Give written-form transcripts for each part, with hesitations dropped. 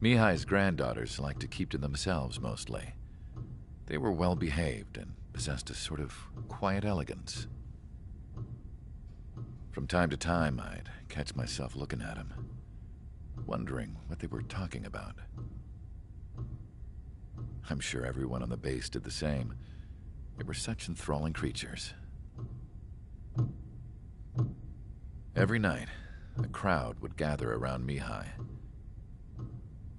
Mihai's granddaughters liked to keep to themselves mostly. They were well behaved and possessed a sort of quiet elegance. From time to time, I'd catch myself looking at them, wondering what they were talking about. I'm sure everyone on the base did the same. They were such enthralling creatures. Every night, a crowd would gather around Mihai.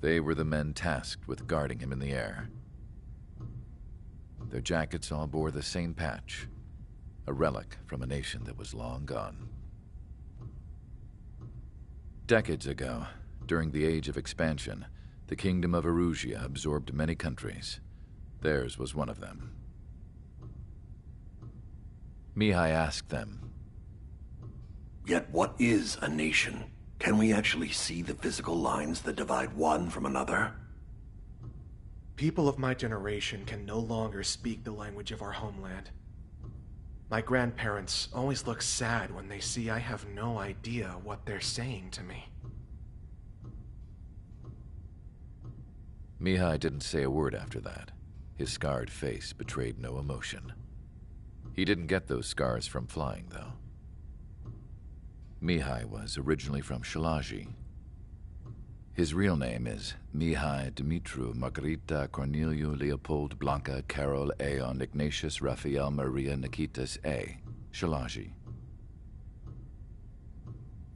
They were the men tasked with guarding him in the air. Their jackets all bore the same patch, a relic from a nation that was long gone. Decades ago, during the Age of Expansion, the Kingdom of Erusia absorbed many countries. Theirs was one of them. Mihai asked them, "Yet what is a nation? Can we actually see the physical lines that divide one from another?" People of my generation can no longer speak the language of our homeland. My grandparents always look sad when they see I have no idea what they're saying to me. Mihai didn't say a word after that. His scarred face betrayed no emotion. He didn't get those scars from flying, though. Mihai was originally from Shalaji. His real name is Mihai Dumitru Margarita Corneliu Leopold Blanca Carol Aeon Ignatius Raphael Maria Nikitas A. Shalaji.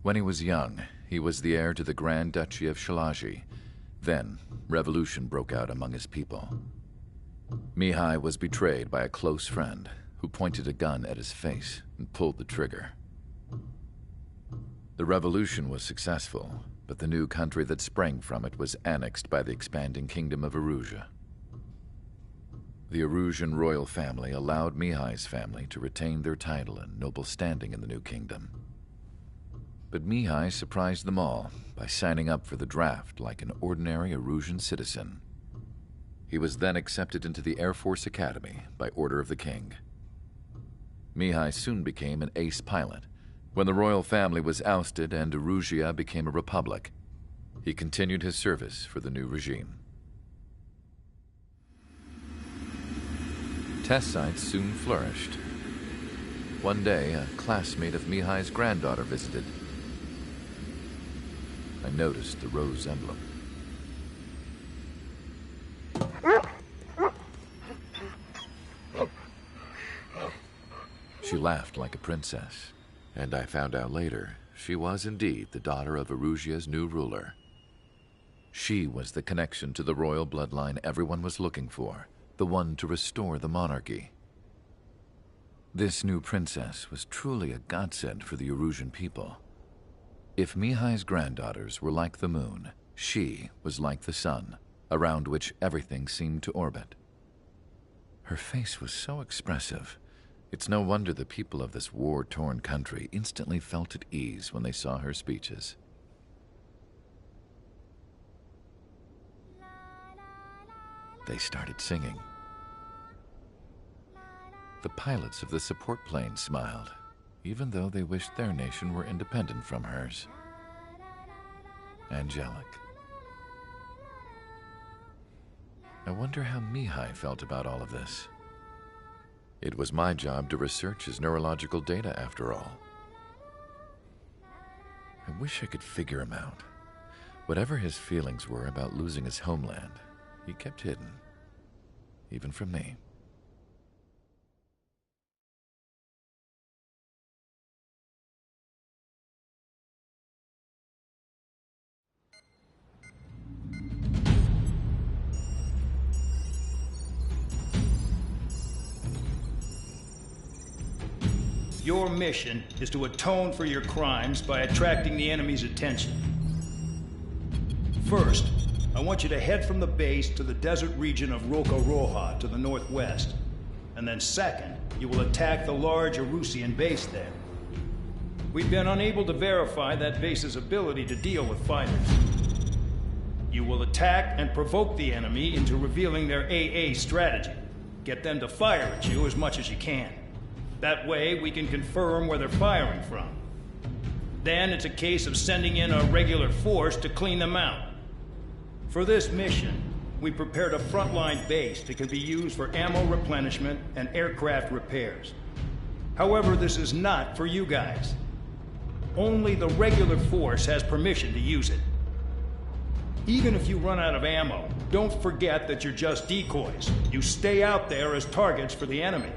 When he was young, he was the heir to the Grand Duchy of Shalaji. Then, revolution broke out among his people. Mihai was betrayed by a close friend who pointed a gun at his face and pulled the trigger. The revolution was successful, but the new country that sprang from it was annexed by the expanding Kingdom of Erusia. The Erusian royal family allowed Mihai's family to retain their title and noble standing in the new kingdom. But Mihai surprised them all by signing up for the draft like an ordinary Erusian citizen. He was then accepted into the Air Force Academy by order of the king. Mihai soon became an ace pilot. When the royal family was ousted and Erusia became a republic, he continued his service for the new regime. Test sites soon flourished. One day, a classmate of Mihai's granddaughter visited. I noticed the rose emblem. She laughed like a princess. And I found out later, she was indeed the daughter of Erusia's new ruler. She was the connection to the royal bloodline everyone was looking for, the one to restore the monarchy. This new princess was truly a godsend for the Erusian people. If Mihai's granddaughters were like the moon, she was like the sun, around which everything seemed to orbit. Her face was so expressive. It's no wonder the people of this war-torn country instantly felt at ease when they saw her speeches. They started singing. The pilots of the support plane smiled, even though they wished their nation were independent from hers. Angelic. I wonder how Mihai felt about all of this. It was my job to research his neurological data, after all. I wish I could figure him out. Whatever his feelings were about losing his homeland, he kept hidden, even from me. Your mission is to atone for your crimes by attracting the enemy's attention. First, I want you to head from the base to the desert region of Rocaroja to the northwest. And then second, you will attack the large Erusian base there. We've been unable to verify that base's ability to deal with fighters. You will attack and provoke the enemy into revealing their AA strategy. Get them to fire at you as much as you can. That way, we can confirm where they're firing from. Then it's a case of sending in a regular force to clean them out. For this mission, we prepared a frontline base that can be used for ammo replenishment and aircraft repairs. However, this is not for you guys. Only the regular force has permission to use it. Even if you run out of ammo, don't forget that you're just decoys. You stay out there as targets for the enemy.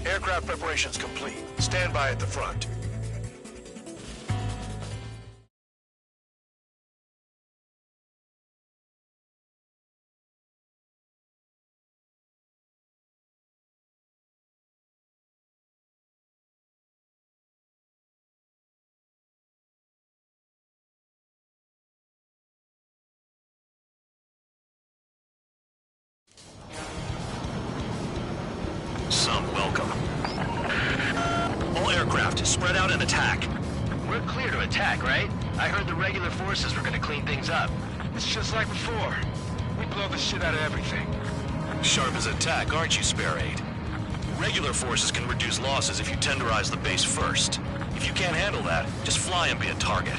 Aircraft preparations complete. Stand by at the front. Some welcome. All aircraft, spread out and attack. We're clear to attack, right? I heard the regular forces were gonna clean things up. It's just like before. We blow the shit out of everything. Sharp as attack, aren't you, Spare 8? Regular forces can reduce losses if you tenderize the base first. If you can't handle that, just fly and be a target.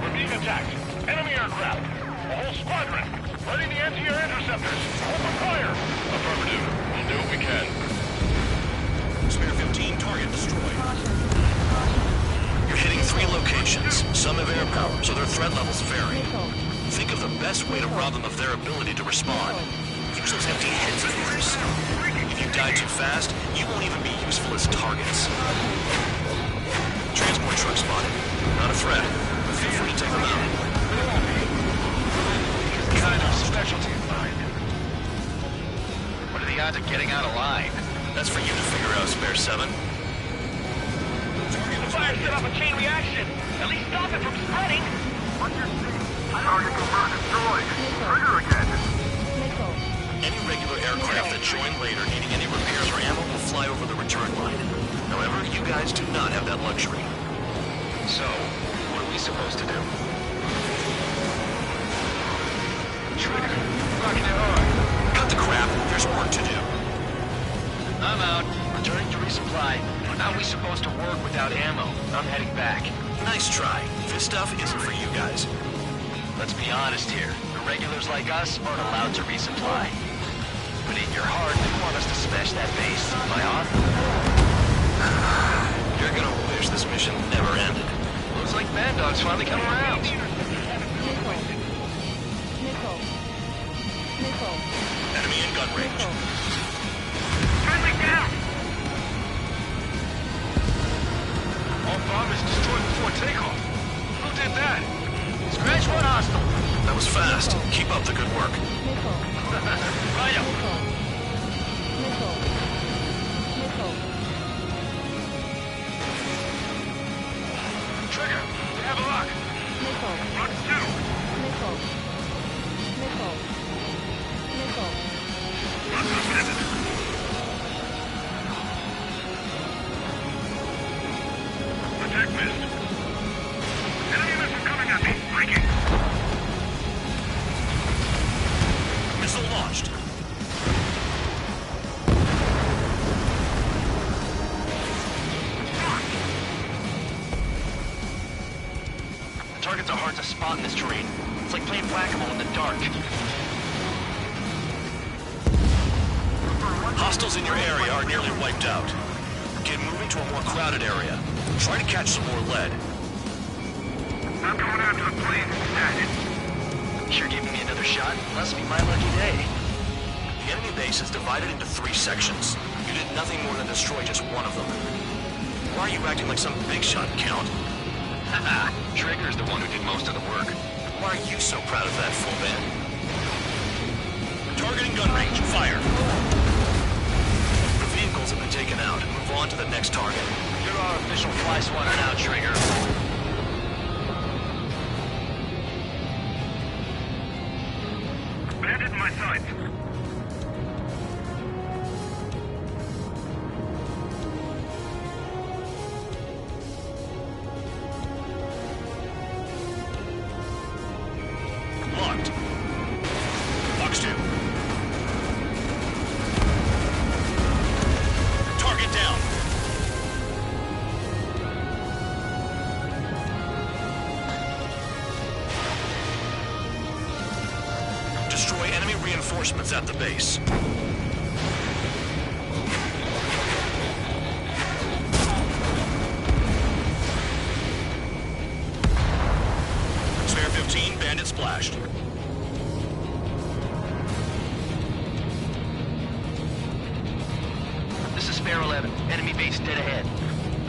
We're being attacked. Enemy aircraft. A whole squadron. Ready the anti-air interceptors. Open fire. Affirmative. We'll do what we can. Spare 15, target destroyed. You're hitting 3 locations. Some have air power, so their threat levels vary. Think of the best way to rob them of their ability to respond. Use those empty heads of yours. If you die too fast, you won't even be useful as targets. Transport truck spotted. Not a threat, but feel free to take them out. Kind of specialty of mine. What are the odds of getting out alive? That's for you to figure out, Spare 7. Fire set off a chain reaction. At least stop it from spreading. What's your speed? Target confirmed destroyed. Trigger again. Any regular aircraft that join later needing any repairs or ammo will fly over the return line. However, you guys do not have that luxury. So, what are we supposed to do? Trigger. Rocking it hard. Cut the crap. There's work to do. I'm out. Returning to resupply. How are we supposed to work without ammo? I'm heading back. Nice try. This stuff isn't for you guys. Let's be honest here. The regulars like us aren't allowed to resupply. But in your heart, you want us to smash that base. Am I on? You're gonna wish this mission never ended. Looks like Mad Dog's finally come around. Enemy in gun range. Friendly down! All bombers destroyed before takeoff. Who did that? Scratch one hostile. That was fast. Keep up the good work. Right up. Trigger, we have a lock. Run 2. Run suspended. Attack missed. Enemy missile coming at me. Breaking. Missile launched. Targets are hard to spot in this terrain. It's like playing whack-a-mole in the dark. Hostiles in your area are nearly wiped out. Get moving to a more crowded area. Try to catch some more lead. I'm going out to the plains instead. You're giving me another shot? Must be my lucky day. The enemy base is divided into 3 sections. You did nothing more than destroy just one of them. Why are you acting like some big shot, Count? Haha, Trigger's the one who did most of the work. Why are you so proud of that, full man? Targeting gun range. Fire. The vehicles have been taken out. Move on to the next target. You're our official fly swatter now, Trigger. Bandit in my sights. Locked. Fox 2. Target down. Destroy enemy reinforcements at the base. Spare 15, bandit splashed. This is Spare 11. Enemy base dead ahead.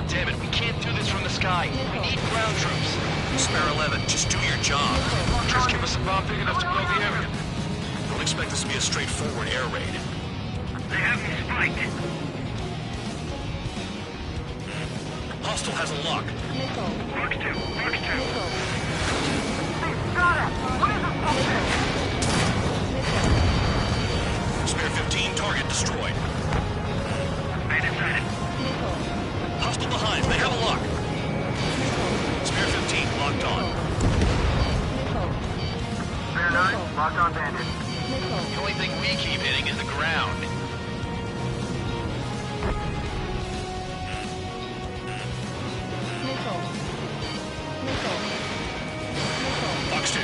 Damn it, we can't do this from the sky. We need ground troops. Spare 11, just do your job. Just give us a bomb big enough to blow the area. Don't expect this to be a straightforward air raid. They have me spiked. Hostile has a lock. Fox 2, Fox 2. Spare 15, target destroyed. Bandit sighted. Hostile behind, they have a lock. Spare 15, locked on. Spare 9, locked on bandit. The only thing we keep hitting is the ground. Fox 2.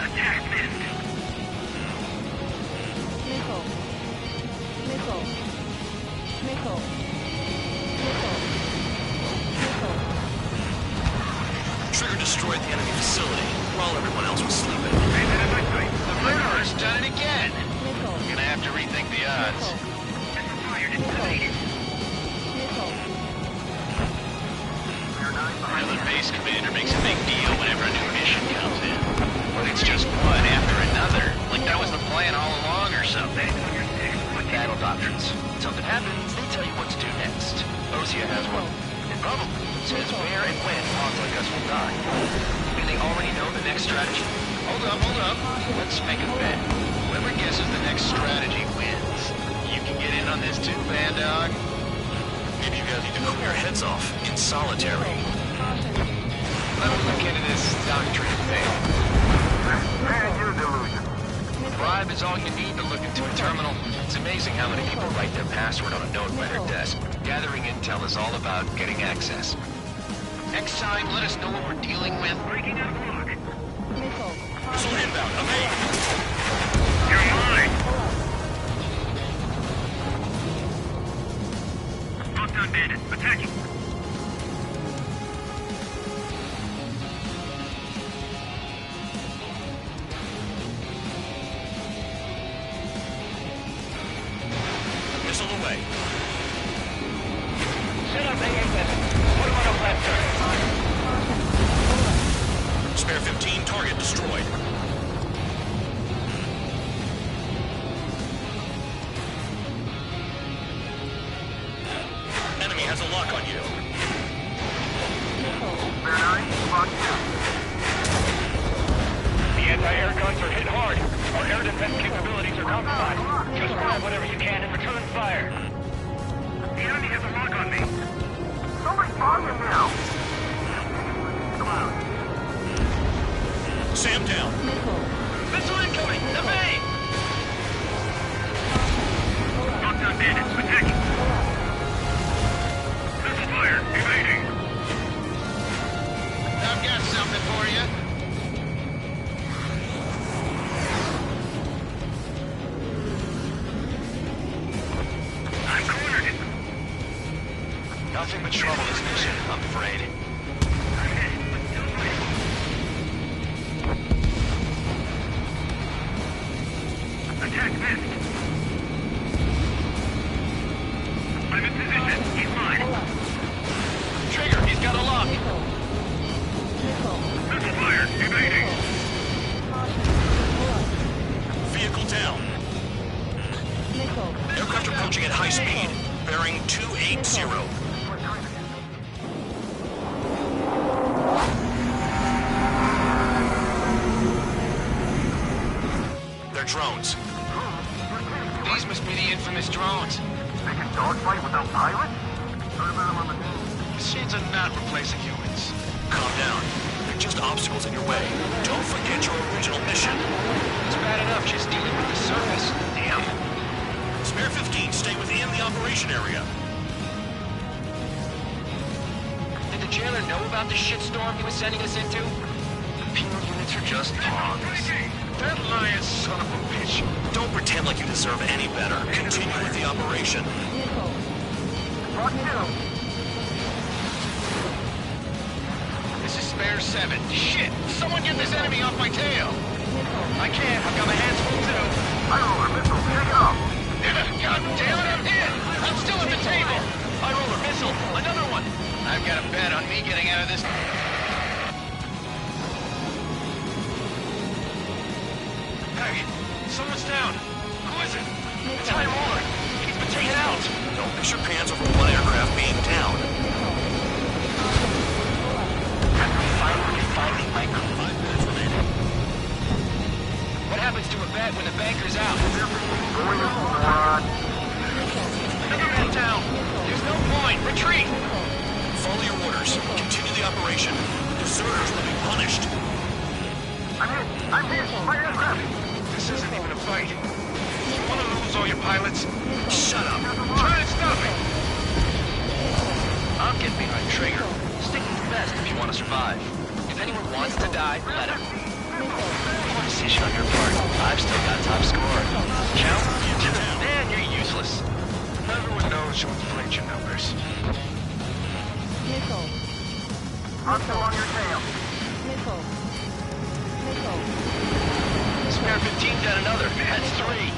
Attack missed. Trigger destroyed the enemy facility while everyone else was sleeping. Bandit in my sights. The murderer's done it again. We're gonna have to rethink the odds. Missile fired and deleted. Spare 9 behind The me. base commander makes a big deal whenever a new mission comes in. But it's just one after another. Like that was the plan all along or something. Bandit on your 6. What the Battle doctrines. Something happens, they tell you what to do next. Ozia has one. It probably says where and when pawns like us will die. Do they already know the next strategy? Hold up. Let's make a bet. Whoever guesses the next strategy wins. You can get in on this too, Bandog. Maybe you guys need to cool your heads off in solitary. Let me look into this doctrine thing. Man, you delusion. Bribe is all you need to look into a terminal. It's amazing how many people write their password on a note by their desk. Gathering intel is all about getting access. Next time, let us know what we're dealing with. Breaking out of lock. Missile inbound, evade! You're mine. Locked on bandit. Attacking. Missile away. Set up AA-7. Put him on a left turn. Spare 15, target destroyed. Enemy has a lock on you. Spare 9, locked 2. The anti-air guns are hit hard. Our air defense capabilities are compromised. Just grab whatever you can and return fire. The enemy has a lock on me. Don't respond him now. Sam down. Missile incoming! Evade! Bandits attacking. Missile fire, evading. I've got something for you. I'm cornered. Nothing but trouble this mission, I'm afraid. I'm hit, but still fighting. Attack missed. I'm in position. He's mine. Trigger, he's got a lock. Missile fire, evading. Vehicle down. Aircraft approaching at high speed. Bearing 280. They're drones. These must be the infamous drones. They can dogfight without pilots? Machines are not replacing humans. Calm down. They're just obstacles in your way. Don't forget your original mission. It's bad enough just dealing with the surface. Damn. Spare 15, stay within the operation area. Did the jailer know about the shitstorm he was sending us into? The penal units are just pawns. That lying son of a bitch. Don't pretend like you deserve any better. Continue with the operation. This is Spare 7. Shit! Someone get this enemy off my tail! I can't. I've got my hands full too. I roll a missile. Take it off. God damn it, I'm hit! I'm still at the table! I roll a missile. Another one! I've got a bet on me getting out of this. Hey, someone's down. Who is it? It's High Roller. He's been taken out. Don't mix your pants over one aircraft being down. Finally, my crew. 5 minutes remaining. What happens to a bet when the banker's out? Another man down. There's no point. Retreat. Follow your orders. Continue the operation. Deserters will be punished. I'm hit. My aircraft. This isn't even a fight. You want to lose all your pilots? Shut up. Try and stop me. I'm getting behind Traeger. Stick with the best if you want to survive. If anyone wants to die, let him. Poor decision on your part. I've still got top score. Count? Man, you're useless. Everyone knows you inflate your numbers. Hostile on your tail. Spare 15 got another. That's 3.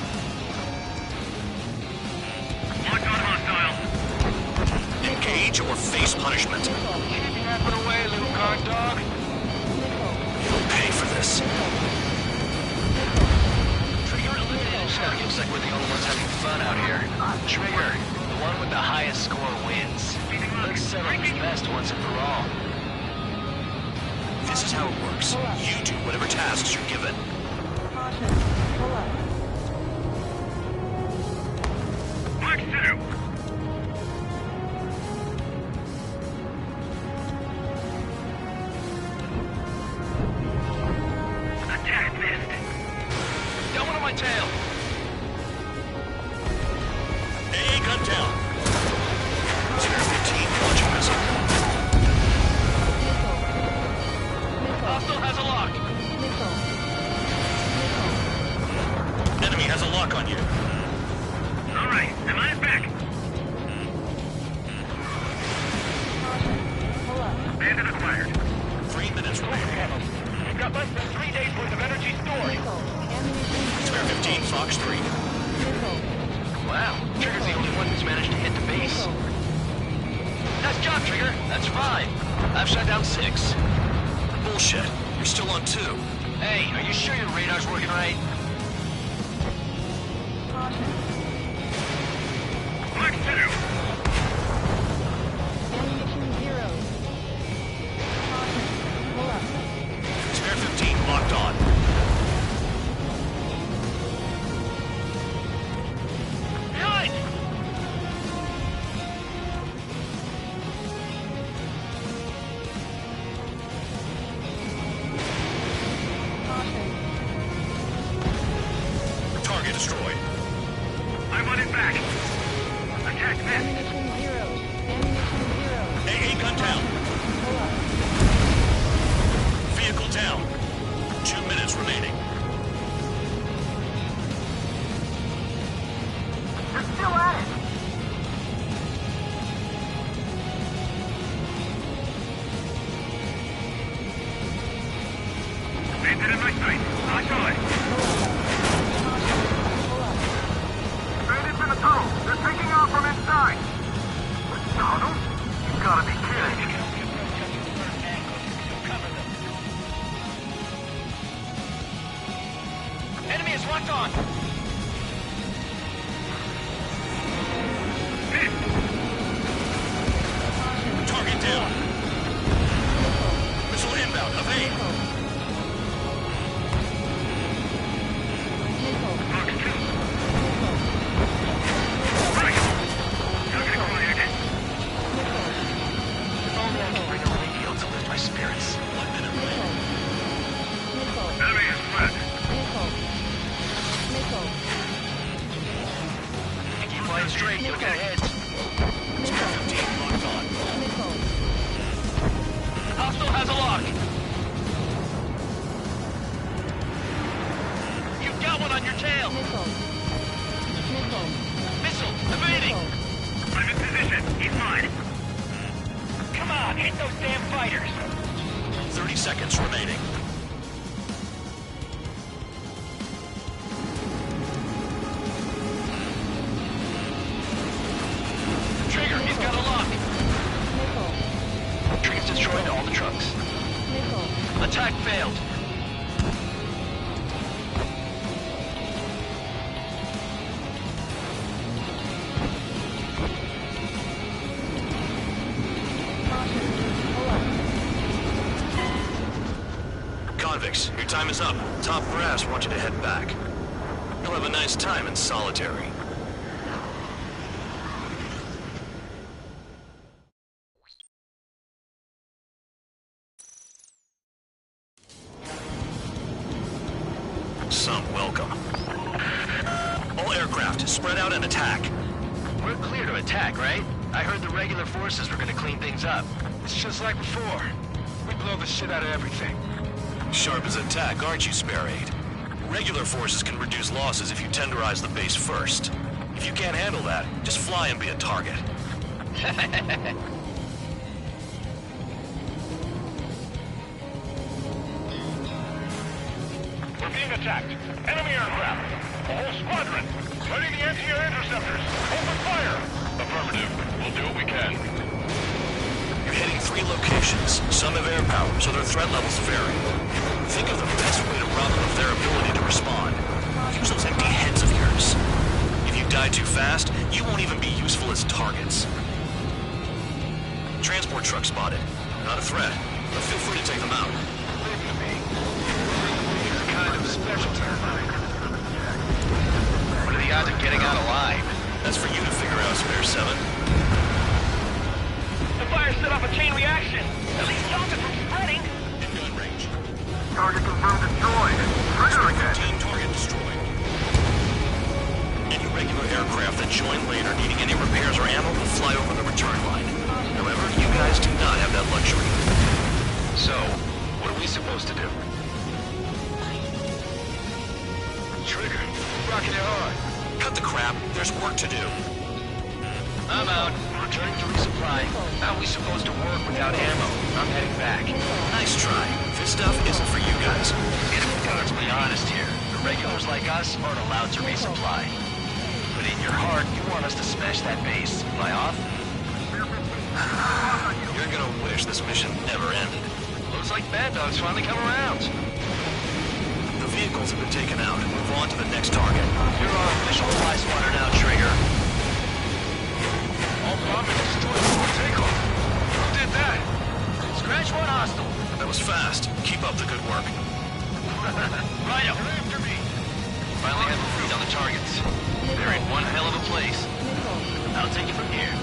Lock on hostile. Engage or face punishment. Keep yapping away, little guard dog. You'll pay for this. Trigger eliminated. Looks like we're the only ones having fun out here. Trigger, the one with the highest score wins. Let's settle this best once and for all. This is how it works. You do whatever tasks you're given. Mark 2. Attack missed. Got one on my tail. AA gun down. Spare 15, launching missile. Hostile has a lock. Enemy has a lock on you. All right, am I back? Bandit acquired. 3 minutes remaining. We've got less than 3 days worth of energy stored. Spare 15, Fox 3. Wow, Trigger's the only one who's managed to hit the base. Nice job, Trigger. That's 5. I've shot down 6. Bullshit. You're still on 2. Hey, are you sure your radar's working right? Mark 2. Spare 15, locked on. Behind! Target destroyed. I want it back. like this. Ammunition zero. Ammunition zero. AA gun down. Vehicle down. 2 minutes remaining. They're still at it. Landed in my sight. Not good. Bandits in the tunnel. They're taking off from inside. The tunnel? You gotta be kidding. Enemy is locked on. Target down. Missile inbound. Evade. Right. Target acquired. If only I could bring a radio to lift my spirits. 1 minute remaining. Enemy is flat. Keep flying straight. You'll get ahead. Spare 15 locked on. Hostile has a lock. You've got one on your tail. Missile evading. I'm in position. He's mine. Come on, hit those damn fighters. 30 seconds remaining. Trigger, he's got a lock. Trigger's destroyed all the trucks. Attack failed. Convicts, your time is up. Top brass want you to head back. You'll have a nice time in solitary. Some welcome. All aircraft, spread out and attack. We're clear to attack, right? I heard the regular forces were gonna clean things up. It's just like before. We blow the shit out of everything. Sharp as a tack, aren't you, Spare 8? Regular forces can reduce losses if you tenderize the base first. If you can't handle that, just fly and be a target. We're being attacked. Enemy aircraft. A whole squadron. Ready the anti-air interceptors. Open fire. Affirmative. We'll do what we can. You're hitting 3 locations. Some have air power, so their threat levels vary. Think of the best way to rob them of their ability to respond. Use those empty heads of yours. If you die too fast, you won't even be useful as targets. Transport truck spotted. Not a threat, but feel free to take them out. Leave it to me. It's kind of special territory. What are the odds of getting out alive? That's for you to figure out, Spare 7. The fire set off a chain reaction. At least stopped it from spreading. In gun range. Target confirmed destroyed. Trigger again. Target destroyed. Any regular aircraft that join later needing any repairs or ammo will fly over the return line. However, you guys do not have that luxury. So, what are we supposed to do? Trigger, rocking it hard. Cut the crap. There's work to do. I'm out. Returning to resupply. How are we supposed to work without ammo? I'm heading back. Nice try. This stuff isn't for you guys. Let's be honest here. The regulars like us aren't allowed to resupply. But in your heart, you want us to smash that base. Am I off? You're gonna wish this mission never ended. Looks like Bad Dog's finally come around. The vehicles have been taken out. Move on to the next target. You're our official fly spotter now, Trigger. All bombing destroyed before takeoff. Who did that? Scratch one hostile. That was fast. Keep up the good work. Right up. After me. Finally have the lead on the targets. They're in one hell of a place. I'll take it from here.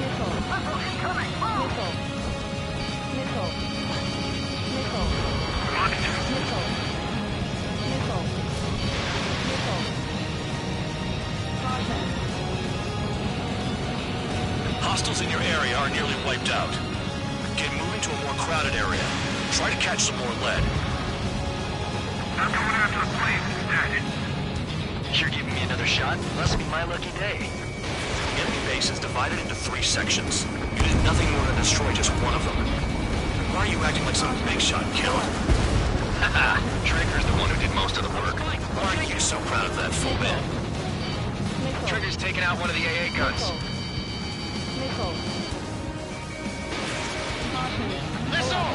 Hostiles in your area are nearly wiped out. Get moving to a more crowded area. Try to catch some more lead. I'm going after the plane. Stash it. You're giving me another shot? Must be my lucky day. The enemy base is divided into 3 sections. You did nothing more than destroy just one of them. Why are you acting like some big shot killer? Haha, Trigger's the one who did most of the work. Why are you so proud of that, full man? Missile. Trigger's taking out one of the AA guns. Missile. Caution. Missile!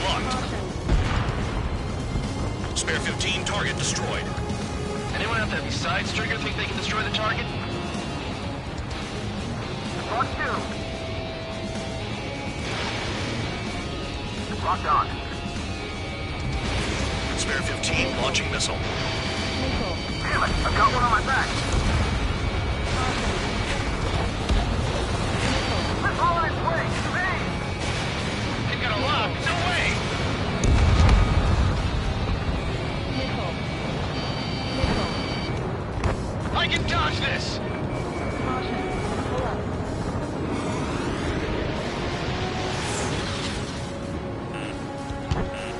Locked. Caution. Spare 15, target destroyed. Anyone out there besides Trigger think they can destroy the target? Lock 2. Locked on. Spare 15, launching missile. Missile. Damn it, I've got one on my back. Caution. Missile. Missile on its way. Evade. They got a lock. No way! Missile. Missile. I can dodge this! Caution. Pull up.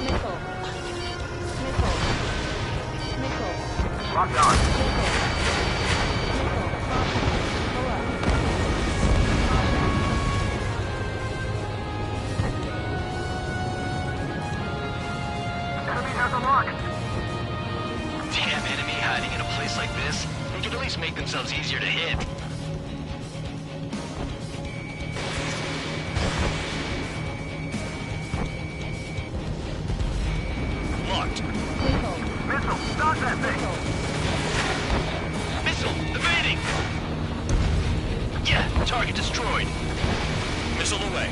Missile. Missile. Missile. Locked on. Missile. Missile. Caution. Pull up. Caution. Enemy has a lock. Damn enemy hiding in a place like this. They could at least make themselves easier to hit. Locked. Missile. Missile, dodge that thing. Missile. Missile! Evading! Yeah, target destroyed. Missile away.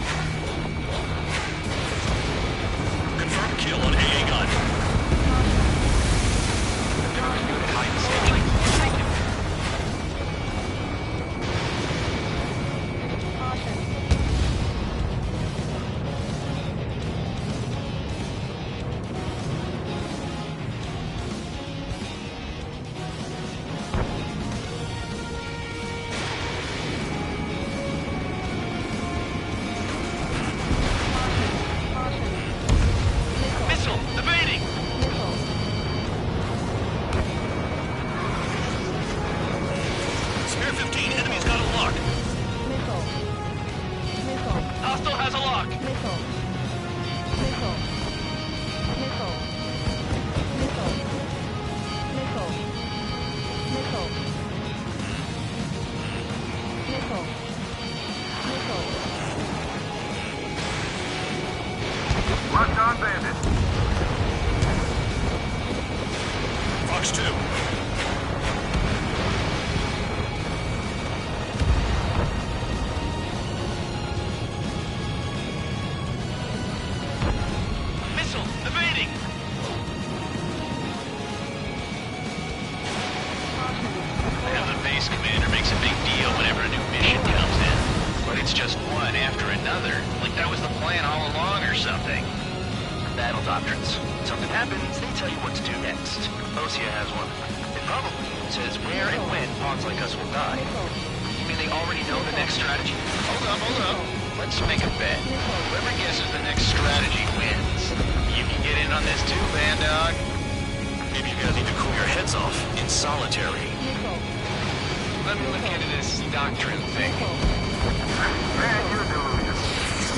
Confirmed kill on AA gun. They're pretty good at hide and seek. Like, take it. Caution. Caution. Missile. Missile! Evading! Missile. Spare 15, enemy's got a lock. Missile. Missile. Hostile has a lock! Missile. Missile. Missile. Missile. Missile. Missile. Missile. Missile. Locked on bandit. Fox 2. Missile! Evading! And the base commander makes a big deal whenever a new mission comes in. But it's just one after another. Like that was the plan all along or something. Battle doctrines. Something happens, they tell you what to do next. Osea has one. It probably says where and when pawns like us will die. You mean they already know the next strategy? Hold up. Let's make a bet. Whoever guesses the next strategy wins. You can get in on this too, Bandog. Maybe you guys need to cool your heads off in solitary. Missile. Let me look into this doctrine thing. Man, you're delirious.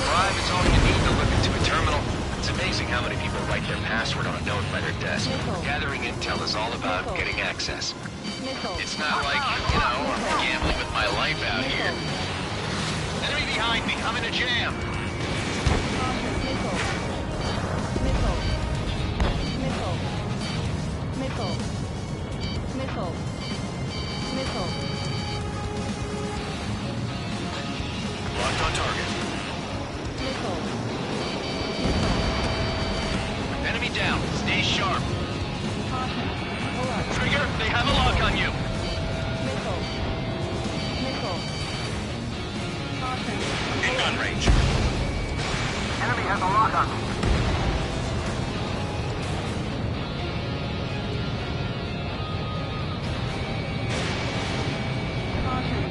Bribe is all you need to look into a terminal. It's amazing how many people write their password on a note by their desk. Gathering intel is all about getting access. Missile. It's not like, you know, I'm gambling with my life out here. Enemy behind me. I'm in a jam. Caution. Missile. Missile. Missile. Missile. Missile. Missile. Locked on target. Missile. Missile. Enemy down. Stay sharp. Caution. Pull up. Trigger, they have a lock on you. Missile. Missile. Caution. In gun range. Enemy has a lock on me. Caution.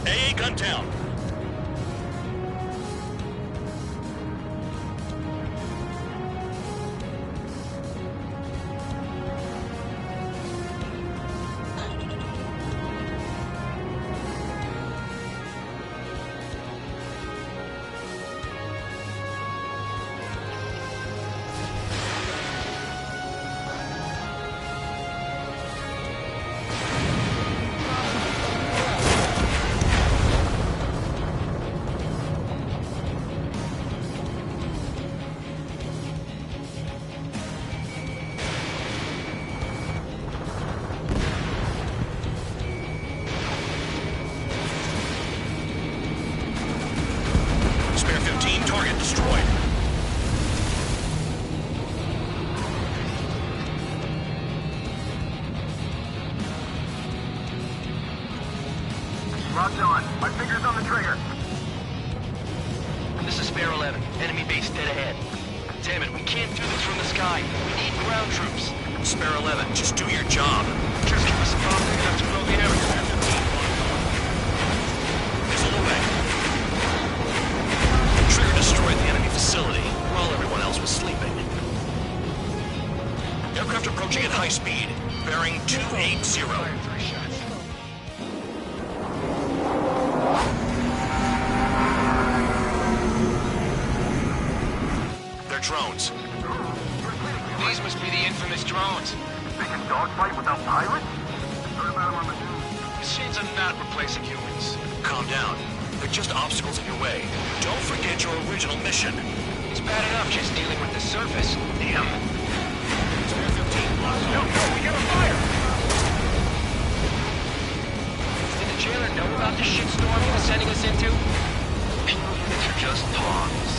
AA went down. Spare 15, target destroyed. Locked on. My finger's on the trigger. This is Spare 11. Enemy base dead ahead. Damn it, we can't do this from the sky. We need ground troops. Spare 11, just do your job. Just give us a bomb big enough to blow the area. Missile away. Trigger destroyed the enemy facility while everyone else was sleeping. Aircraft approaching at high speed. Bearing 280. They're drones. These must be the infamous drones. They can dogfight without pilots? Heard about them on the news. Machines are not replacing humans. Calm down. They're just obstacles in your way. Don't forget your original mission. It's bad enough just dealing with the surface. Damn. Spare 15 blocks No, we got a fire! Did the jailer know about the shitstorm he was sending us into? Units are just pawns.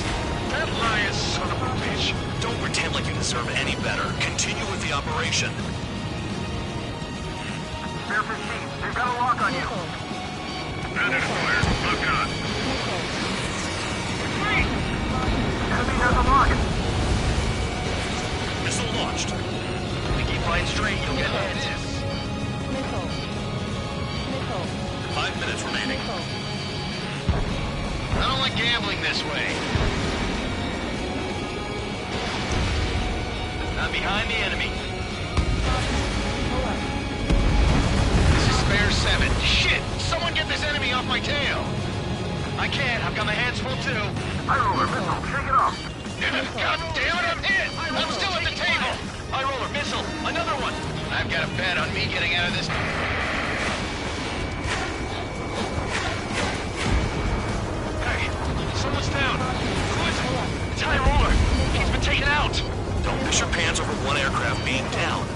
That liar son of a bitch. Don't pretend like you deserve any better. Continue with the operation. Spare 15, they've got a lock on you. Grounded fire. Locked on. Enemy has a lock. Missile launched. If you keep flying straight, you'll get hit. Missile. Missile. 5 minutes remaining. Missile. I don't like gambling this way. I'm behind the enemy. Pull up. This is Spare 7. Shit! Someone get this enemy off my tail! I can't. I've got my hands full too. High roller missile, shake it off. God damn it, I'm hit! I'm still at the table! High roller missile! Another one! I've got a bet on me getting out of this. Hey, someone's down. Who is it? It's High roller. He's been taken out. Don't miss your pants over one aircraft being down.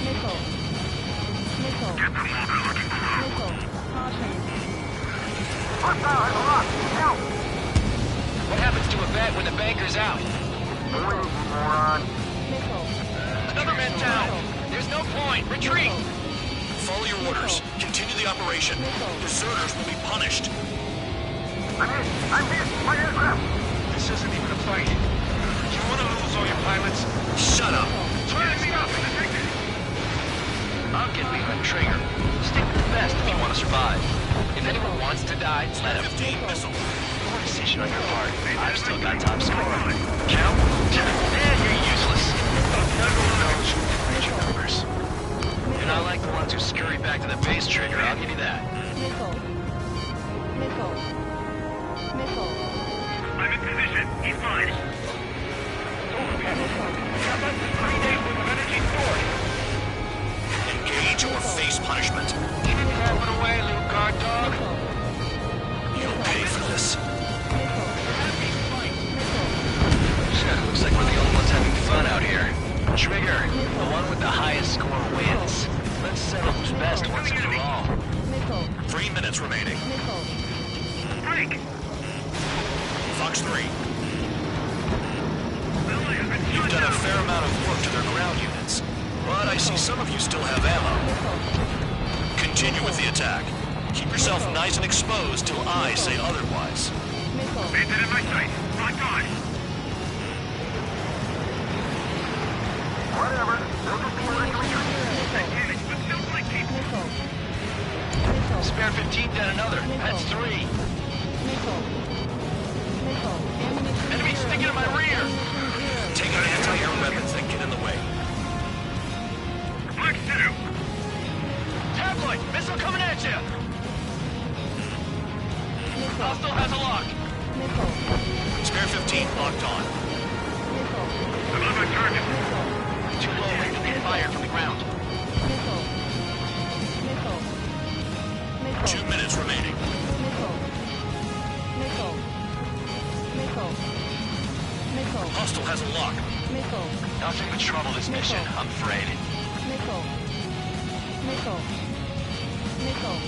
Missile. Missile. Missile. Caution. Hostile has a lock. Help! What happens to a bet when the banker's out? Boy, moron. Missile. Another man down. There's no point. Retreat. Follow your orders. Continue the operation. Deserters will be punished. I'm hit. I'm hit. My aircraft. This isn't even a fight. You want to lose all your pilots? Shut up. Turn me up. I'll get behind Traeger. Stick with the best if you want to survive. If anyone wants to die, let him. 15 missile. Poor decision on your part. I've still got top score. Count? Man, you're useless. Everyone knows who can reach your numbers. You're not like the ones who scurry back to the base, Trigger. I'll give you that. Missile. Missile. Missile. I'm in position. He's mine. Missile. 3 days worth of energy stored. Engage or face punishment. Keep crapping away, little guard dog. Missile. You'll pay for this. Missile. Shit, looks like we're the only ones having fun out here. Trigger, the one with the highest score wins. Let's settle who's best once and for all. Missile. 3 minutes remaining. Missile. Break. Fox 3. You've done a fair amount of work to their ground units, but I see some of you still have ammo. Continue with the attack. Keep yourself nice and exposed till I say otherwise. Missile. Bandit in my sight. Locked on. Whatever. They'll just be ready to retreat. Damn it, but still like keep. Missile. Missile. Spare 15 down another. That's 3. Missile. Missile. Ammunition. Enemy sticking in my rear. Take out anti-air weapons and get in the way. Flex 2. Tabloid, missile coming at you. Missile. Hostile has a lock. Missile. Spare 15 locked on. Missile. I'm on my target. Missile. Too low, ready to get fired from the ground. Missile. Missile. Missile. 2 minutes remaining. Missile. Missile. Missile. Missile. Hostile has a lock. Missile. Nothing but trouble this mission, I'm afraid. Missile. Missile. Missile.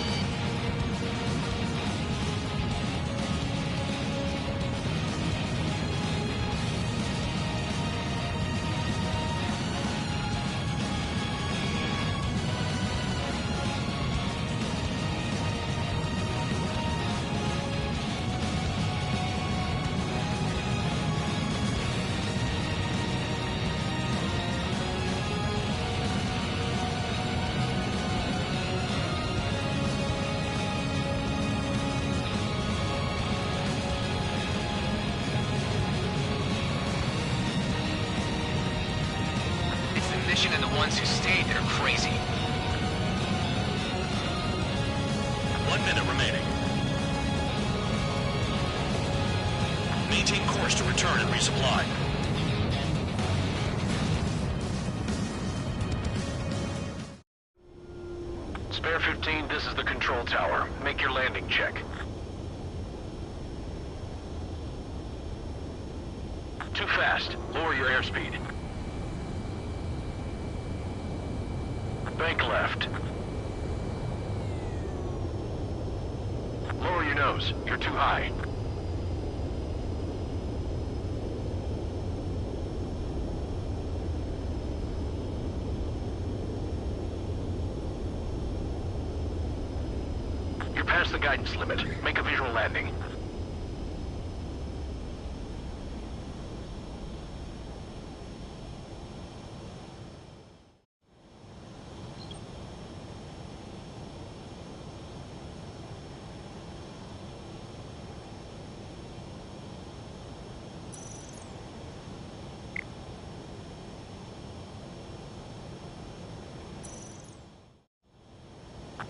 It's the mission and the ones who stayed that are crazy. 1 minute remaining. Maintain course to return and resupply. Spare 15, this is the control tower. Make your landing check. Too fast. Lower your airspeed. Bank left. Lower your nose. You're too high. You're past the guidance limit. Make a visual landing.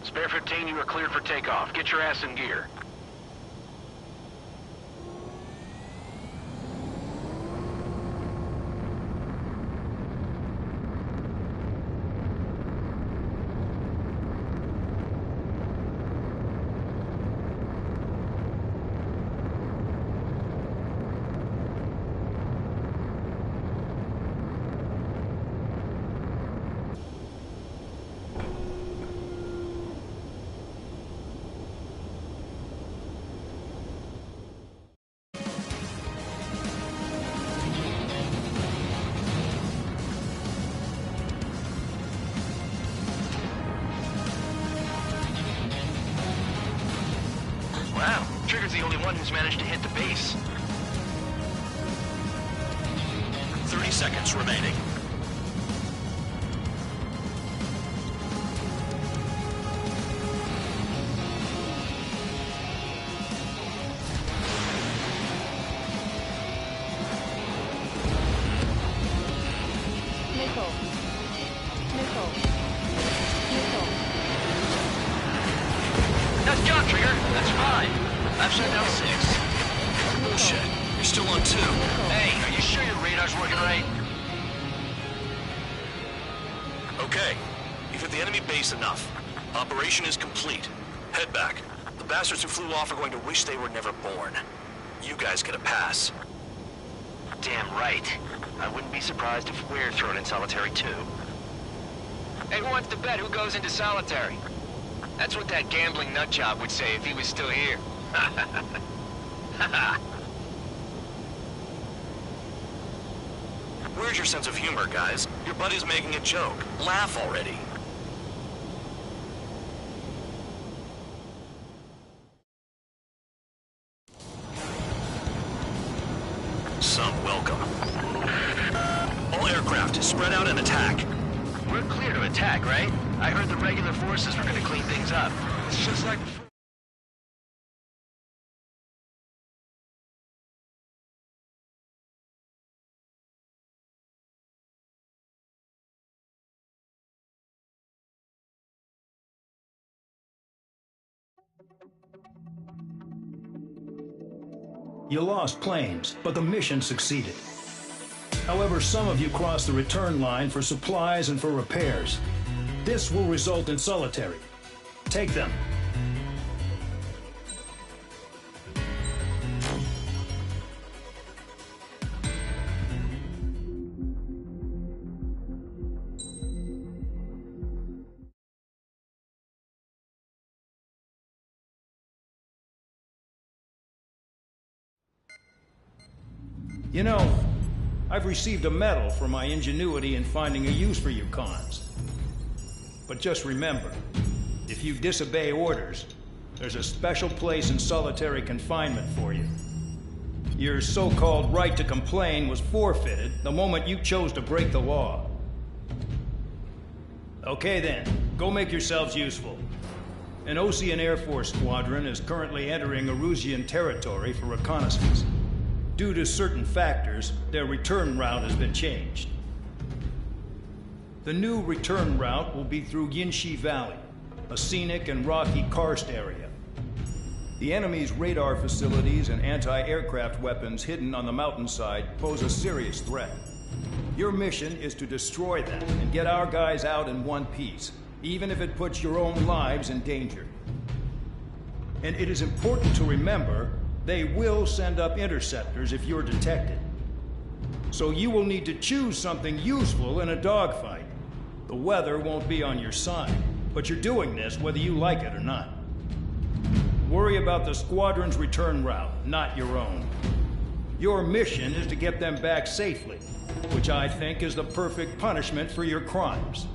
Spare 15, you are cleared for takeoff. Get your ass in gear. Wow, Trigger's the only one who's managed to hit the base. 30 seconds remaining. Missile. Missile. Missile. Nice job, Trigger. That's 5. I've shut down 6. Bullshit. You're still on 2. Hey, are you sure your radar's working right? Okay. You've hit the enemy base enough. Operation is complete. Head back. The bastards who flew off are going to wish they were never born. You guys get a pass. Damn right. I wouldn't be surprised if we're thrown in solitary too. Hey, who wants to bet who goes into solitary? That's what that gambling nutjob would say if he was still here. Where's your sense of humor, guys? Your buddy's making a joke. Laugh already. Some welcome. All aircraft, spread out and attack. We're clear to attack, right? I heard the regular forces were gonna clean things up. It's just like before. You lost planes, but the mission succeeded. However, some of you crossed the return line for supplies and for repairs. This will result in solitary. Take them. You know, I've received a medal for my ingenuity in finding a use for you cons. But just remember, if you disobey orders, there's a special place in solitary confinement for you. Your so-called right to complain was forfeited the moment you chose to break the law. Okay then, go make yourselves useful. An Osean Air Force squadron is currently entering Erusian territory for reconnaissance. Due to certain factors, their return route has been changed. The new return route will be through Yinshi Valley, a scenic and rocky karst area. The enemy's radar facilities and anti-aircraft weapons hidden on the mountainside pose a serious threat. Your mission is to destroy them and get our guys out in one piece, even if it puts your own lives in danger. And it is important to remember they will send up interceptors if you're detected. So you will need to choose something useful in a dogfight. The weather won't be on your side, but you're doing this whether you like it or not. Worry about the squadron's return route, not your own. Your mission is to get them back safely, which I think is the perfect punishment for your crimes.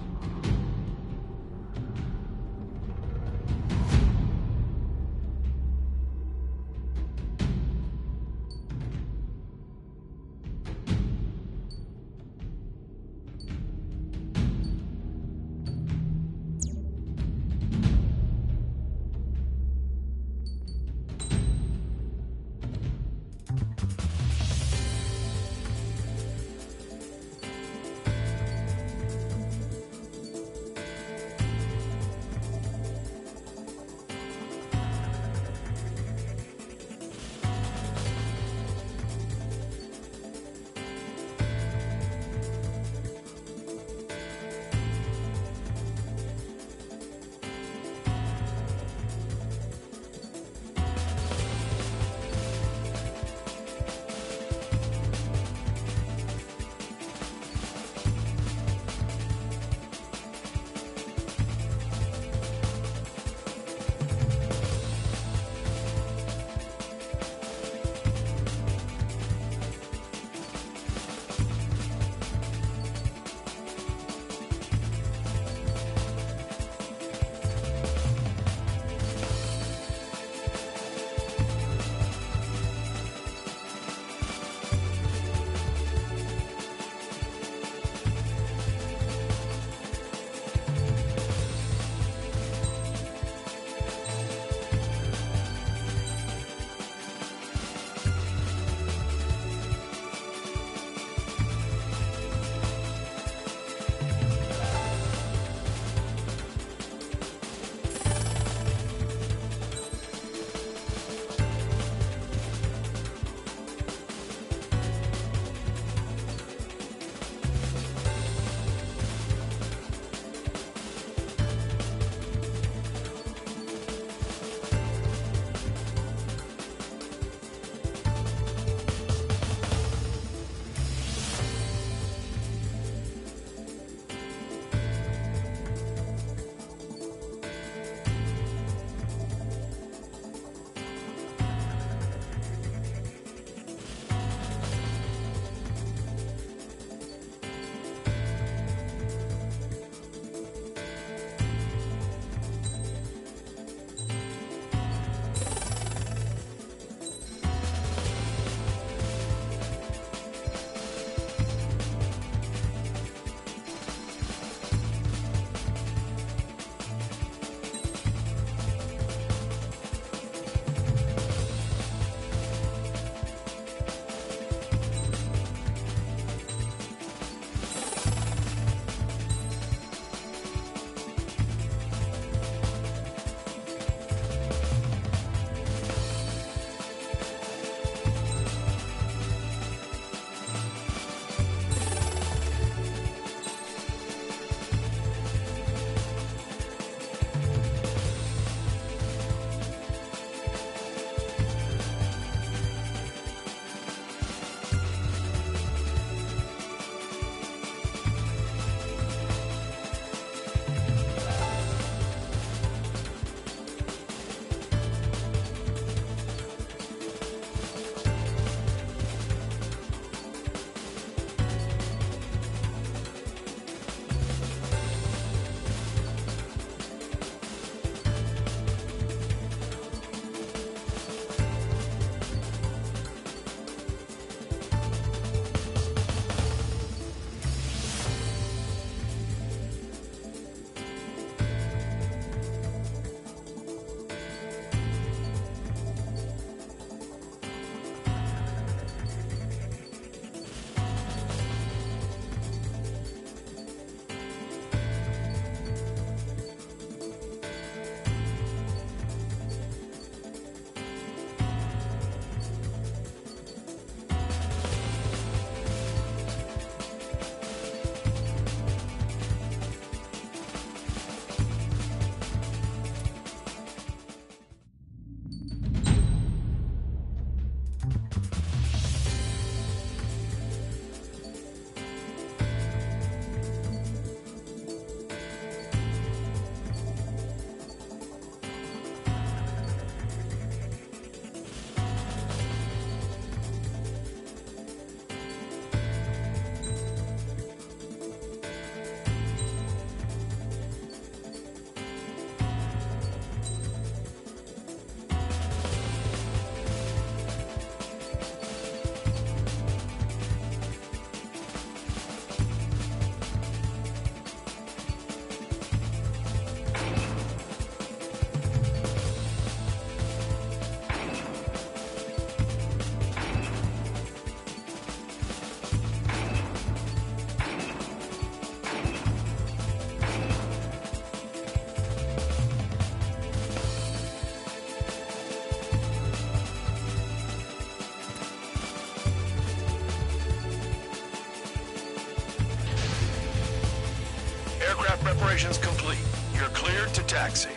Preparations complete. You're cleared to taxi.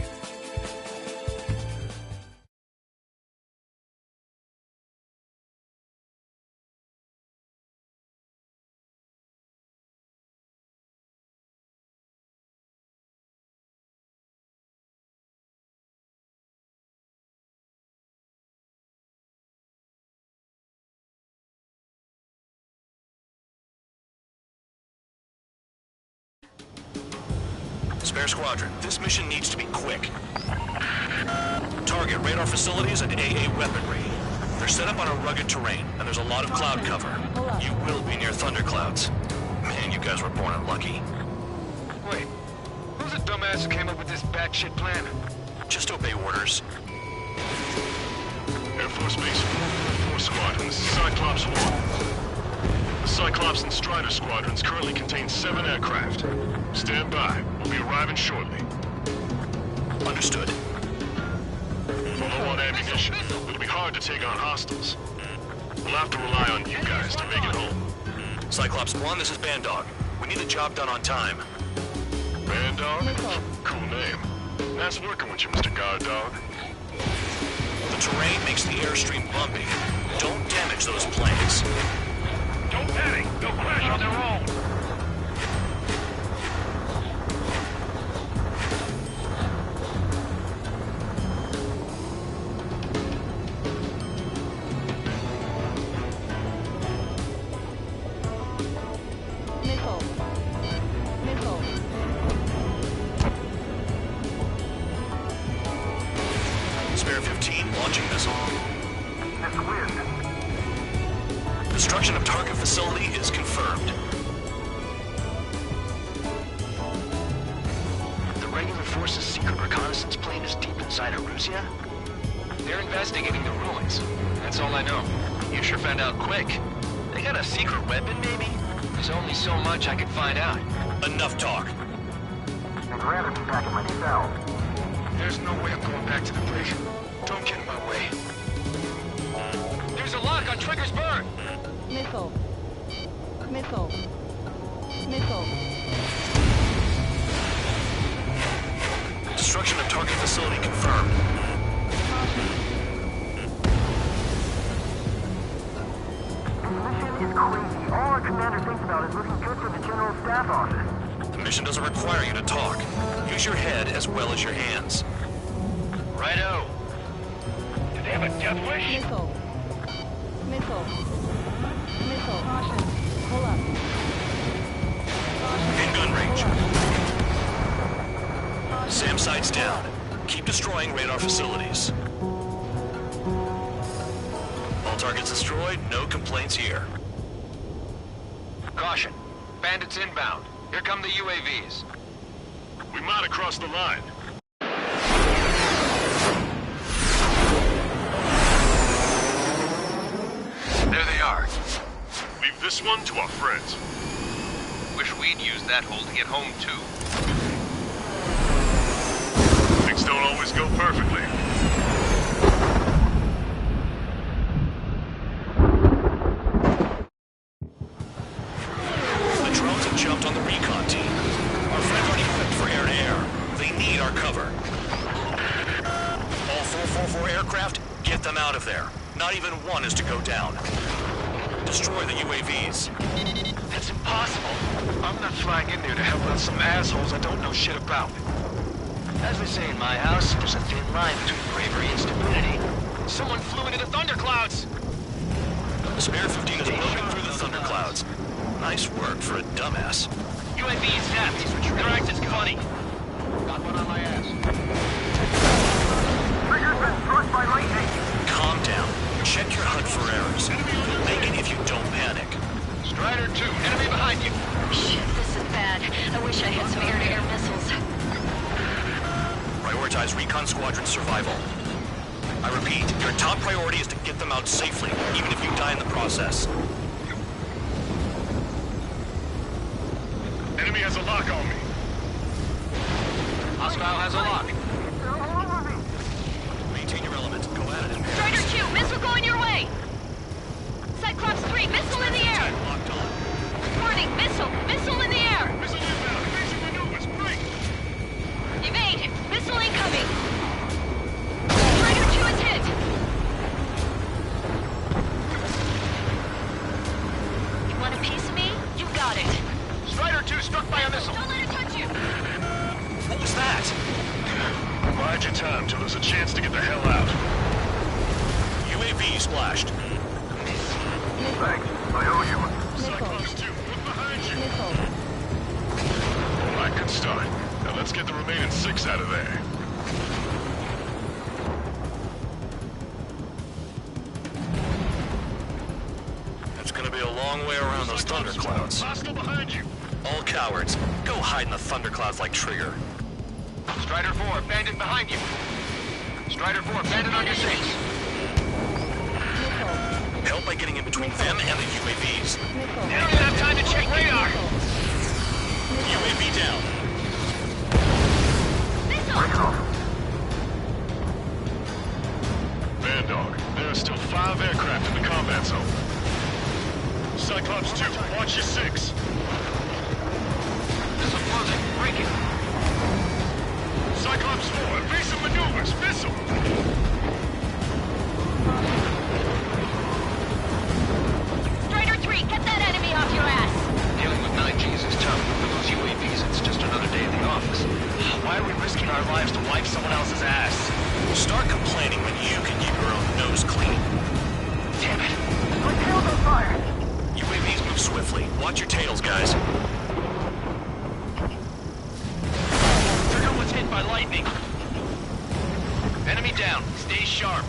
Spare Squadron, this mission needs to be quick. Target radar facilities and AA weaponry. They're set up on a rugged terrain, and there's a lot of cloud cover. You will be near thunderclouds. Man, you guys were born unlucky. Wait, who's the dumbass who came up with this batshit plan? Just obey orders. Air Force Base 444 Squadron, this is Cyclops 1. The Cyclops and Strider squadrons currently contain 7 aircraft. Stand by. We'll be arriving shortly. Understood. We're low on ammunition. It'll be hard to take on hostiles. We'll have to rely on you guys to make it home. Cyclops 1, this is Bandog. We need the job done on time. Bandog? Cool name. Nice working with you, Mr. Guard Dog. The terrain makes the airstream bumpy. Don't damage those planes. Don't panic! They'll crash on their own! Missile. Missile. Spare 15, launching missile. This wind. Destruction of target facility is confirmed. The regular force's secret reconnaissance plane is deep inside Erusea? They're investigating the ruins. That's all I know. You sure found out quick. They got a secret weapon, maybe? There's only so much I could find out. Enough talk. I'd rather be back in my cell. There's no way I'm going back to the brig. Don't get in my way. There's a lock on Trigger's burn! Missile. Missile. Missile. Destruction of target facility confirmed. This mission is crazy. All our commander thinks about is looking good for the General Staff Office. The mission doesn't require you to talk. Use your head as well as your hands. Righto. Do they have a death wish? Missile. Missile. Missile. Caution. Pull up. In gun range. SAM sights down. Keep destroying radar facilities. All targets destroyed, no complaints here. Caution. Bandits inbound. Here come the UAVs. We might have crossed the line. There they are. Leave this one to our friends. Wish we'd used that hole to get home, too. Things don't always go perfectly. The drones have jumped on the recon team. Our friends aren't equipped for air-to-air. They need our cover. All 444 aircraft, get them out of there. Not even one is to go down. Destroy the UAVs. That's impossible. I'm not flying in there to help out some assholes I don't know shit about. As they say in my house, there's a thin line between bravery and stupidity. Someone flew into the thunderclouds! Spare 15 is moving through the thunderclouds. Nice work for a dumbass. UAV zapped. Their acting's funny. Got one on my ass. Trigger's been struck by lightning. Calm down. Check your HUD for errors. You'll make it if you don't panic. Strider 2, enemy behind you. Shit, this is bad. I wish I had some air-to-air missiles. Prioritize recon squadron survival. I repeat, your top priority is to get them out safely, even if you die in the process. Enemy has a lock on me. Hostile has a lock. They're all over me. Maintain your element. Go at it and Strider 2, missile going your way! Cyclops 3, missile in the air! locked on. Warning, missile! Missile in the air! Missile inbound. Basic maneuvers. Break. splashed. Thanks. I owe you one. Cyclops 2, look behind you. Missile. All right, good start. Now let's get the remaining 6 out of there. That's gonna be a long way around those thunderclouds. Hostile behind you. All cowards, go hide in the thunderclouds like Trigger. Strider 4, bandit behind you. Strider 4, bandit on your 6. Help by getting in between them and the UAVs. They don't even have time to check radar. UAV down. Bandog, there are still 5 aircraft in the combat zone. Cyclops 2, watch your 6. Missile closing. Break it. Cyclops 4, evasive maneuvers, missile! Strider 3, get that enemy off your ass! Dealing with 9Gs is tough. For those UAVs, it's just another day in the office. Why are we risking our lives to wipe someone else's ass? Start complaining when you can keep your own nose clean. Damn it. My tails on fire. UAVs move swiftly. Watch your tails, guys. Trigger was hit by lightning. Enemy down. Stay sharp.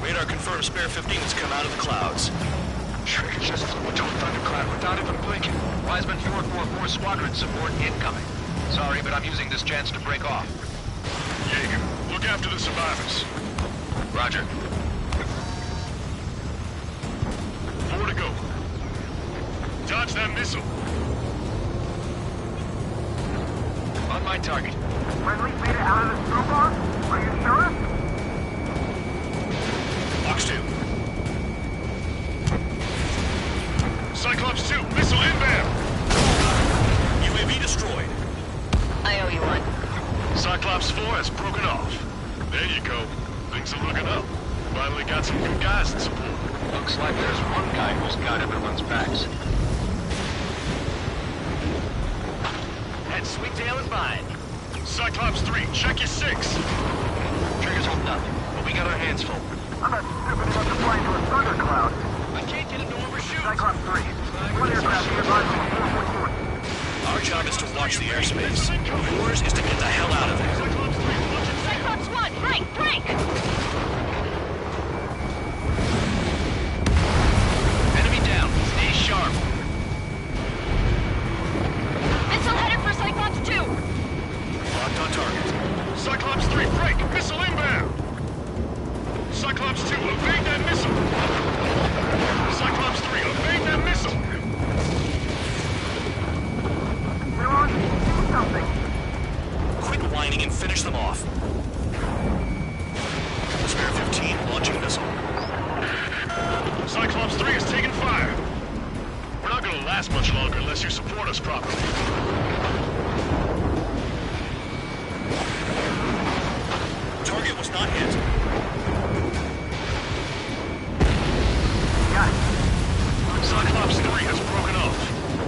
Radar confirms Spare 15 has come out of the clouds. Trigger just flew into a thundercloud without even blinking. Wiseman 444 Squadron support incoming. Sorry, but I'm using this chance to break off. Jaeger, look after the survivors. Roger. 4 to go. Dodge that missile. On my target. Friendly made it out of the screwball? Are you sure? Box 2. Cyclops 2, missile inbound. UAV destroyed. I owe you one. Cyclops 4 has broken off. There you go. Things are looking up. Finally got some good guys in support. Looks like there's one guy who's got everyone's backs. That sweet tail is mine. Cyclops 3, check your 6. Trigger's holding nothing, but we got our hands full. I'm not stupid enough to fly into a thundercloud. I can't get him to overshoot. Cyclops 3. One aircraft nearby from 444. Our job is to watch the airspace. Yours is to get the hell out of there. Cyclops 1, break, break! Enemy down. Stay sharp. Missile headed for Cyclops 2! Locked on target. Cyclops 3, break! Missile inbound! Cyclops 2, evade that missile! Cyclops 3, evade that missile! Miron, do something. Quit whining and finish them off. Spare 15 launching missile. Cyclops 3 is taking fire. We're not gonna last much longer unless you support us properly. Target was not hit. Got it. Cyclops 3 has broken off.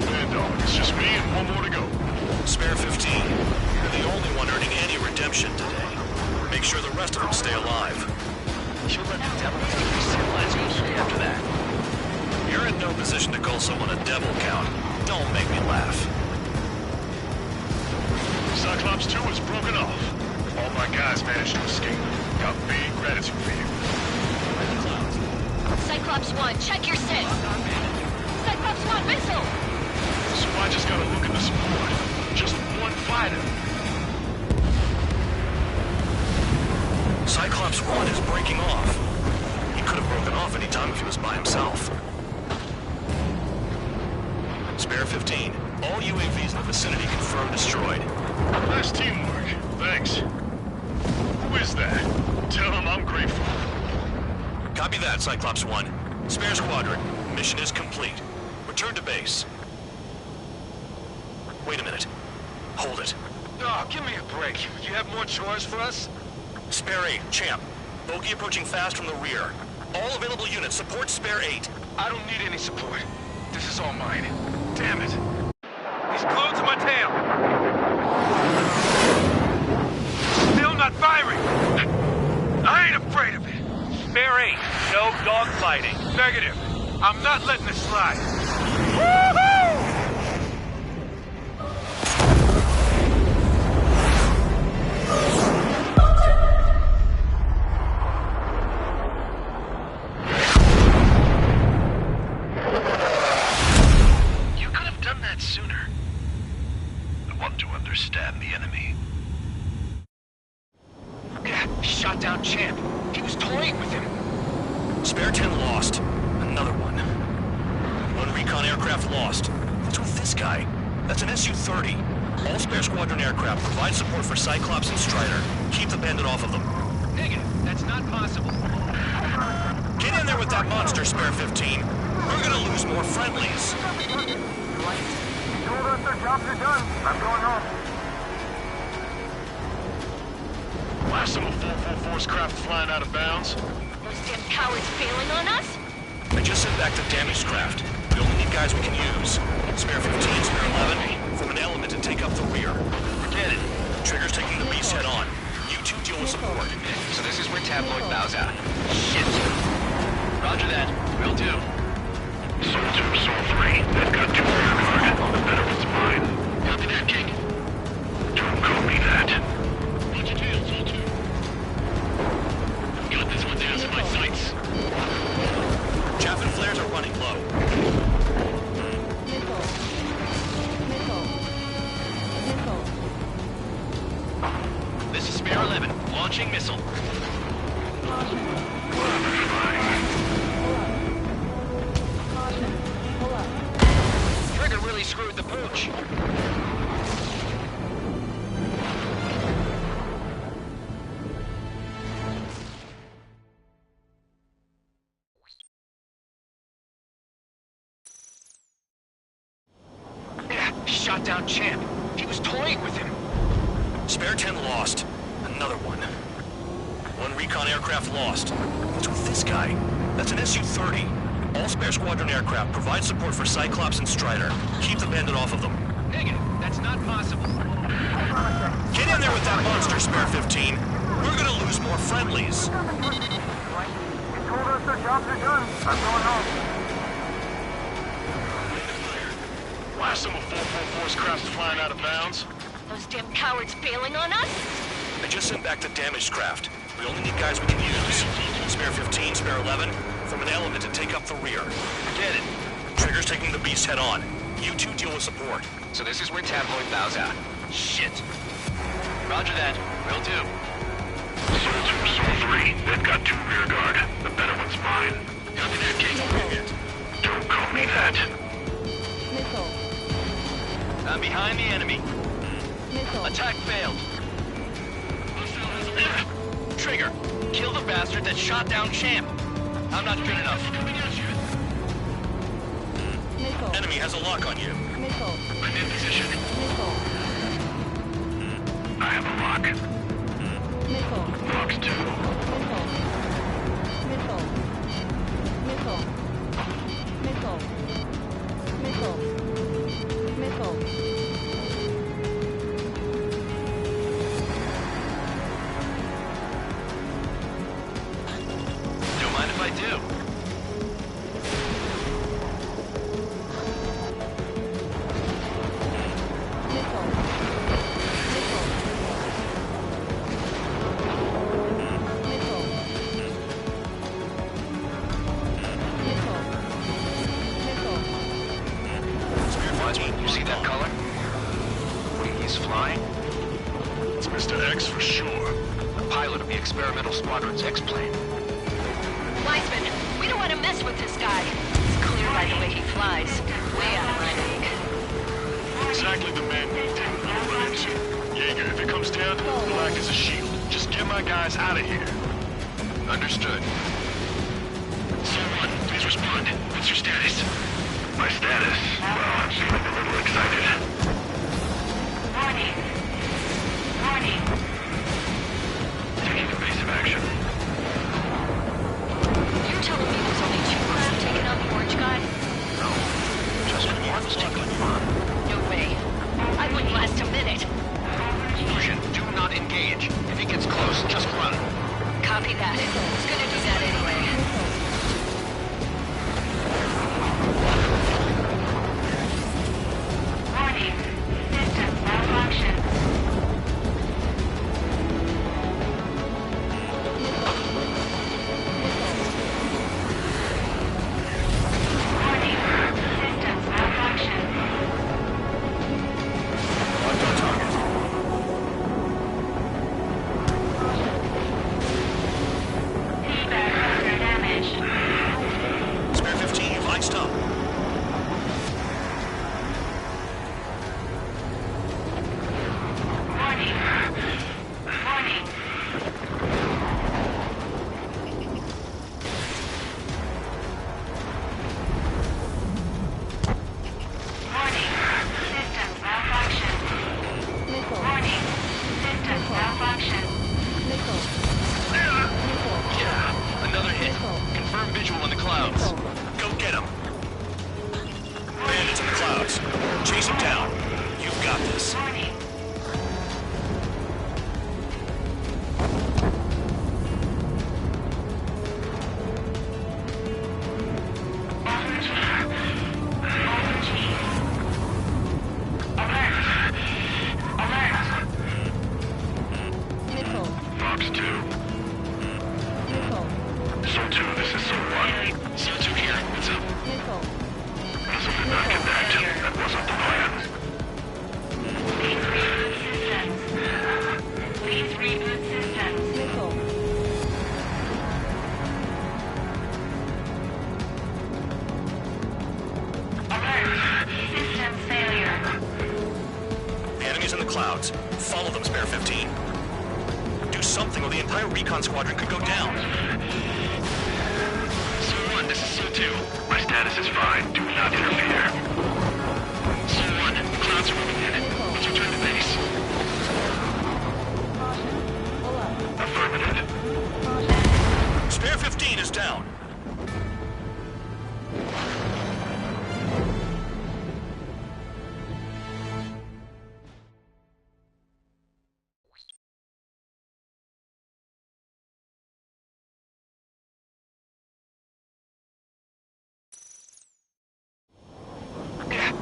Bandog, it's just me and one more to go. Spare 15. You're the only one earning any redemption today. Make sure the rest of them stay alive. You let the devil take me civilized easily after that. You're in no position to call someone a devil, Count. Don't make me laugh. Cyclops 2 is broken off. All my guys managed to escape. Got big gratitude for you. Cyclops 1, check your 6! Cyclops 1, missile! So I just gotta look at the support. Just one fighter. Cyclops 1 is breaking off. He could have broken off any time if he was by himself. Spare 15. All UAVs in the vicinity confirmed destroyed. Nice teamwork. Thanks. Who is that? Tell him I'm grateful. Copy that, Cyclops 1. Spare Squadron. Mission is complete. Return to base. Wait a minute. Hold it. Oh, give me a break. You have more chores for us? Spare 8, Champ. Bogey approaching fast from the rear. All available units support Spare 8. I don't need any support. This is all mine. Damn it. He's glued to my tail. Still not firing. I ain't afraid of it. Spare 8. No dogfighting. Negative. I'm not letting this slide. You could have done that sooner. I want to understand the enemy. Shot down Champ. He was toying with him. Spare 10 lost. Another one. One recon aircraft lost. What's with this guy? That's an Su-30. All spare squadron aircraft provide support for Cyclops and Strider. Keep the bandit off of them. Negative. That's not possible. Get in there with that monster, Spare 15. We're gonna lose more friendlies. Told us their jobs are done. I'm going home. Last of a full force craft flying out of bounds. Those damn cowards bailing on us? I just sent back the damaged craft. We only need guys we can use. Spare 15, Spare 11, form an element and take up the rear. Forget it. Trigger's taking the beast head on. You two deal with support. So this is where Tabloid bows out. Shit. Roger that. Will do. Soul 2, Soul 3. They've got 2 rear guard. The better one's mine. Copy that, King. Don't copy that. What's your deal, Soul 2? Got this one down to my sights. Chaff and flares are running low. Missile. Missile. Missile. This is Spare 11. Launching missile. Caution. Pull up. Caution. Pull up. Trigger really screwed the pooch. Shot down Champ. He was toying with him. Spare 10 lost. Another one. One recon aircraft lost. What's with this guy? That's an Su-30. All spare squadron aircraft provide support for Cyclops and Strider. Keep the bandit off of them. Negative. That's not possible. Get in there with that monster, Spare 15. We're gonna lose more friendlies. They told us their jobs are done. I'm going home. Last of a full force craft flying out of bounds. Those damn cowards bailing on us? I just sent back the damaged craft. We only need guys we can use. Spare 15, Spare 11, form an element and take up the rear. Forget it. Trigger's taking the beast head on. You two deal with support. So this is where Tabloid bows out. Shit. Roger that. Will do. Soul 2, Soul 3. They've got 2 rear guard. The better one's mine. Copy that, King. Don't call me that. Missile. I'm behind the enemy. Missile. Attack failed. Trigger, kill the bastard that shot down Champ. I'm not good enough. Missile. Enemy has a lock on you. Missile. I'm in position. Missile. I have a lock. Missile. Box 2. Missile. Missile. Missile. Missile. Missile. Missile. Don't mind if I do. Missile. Missile. Missile. Missile. Spare 15, you see that color? When he's flying? It's Mr. X for sure. The pilot of the experimental squadron's X-plane. Wiseman, we don't want to mess with this guy. It's clear by the way he flies. Way out of my league. Exactly the man we didn't run into. Jaeger, if it comes down to it, black as a shield. Just get my guys out of here. Understood. Soul 1, please respond. What's your status? My status? Well, I'm feeling a little excited. Warning. Warning. Taking evasive action. You're telling me there's only 2 craft taking out the orange guy? No, just one's taking fun. No way. I wouldn't last a minute. Fusion, do not engage. If he gets close, just run. Copy that. I was gonna do that anyway. Spare 15. Do something or the entire recon squadron could go down. Su-1, this is Su-2. My status is fine. Do not interfere. Su-1, clouds are moving in. Let's return to base. Pull up. Affirmative. Spare 15 is down.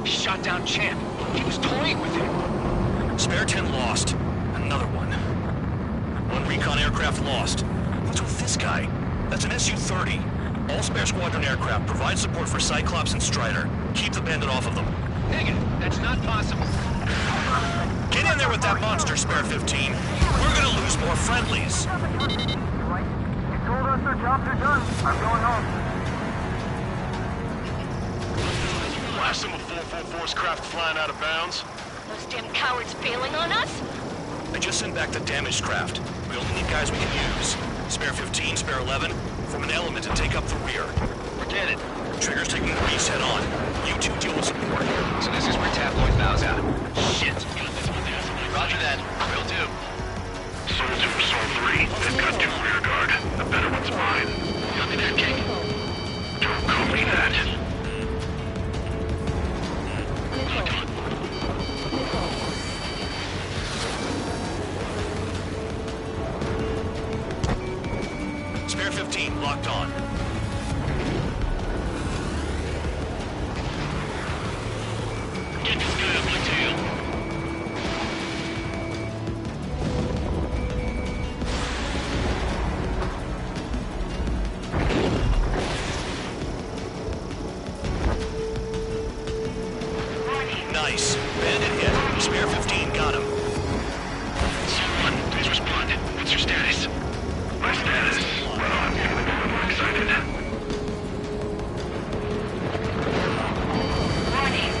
Shot down Champ. He was toying with him. Spare 10 lost. Another one. One recon aircraft lost. What's with this guy? That's an Su-30. All spare squadron aircraft provide support for Cyclops and Strider. Keep the bandit off of them. Negative. That's not possible. Get in there with that monster, Spare 15. We're gonna lose more friendlies. They told us their jobs are done. I'm going home. Blast them with 444's craft flying out of bounds. Those damn cowards bailing on us? I just sent back the damaged craft. We only need guys we can use. Spare 15, Spare 11, form an element and take up the rear. Forget it. Trigger's taking the beast head on. You two deal with support. So this is where Tabloid bows out. Shit. Roger that. Will do. Soul 2, Soul 3. They've got 2 rear guard. The better one's mine. Copy that, King. Don't copy that. Spare 15, locked on. Get this guy up my tail. Nice. Bandit hit. Spare 15 got him. Someone, please respond. What's your status? My status? Well, I'm feeling a little excited. Warning.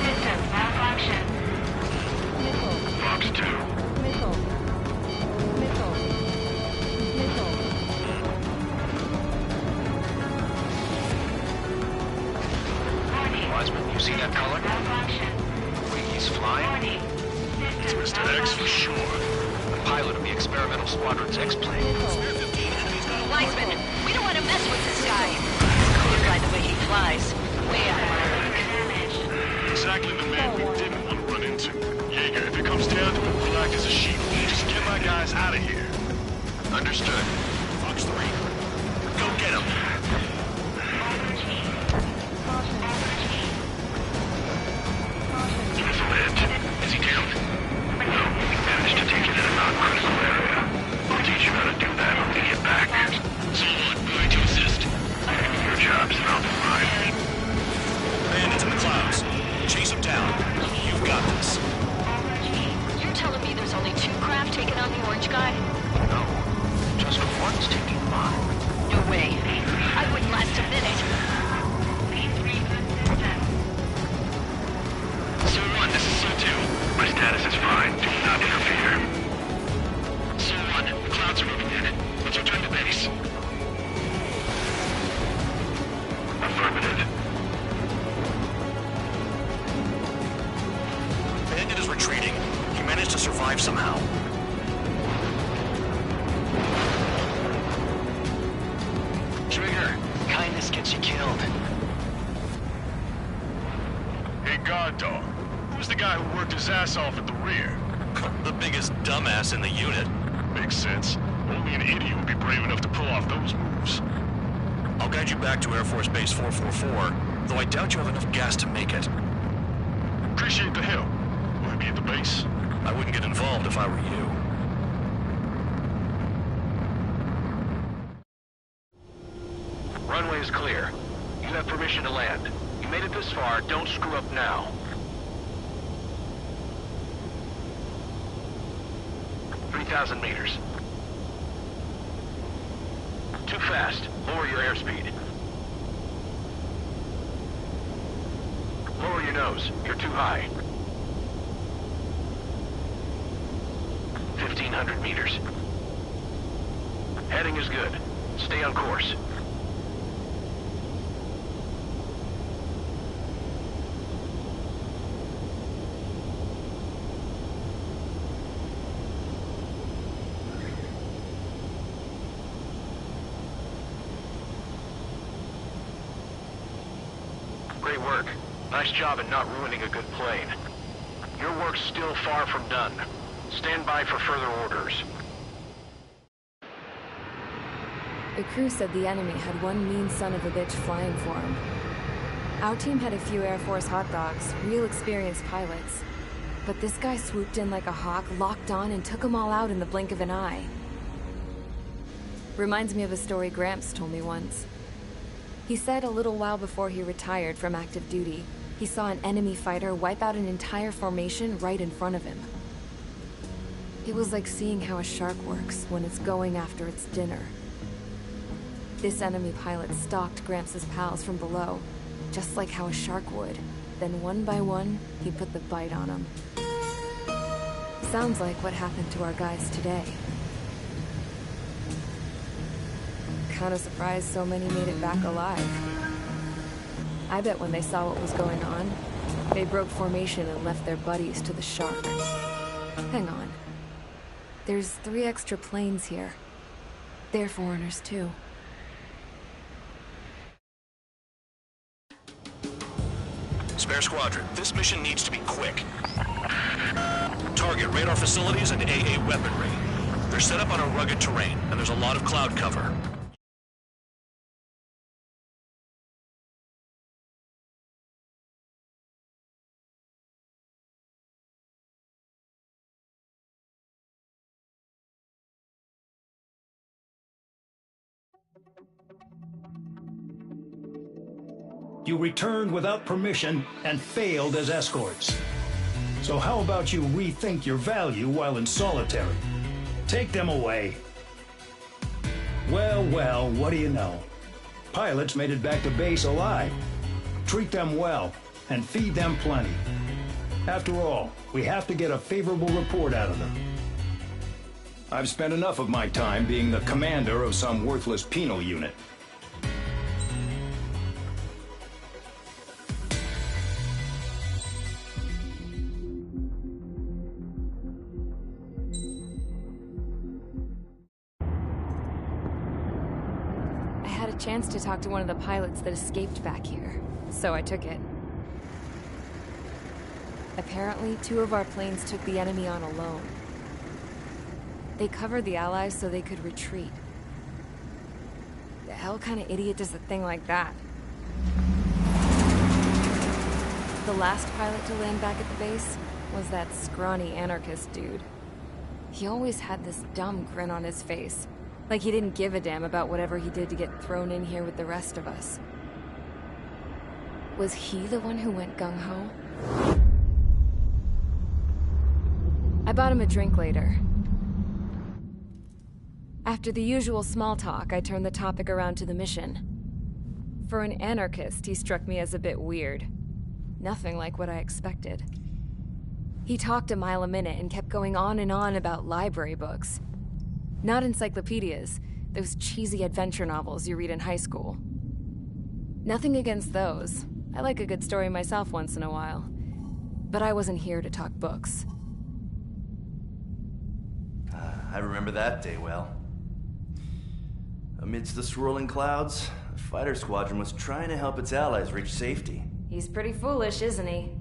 System malfunction. Missile. Fox 2. Missile. Missile. Missile. Wiseman, you see that color? Malfunction. The way he's flying? Warning. It's Mr. X for sure. The pilot of the experimental squadron's X-plane. Spare 15, enemy's got a Wiseman, we don't want to mess with this guy. It's clear by the way he flies. Way out of our league. Exactly the man we didn't want to run into. Jaeger, if it comes down to it, we'll act as a shield. Just get my guys out of here. Understood. Fox 3, go get him. Missile hit. Is he down? No, we managed to take it in a non-critical area. I'll teach you how to do that when we get back. Someone, going to assist. Your job's not mine. Bandits in the clouds. Chase him down. You've got this. You're telling me there's only 2 craft taking on the orange guy? No, just one's taking mine. No way. I wouldn't last a minute. Su-1, this is Su-2. My status is fine. Do not interfere. Su-1, the clouds are moving in. Let's return to base. Affirmative. Bandit is retreating. He managed to survive somehow. Trigger, kindness gets you killed. Hey, guard dog. Who's the guy who worked his ass off at the rear? The biggest dumbass in the unit. Makes sense. Only an idiot would be brave enough to pull off those moves. I'll guide you back to Air Force Base 444, though I doubt you have enough gas to make it. Appreciate the help. Will I be at the base? I wouldn't get involved if I were you. Runway is clear. You have permission to land. You made it this far, don't screw up now. $3,000 meters. Too fast. Lower your airspeed. Lower your nose. You're too high. 1,500 meters. Heading is good. Stay on course. Great work. Nice job at not ruining a good plane. Your work's still far from done. Stand by for further orders. The crew said the enemy had one mean son of a bitch flying for him. Our team had a few Air Force hot dogs, real experienced pilots. But this guy swooped in like a hawk, locked on, and took them all out in the blink of an eye. Reminds me of a story Gramps told me once. He said a little while before he retired from active duty, he saw an enemy fighter wipe out an entire formation right in front of him. It was like seeing how a shark works when it's going after its dinner. This enemy pilot stalked Gramps' pals from below, just like how a shark would. Then one by one, he put the bite on them. Sounds like what happened to our guys today. Kinda surprised so many made it back alive. I bet when they saw what was going on, they broke formation and left their buddies to the shark. Hang on. There's 3 extra planes here. They're foreigners too. Spare Squadron, this mission needs to be quick. Target radar facilities and AA weaponry. They're set up on a rugged terrain, and there's a lot of cloud cover. You returned without permission and failed as escorts. So how about you rethink your value while in solitary? Take them away. Well, well, what do you know? Pilots made it back to base alive. Treat them well and feed them plenty. After all, we have to get a favorable report out of them. I've spent enough of my time being the commander of some worthless penal unit. Chance to talk to one of the pilots that escaped back here, so I took it. Apparently, 2 of our planes took the enemy on alone. They covered the Allies so they could retreat. The hell kind of idiot does a thing like that? The last pilot to land back at the base was that scrawny anarchist dude. He always had this dumb grin on his face. Like he didn't give a damn about whatever he did to get thrown in here with the rest of us. Was he the one who went gung-ho? I bought him a drink later. After the usual small talk, I turned the topic around to the mission. For an anarchist, he struck me as a bit weird. Nothing like what I expected. He talked a mile a minute and kept going on and on about library books. Not encyclopedias, those cheesy adventure novels you read in high school. Nothing against those. I like a good story myself once in a while. But I wasn't here to talk books. I remember that day well. Amidst the swirling clouds, a fighter squadron was trying to help its allies reach safety. He's pretty foolish, isn't he?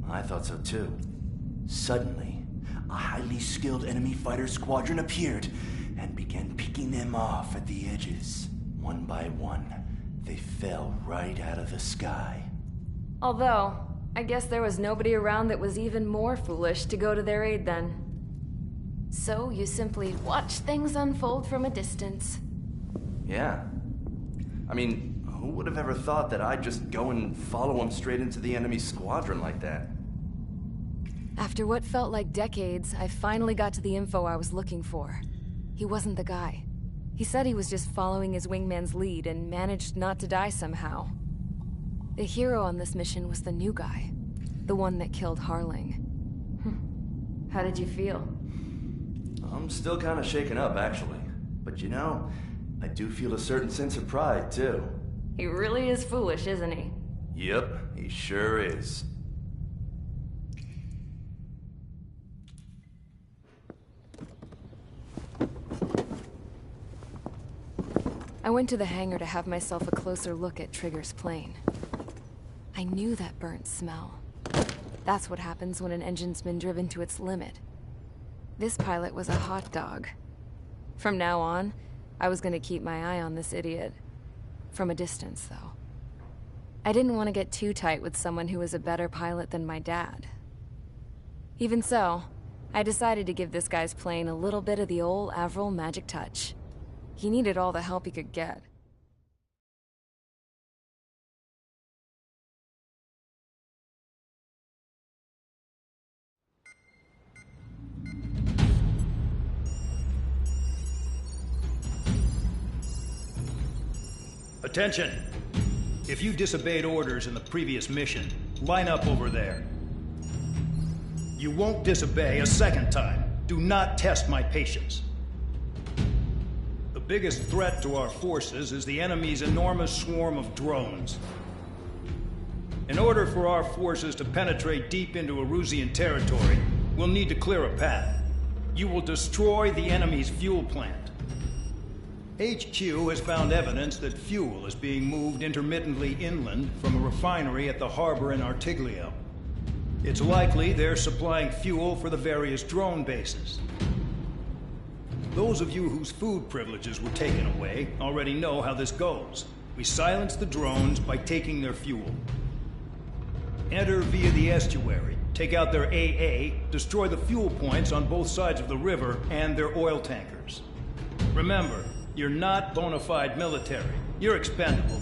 I thought so too. Suddenly, a highly skilled enemy fighter squadron appeared and began picking them off at the edges. One by one, they fell right out of the sky. Although, I guess there was nobody around that was even more foolish to go to their aid then. So you simply watch things unfold from a distance. Yeah. I mean, who would have ever thought that I'd just go and follow him straight into the enemy squadron like that? After what felt like decades, I finally got to the info I was looking for. He wasn't the guy. He said he was just following his wingman's lead and managed not to die somehow. The hero on this mission was the new guy. The one that killed Harling. How did you feel? I'm still kind of shaken up, actually. But you know, I do feel a certain sense of pride, too. He really is foolish, isn't he? Yep, he sure is. I went to the hangar to have myself a closer look at Trigger's plane. I knew that burnt smell. That's what happens when an engine's been driven to its limit. This pilot was a hot dog. From now on, I was gonna keep my eye on this idiot. From a distance, though. I didn't want to get too tight with someone who was a better pilot than my dad. Even so, I decided to give this guy's plane a little bit of the old Avril magic touch. He needed all the help he could get. Attention! If you disobeyed orders in the previous mission, line up over there. You won't disobey a second time. Do not test my patience. The biggest threat to our forces is the enemy's enormous swarm of drones. In order for our forces to penetrate deep into Erusian territory, we'll need to clear a path. You will destroy the enemy's fuel plant. HQ has found evidence that fuel is being moved intermittently inland from a refinery at the harbor in Artiglio. It's likely they're supplying fuel for the various drone bases. Those of you whose food privileges were taken away already know how this goes. We silence the drones by taking their fuel. Enter via the estuary, take out their AA, destroy the fuel points on both sides of the river and their oil tankers. Remember, you're not bona fide military. You're expendable.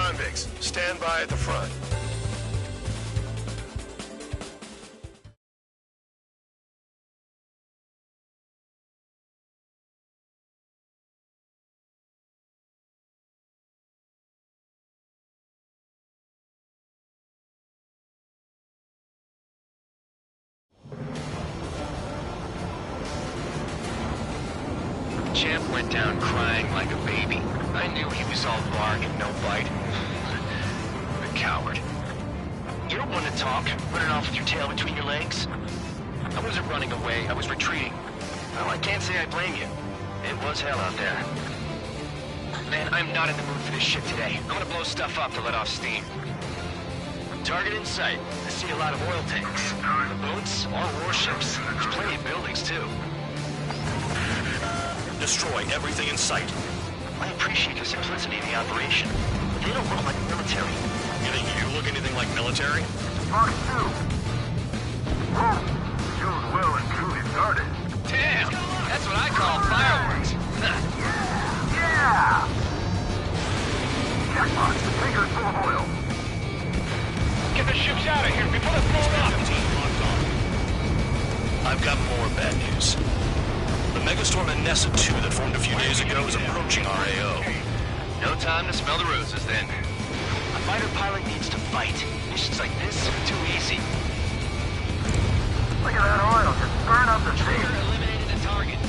convicts. Stand by at the front. Champ went down crying like a baby. I knew he was all bark and no bite. The coward. You don't want to talk, running off with your tail between your legs? I wasn't running away, I was retreating. Well, I can't say I blame you. It was hell out there. Man, I'm not in the mood for this shit today. I'm gonna blow stuff up to let off steam. Target in sight. I see a lot of oil tanks. The boats, all warships. There's plenty of buildings, too. Destroy everything in sight. I appreciate the simplicity of the operation, but they don't look like military. You think you look anything like military? Fox 2. Whoa! Show's well and truly started. Damn! That's what I call fireworks. Yeah! Jackpot, the tanker's full of oil. Get the ships out of here before they're blown up! 15 locked on. I've got more bad news. The megastorm Nessa 2 that formed a few days ago is approaching our AO. No time to smell the roses, then. A fighter pilot needs to fight. Missions like this are too easy. Look at that oil just burn up the Trigger sea. eliminated the target.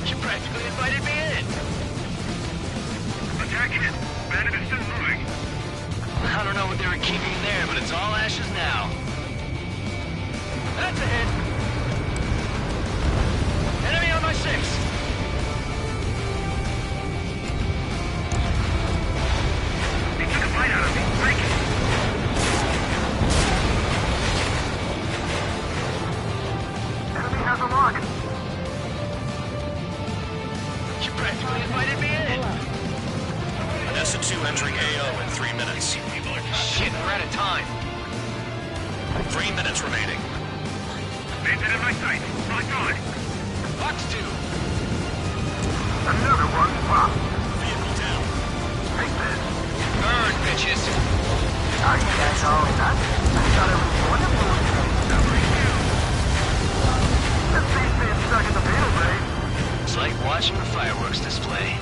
You practically invited me in. Attacking it. Bandit is still moving. I don't know what they were keeping there, but it's all ashes now. That's a hit. Enemy on my 6. He took a bite out of me. Break it. Enemy has a lock. You practically invited me in. Nessa 2 entering AO in 3 minutes. Shit, we're out of time. 3 minutes remaining. Bandit in my sight. Locked on. Fox 2. Another one. Pop. Vehicle down. Take this. Burn, bitches. Are you guys all done? I thought it was wonderful. This beast being stuck in the field, Ray. It's like watching a fireworks display.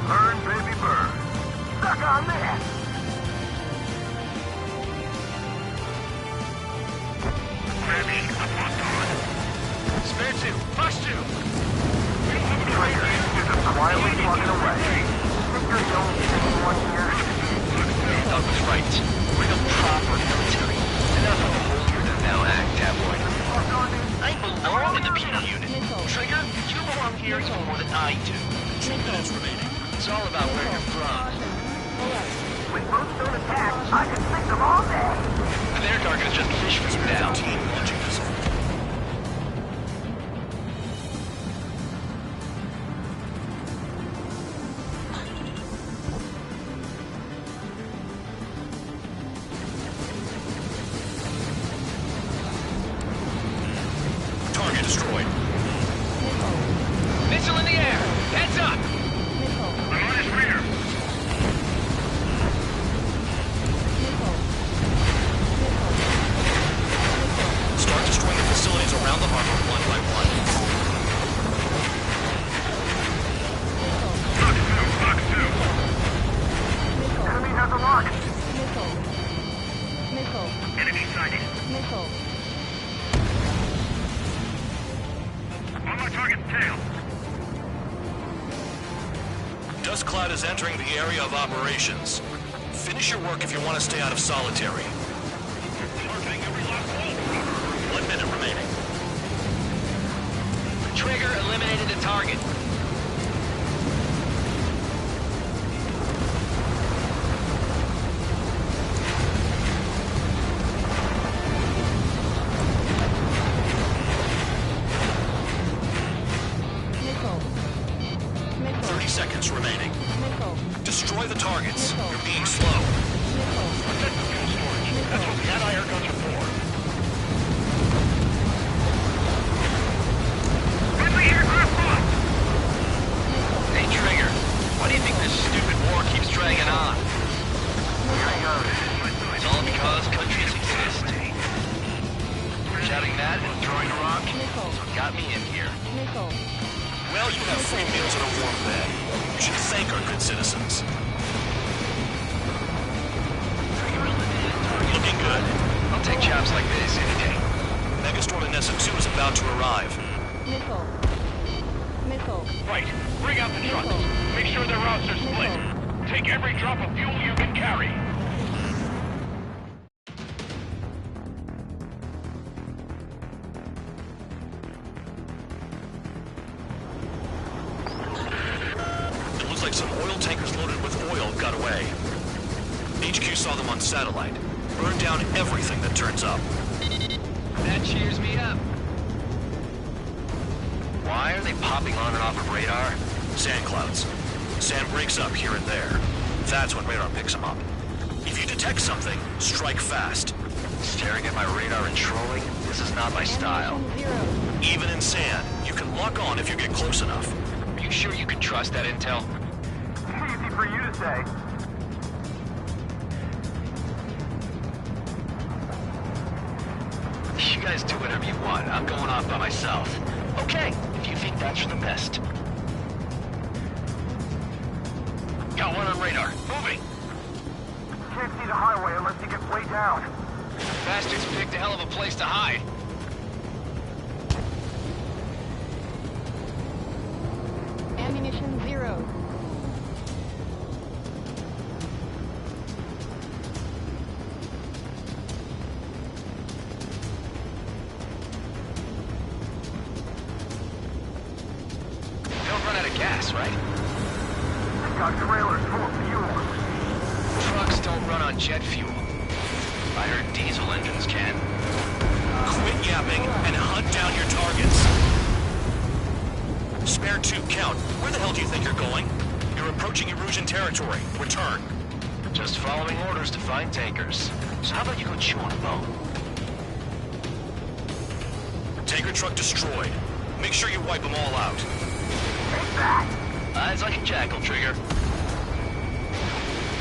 Burn, baby, burn. Stuck on that. Grabbing a photon. Spare 2. Fox 2. Trigger is just quietly plugging away. You're the only one here. Doug was right. We're the proper military. Enough of the holier-than-thou act, tabloid. I belong in the penal unit. Trigger, you belong here even more than I do. 2 minutes remaining. It's all about where you're from. When boats don't attack, I can fix them all day. Their target is just fish food now. 15 launching missile. Target destroyed. Missile in the air. Heads up. I'm on his rear. Start destroying the facilities around the harbor one by one. Fox 2. Enemy has a lock. Enemy sighted. On my target's tail. Dust cloud is entering the area of operations. Finish your work if you want to stay out of solitary. Targeting every last wall. 1 minute remaining. Trigger eliminated the target. Missile. 30 seconds remaining. Missile. Destroy the targets. You're being slow. Missile. Protect the fuel storage. That's what the anti-air guns are for. Why do you think this stupid war keeps dragging on? Here he goes. It's all because countries exist. Shouting that and throwing a rock got me in here. Nickel. Well, you have free meals and a warm bed. You should thank our good citizens. Looking good. I'll take jobs like this any day. Megastore Nessa 2 is about to arrive. Nickel. Nickel. Right. Bring out the trucks. Make sure their routes are split. Take every drop of fuel you can carry. It looks like some oil tankers loaded with oil got away. HQ saw them on satellite. Burned down everything that turns up. That cheers me up. Why are they popping on and off of radar? Sand clouds. Sand breaks up here and there. That's when radar picks them up. If you detect something, strike fast. Staring at my radar and trolling? This is not my style. Ammunition 0. Even in sand, you can lock on if you get close enough. Are you sure you can trust that intel? Easy for you to say. You guys do whatever you want. I'm going off by myself. Okay, if you think that's for the best. Got one on radar. Moving. Can't see the highway unless he gets way down. Bastards picked a hell of a place to hide. Ammunition 0. Don't run out of gas, right? They got trailers full of fuel. Trucks don't run on jet fuel. I heard diesel engines can. Quit yapping and hunt down your targets. Spare 2, count. Where the hell do you think you're going? You're approaching Erusian territory. Return. Just following orders to find tankers. So how about you go chew on a bone? Tanker truck destroyed. Make sure you wipe them all out. Take that. Eyes like a jackal, Trigger.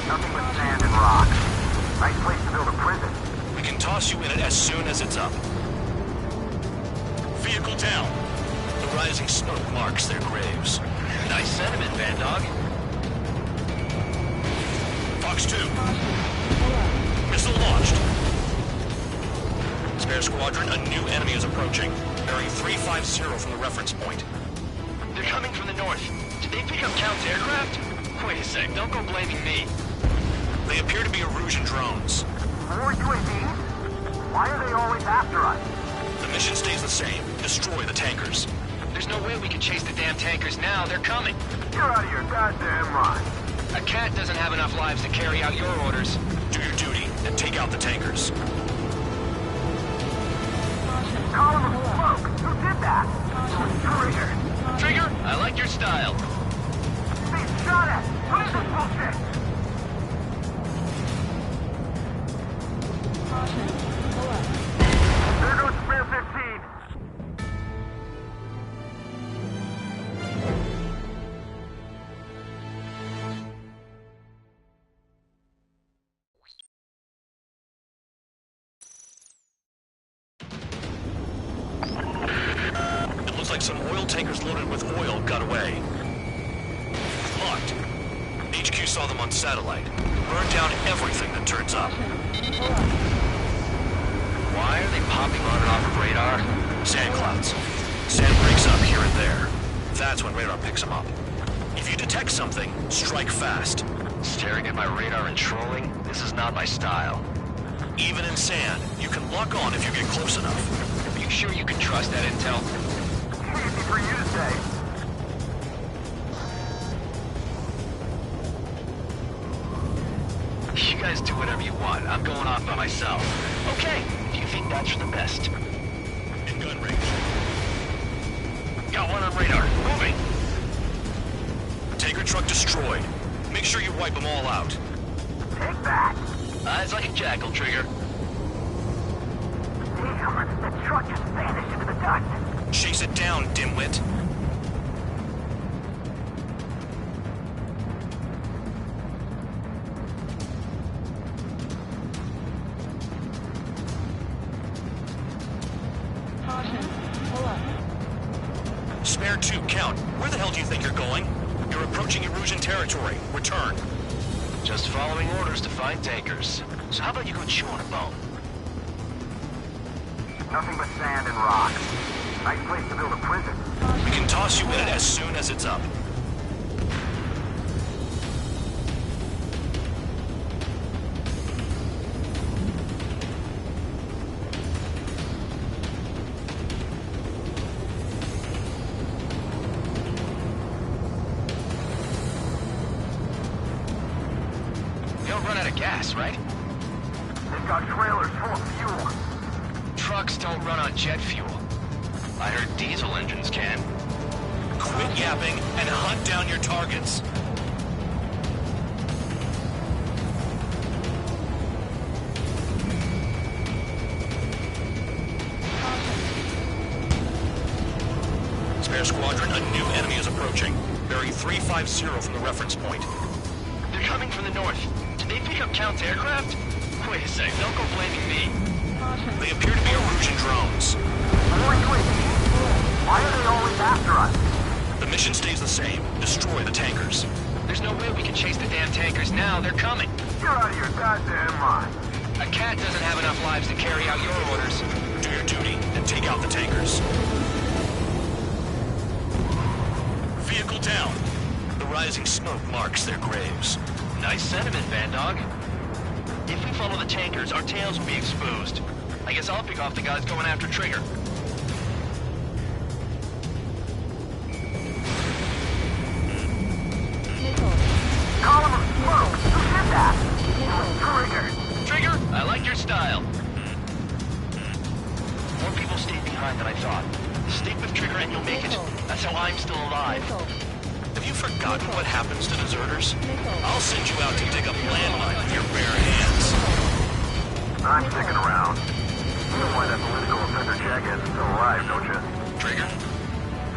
Nothing but sand and rock. Nice place to build a prison. We can toss you in it as soon as it's up. Vehicle down. The rising smoke marks their graves. Nice sentiment, Bandog. Fox 2. Missile launched. Spare squadron, a new enemy is approaching. Bearing 350 from the reference point. They're coming from the north. Did they pick up Count's aircraft? Wait a sec, don't go blaming me. They appear to be Erusian drones. More UAVs? Why are they always after us? The mission stays the same. Destroy the tankers. There's no way we can chase the damn tankers now. They're coming. You're out of your goddamn mind. A cat doesn't have enough lives to carry out your orders. Do your duty and take out the tankers. Column of smoke. Who did that? Trigger. Trigger, I like your style. Being shot at. What is this bullshit? There goes Spare 15. It looks like some oil tankers loaded with oil got away. Locked. HQ saw them on satellite. Burned down everything that turns up. Why are they popping on and off of radar? Sand clouds. Sand breaks up here and there. That's when radar picks them up. If you detect something, strike fast. Staring at my radar and trolling? This is not my style. Even in sand, you can lock on if you get close enough. Are you sure you can trust that intel? Easy for you to say. You guys do whatever you want. I'm going off by myself. Okay, if you think that's for the best. In gun range. Got one on radar. Moving. Tanker truck destroyed. Make sure you wipe them all out. Take that. Eyes like a jackal, Trigger. Damn, that truck just vanished into the dust. Chase it down, dimwit. the hell do you think you're going? You're approaching Erusian territory. Return. Just following orders to find tankers. So how about you go chew on a bone? Nothing but sand and rock. Nice place to build a prison. We can toss you in it as soon as it's up. You don't run out of gas, right? They've got trailers full of fuel. Trucks don't run on jet fuel. I heard diesel engines can. Quit yapping and hunt down your targets. Spare squadron, a new enemy is approaching. Bearing 350 from the reference point. They're coming from the north. Did they pick up Count's aircraft? Wait a sec, don't go blaming me. They appear to be Erusian drones. Why are they always after us? The mission stays the same. Destroy the tankers. There's no way we can chase the damn tankers now. They're coming. You're out of your goddamn mind. A cat doesn't have enough lives to carry out your orders. Do your duty and take out the tankers. Vehicle down. The rising smoke marks their graves. Nice sentiment, Bandog. If we follow the tankers, our tails will be exposed. I guess I'll pick off the guys going after Trigger. Column of smoke! Who did that? Trigger! Trigger, I like your style. More people stayed behind than I thought. Stick with Trigger and you'll make it. That's how I'm still alive. Have you forgotten what happens to deserters? I'll send you out to dig up landmine with your bare hands. I'm sticking around. You know why that political offender jackass is still alive, don't you? Trigger?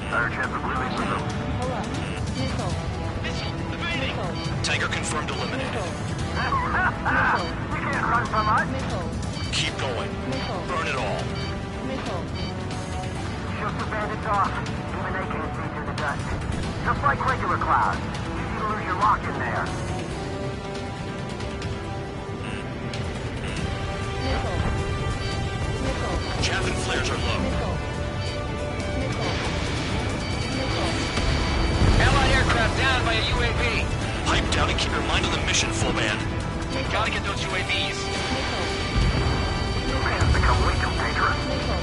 Better chance of living with him. Tanker confirmed eliminated. You can't run from us. Keep going. Burn it all. Shoot the bandits off. Even they can't see through the dust. Just like regular clouds. You lose your lock in there. Chaff and flares are low. Allied aircraft down by a UAV. Pipe down and keep your mind on the mission, full band. We gotta get those UAVs. Man, it's become way too dangerous.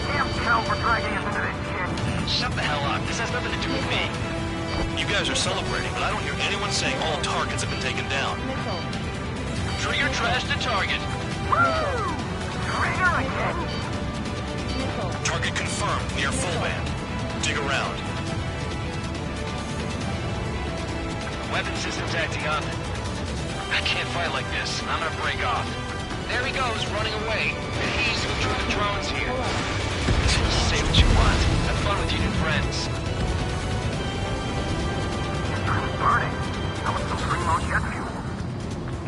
Damn Cal for dragging us into this shit. Shut the hell up. This has nothing to do with me. You guys are celebrating, but I don't hear anyone saying all targets have been taken down. Trigger trashed the target. Woo! Trigger again. Target confirmed near full band. Dig around. Weapon system's acting up. I can't fight like this. I'm gonna break off. There he goes, running away. And he's who drew the drones here. Say what you want. Have fun with your new friends. It's burning. That was some primo jet fuel.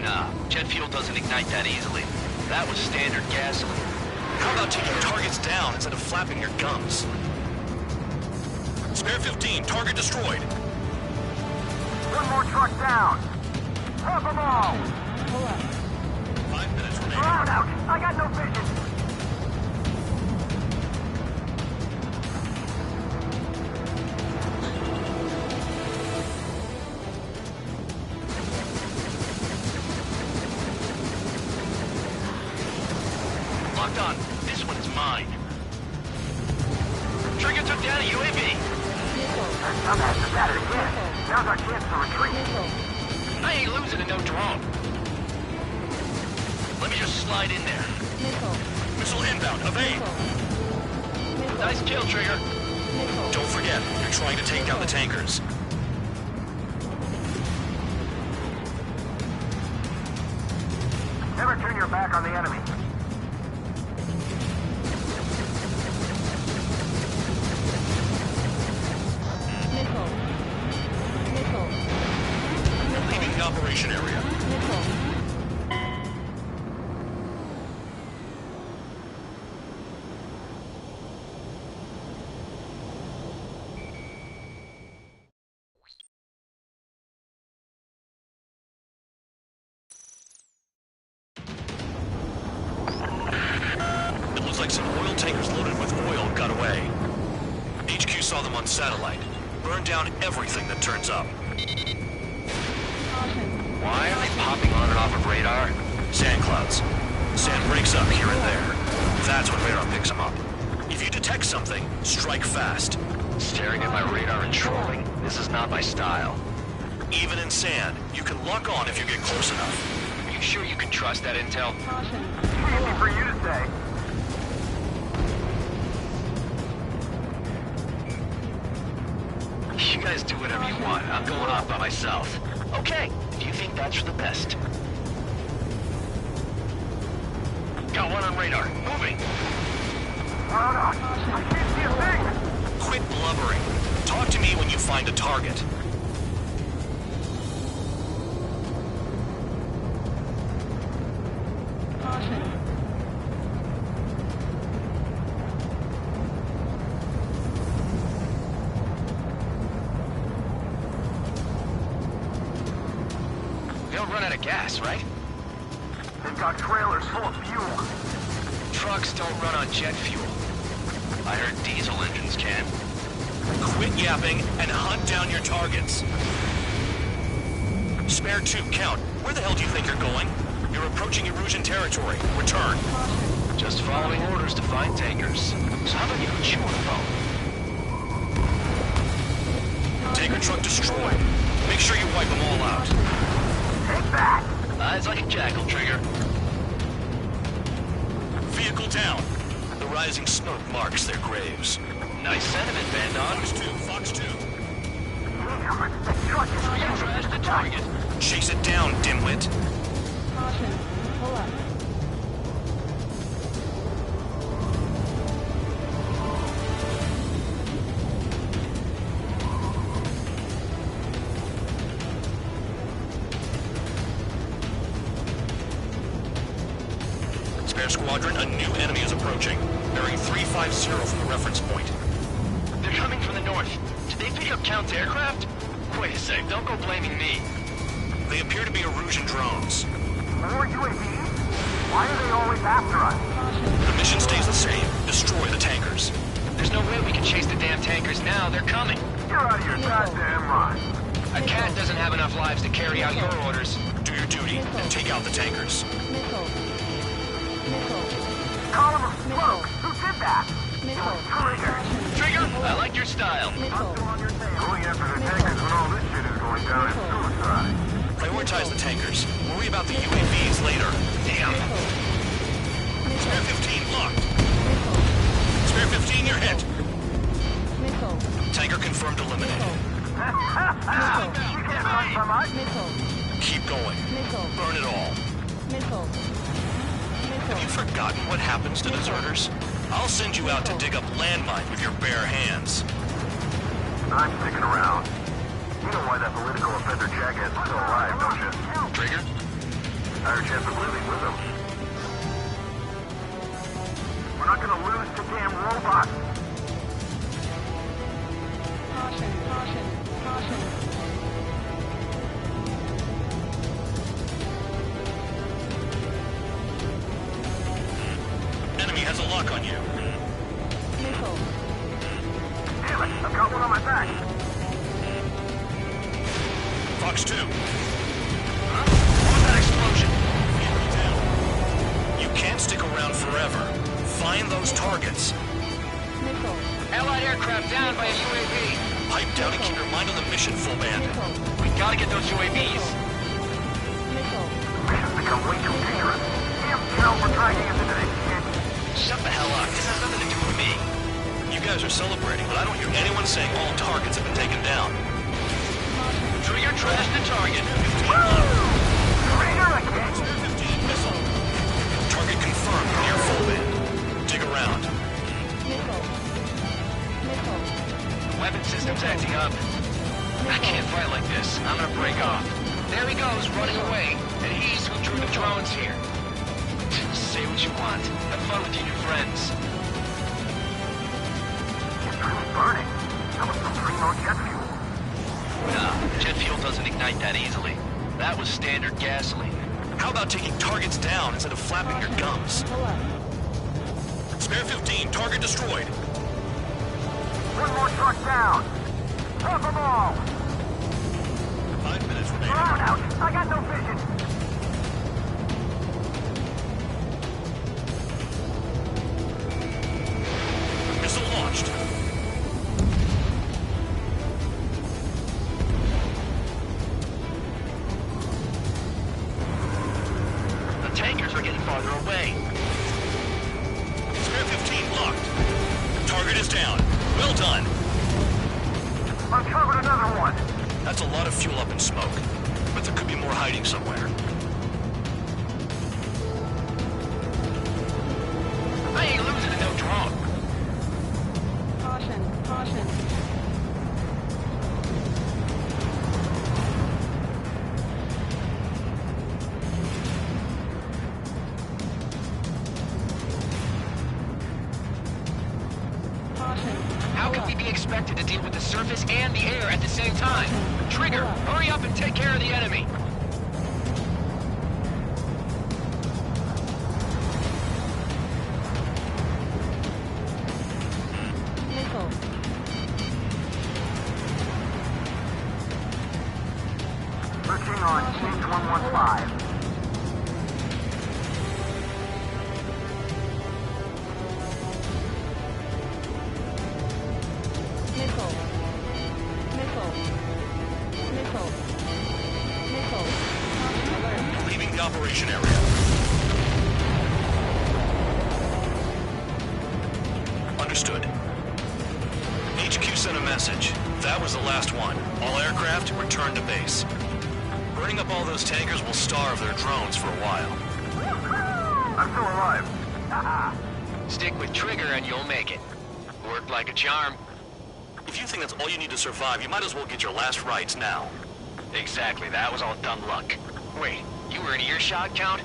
Nah, jet fuel doesn't ignite that easily. That was standard gasoline. How about taking targets down instead of flapping your gums? Spare 15, target destroyed. One more truck down. Drop them all. 5 minutes remaining. Drown out. I got no vision. Locked on. This one's mine. Trigger took down a UAV. Dumbass is at it again. Now's our chance to retreat. I ain't losing to no drone. Let me just slide in there. Missile inbound, evade. Nice kill, Trigger. Don't forget, you're trying to take down the tankers. Never turn your back on the enemy. Leaving the operation area. like some oil tankers loaded with oil got away. HQ saw them on satellite. Burned down everything that turns up. Why are they popping on and off of radar? Sand clouds. Sand breaks up here and there. That's when radar picks them up. If you detect something, strike fast. Staring at my radar and trolling? This is not my style. Even in sand, you can lock on if you get close enough. Are you sure you can trust that intel? Easy for you to say. You guys do whatever you want. I'm going off by myself. Okay, if you think that's for the best. Got one on radar. Moving. I can't see a thing. Quit blubbering. Talk to me when you find a target. They'll run out of gas, right? They've got trailers full of fuel. Trucks don't run on jet fuel. I heard diesel engines can. Quit yapping and hunt down your targets. Spare 2, count. Where the hell do you think you're going? You're approaching Erusian territory. Return. Just following orders to find tankers. So how about you chew on the phone? Tanker truck destroyed. Make sure you wipe them all out. Take that. Eyes like a jackal, Trigger. Vehicle down. The rising smoke marks their graves. Nice sentiment, Bandon. Fox 2. Trigger trash the target. Chase it down, dimwit. Caution. Pull up. Spare squadron, a new enemy is approaching. Bearing 350 from the reference point. They're coming from the north. Did they pick up Count's aircraft? Wait a sec, don't go blaming me. They appear to be Erusian drones. More UAVs? Why are they always after us? The mission stays the same. Destroy the tankers. There's no way we can chase the damn tankers now. They're coming. You're out of your goddamn mind. A cat doesn't have enough lives to carry out your orders. Do your duty and take out the tankers. Missile. Missile. Column of smoke. Who did that? Missile. Trigger, I like your style. Missile. Going after the tankers when all this shit is going down is suicide. Prioritize the tankers. Worry about the UAVs later. Damn. Spare 15 locked. Spare 15, you're hit. Missile. Tanker confirmed eliminated. Missile. You can't run from us. Missile. Keep going. Missile. Burn it all. Missile. Have you Missile. forgotten what happens to deserters? I'll send you out to dig up landmines with your bare hands. I'm sticking around. You know why that political offender jackass is still alive, don't you? Trigger? Higher chance of living with him. We're not gonna lose to damn robots. Caution. Caution. Caution. Enemy has a lock on you. Missile. Damn it, I've got one on my back. Fox 2. What was that explosion? Vehicle down. You can't stick around forever. Find those targets. Missile. Allied aircraft down by a UAV. Pipe down and keep your mind on the mission, full band. Missile. We gotta get those UAVs. Missile. Mission's become way too dangerous. Damn cow for dragging us into this shit. Shut the hell up. This has nothing to do with me. You guys are celebrating, but I don't hear anyone saying all targets have been taken down. Trigger trash the target. Trigger again. Spare 15 missile. Target confirmed near full band. Dig around. Missile. Missile. Weapon system's acting up. I can't fight like this. I'm gonna break off. There he goes, running away. And he's who drew the drones here. Say what you want. Have fun with your new friends. It's really burning. That was some primo jet fuel. Nah, jet fuel doesn't ignite that easily. That was standard gasoline. How about taking targets down instead of flapping your gums? Pull up. Spare 15, target destroyed. One more truck down. Drop them all. 5 minutes remaining. Ground out. I got no vision. Missile launched. The tankers are getting farther away. Spare 15 locked. Target is down. Well done. Uncovered another one. That's a lot of fuel up in smoke. But there could be more hiding somewhere. I ain't losing to no drone. Caution, caution. Caution. How can we be expected to deal with the surface and the air at the same time? Trigger, hurry up and take care of the enemy. Missile. Looking on H115. Missile. Missile. Missile. Missile. Caution alert. Leaving the operation area. Understood. HQ sent a message. That was the last one. All aircraft, return to base. Burning up all those tankers will starve their drones for a while. I'm still alive. Stick with Trigger and you'll make it. Worked like a charm. If you think that's all you need to survive, you might as well get your last rites now. Exactly, that was all dumb luck. Wait, you were in earshot, Count?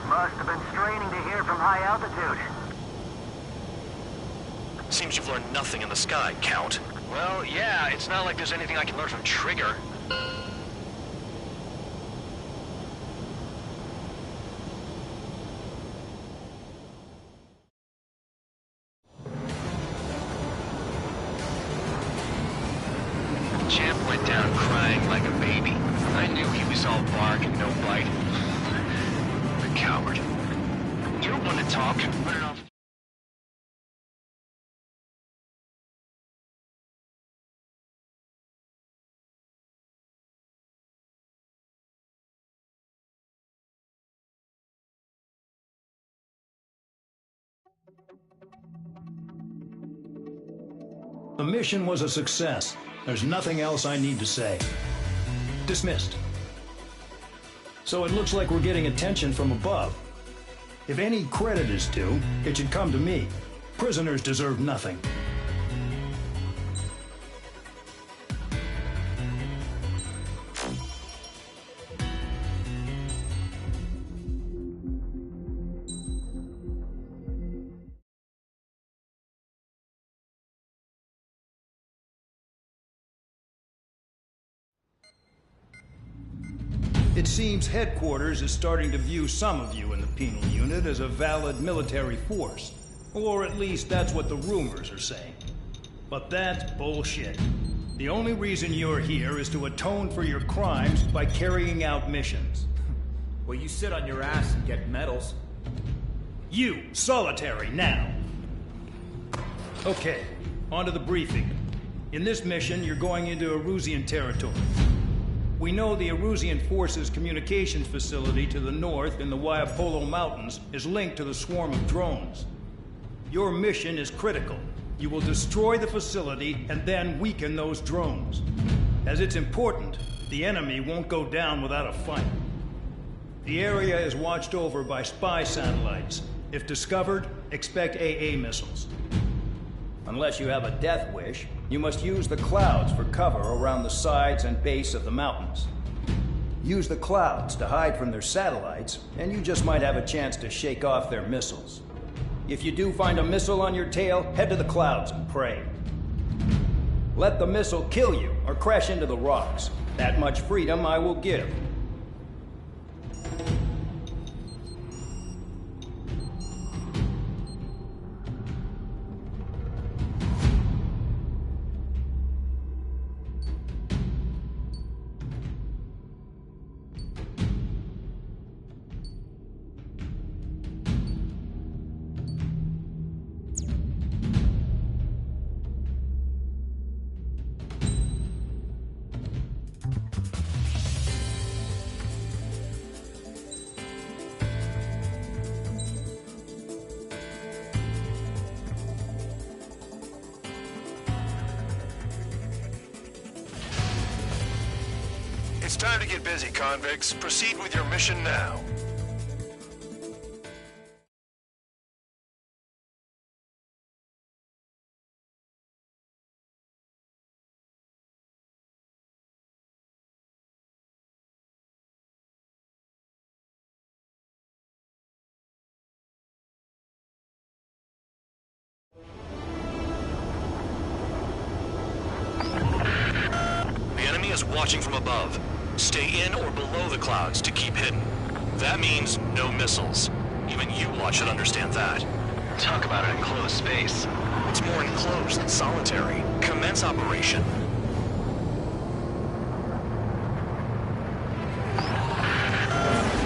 Must have been straining to hear from high altitude. Seems you've learned nothing in the sky, Count. Well, yeah, it's not like there's anything I can learn from Trigger. Champ went down crying like a baby. I knew he was all bark and no bite. The coward. You don't want to talk. Put it off. The mission was a success. There's nothing else I need to say. Dismissed. So it looks like we're getting attention from above. If any credit is due, it should come to me. Prisoners deserve nothing. It seems headquarters is starting to view some of you in the penal unit as a valid military force. Or at least that's what the rumors are saying. But that's bullshit. The only reason you're here is to atone for your crimes by carrying out missions. Well, you sit on your ass and get medals. You, solitary, now. Okay, on to the briefing. In this mission, you're going into Erusian territory. We know the Erusian Forces communications facility to the north in the Waiapolo Mountains is linked to the swarm of drones. Your mission is critical. You will destroy the facility and then weaken those drones. As it's important, the enemy won't go down without a fight. The area is watched over by spy satellites. If discovered, expect AA missiles. Unless you have a death wish, you must use the clouds for cover around the sides and base of the mountains. Use the clouds to hide from their satellites, and you just might have a chance to shake off their missiles. If you do find a missile on your tail, head to the clouds and pray. Let the missile kill you or crash into the rocks. That much freedom I will give. time to get busy, convicts. Proceed with your mission now. Watching from above. Stay in or below the clouds to keep hidden. That means no missiles. Even you lot should understand that. Talk about an enclosed space. It's more enclosed than solitary. Commence operation.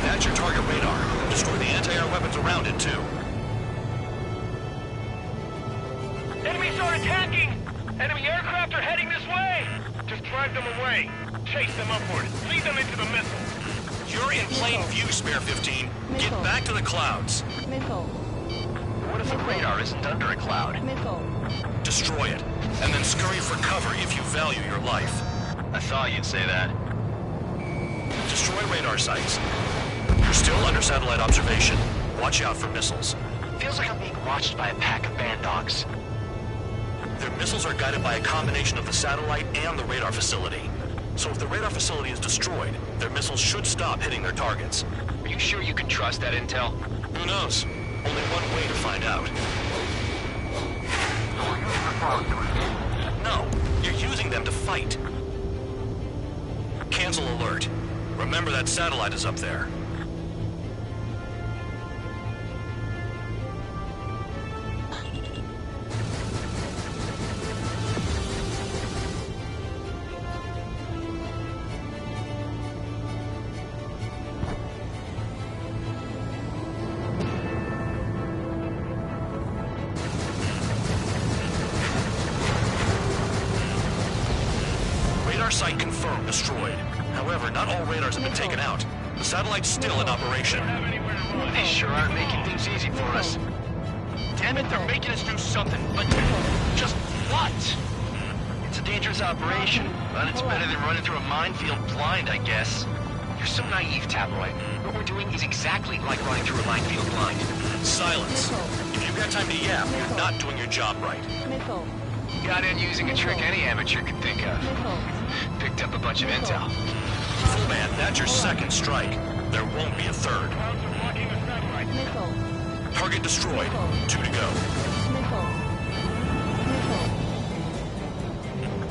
That's your target radar. Destroy the anti-air weapons around it, too. Enemies are attacking! Enemy aircraft are heading this way! Just drive them away. Chase them upward. Lead them into the missile. You're in plain view, Spare 15. Get back to the clouds. Missile. What if the radar isn't under a cloud? Missile. Destroy it, and then scurry for cover if you value your life. I thought you'd say that. Destroy radar sites. You're still under satellite observation. Watch out for missiles. Feels like I'm being watched by a pack of band dogs. Their missiles are guided by a combination of the satellite and the radar facility. So if the radar facility is destroyed, their missiles should stop hitting their targets. Are you sure you can trust that intel? Who knows? Only one way to find out. No, you're using them to fight. Cancel alert. Remember that satellite is up there. Site confirmed destroyed. However, not all radars have been taken out. The satellite's still in operation. They sure aren't making things easy for us. Damn it, they're making us do something, but just what? It's a dangerous operation, but it's better than running through a minefield blind, I guess. You're so naive, Tabloid. What we're doing is exactly like running through a minefield blind. Silence. If you've got time to yap, you're not doing your job right. Missile. Got in using a trick any amateur could think of. Picked up a bunch of intel. Full man, that's your second strike. There won't be a third. Missile. Target destroyed. 2 to go. Missile. Missile.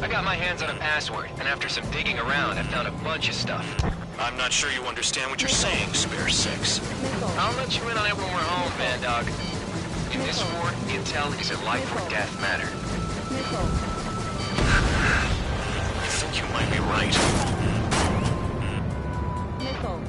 I got my hands on a password, and after some digging around, I found a bunch of stuff. I'm not sure you understand what you're saying, Spare 6. I'll let you in on it when we're home, Band Dog. In this war, intel is a life or death matter. Missile. I think you might be right. Missile.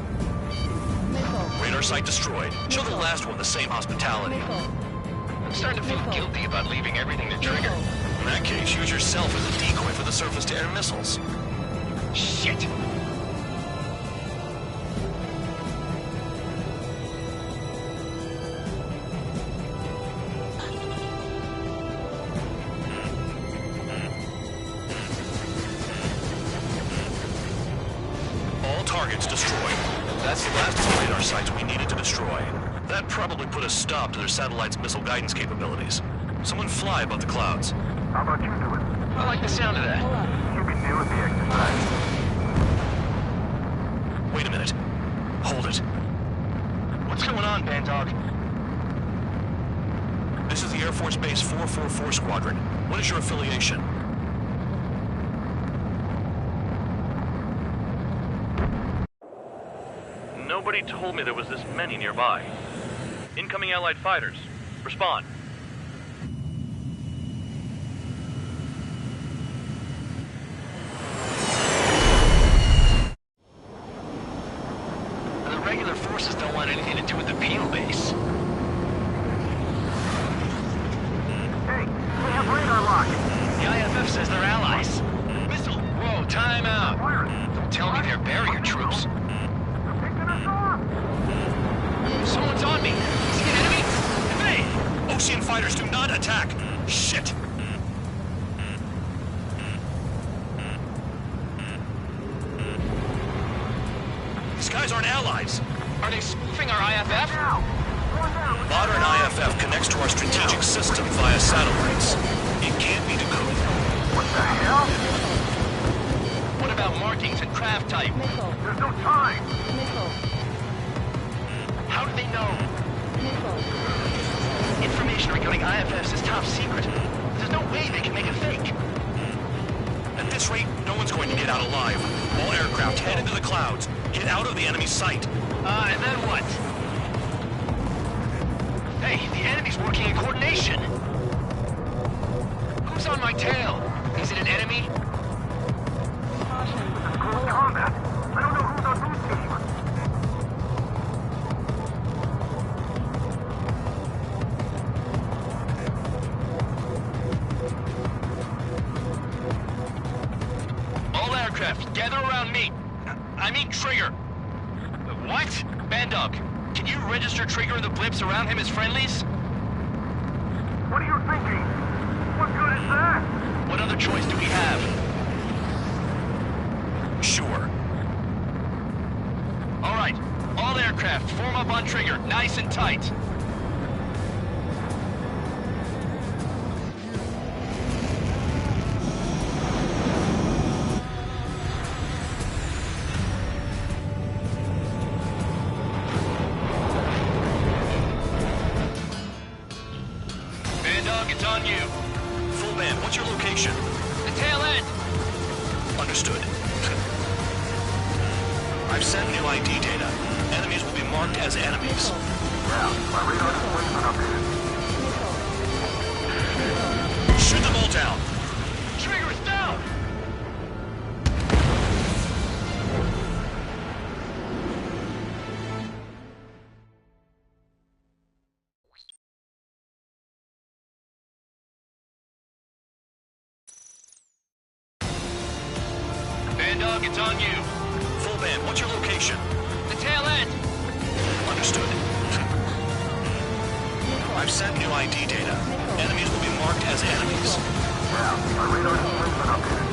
Missile. Radar site destroyed. Show the last one the same hospitality. I'm starting to feel guilty about leaving everything to Trigger. In that case, use yourself as a decoy for the surface-to-air missiles. Shit! Targets destroyed. That's the last of the radar sites we needed to destroy. That probably put a stop to their satellite's missile guidance capabilities. Someone fly above the clouds. How about you do it? I like the sound of that. You can deal with the exercise. Wait a minute. Hold it. What's going on, Band Dog? This is the Air Force Base 444 Squadron. What is your affiliation? Nobody told me there was this many nearby. Incoming Allied fighters. Respond. The regular forces don't want anything to do with the penal base. Hey, we have radar lock. The IFF says they're allies. Missile! Whoa, time out. Don't tell me they're barrier troops. Someone's on me! Is he an enemy? Hey! Ocean fighters do not attack! Shit! guys aren't allies. Are they spoofing our IFF? Modern IFF connects to our strategic system via satellites. It can't be decoded. What the hell? What about markings and craft type? Missile. There's no time. Missile. How do they know? Missile. Information regarding IFFs is top secret. There's no way they can make it fake. At this rate, no one's going to get out alive. All aircraft head into the clouds. Get out of the enemy's sight. And then what? Hey, the enemy's working in coordination. Who's on my tail? Is it an enemy? Caution. Close combat. I don't know who's on whose team. All aircraft, gather around me. I mean Trigger. What? Bandog, can you register Trigger and the blips around him as friendlies? What are you thinking? What good is that? What other choice do we have? Sure. All right, all aircraft, form up on Trigger, nice and tight. Bandog, it's on you. Full band, what's your location? The tail end. Understood. I've sent new ID data. Enemies will be marked as enemies. Yeah, my radar displacement updated. Shoot them all down. Trigger is down. Bandog, it's on you. Full band, what's your location? The tail end. Understood. I've sent new ID data. Enemies will be marked as enemies. Yeah, my radar displacement updated.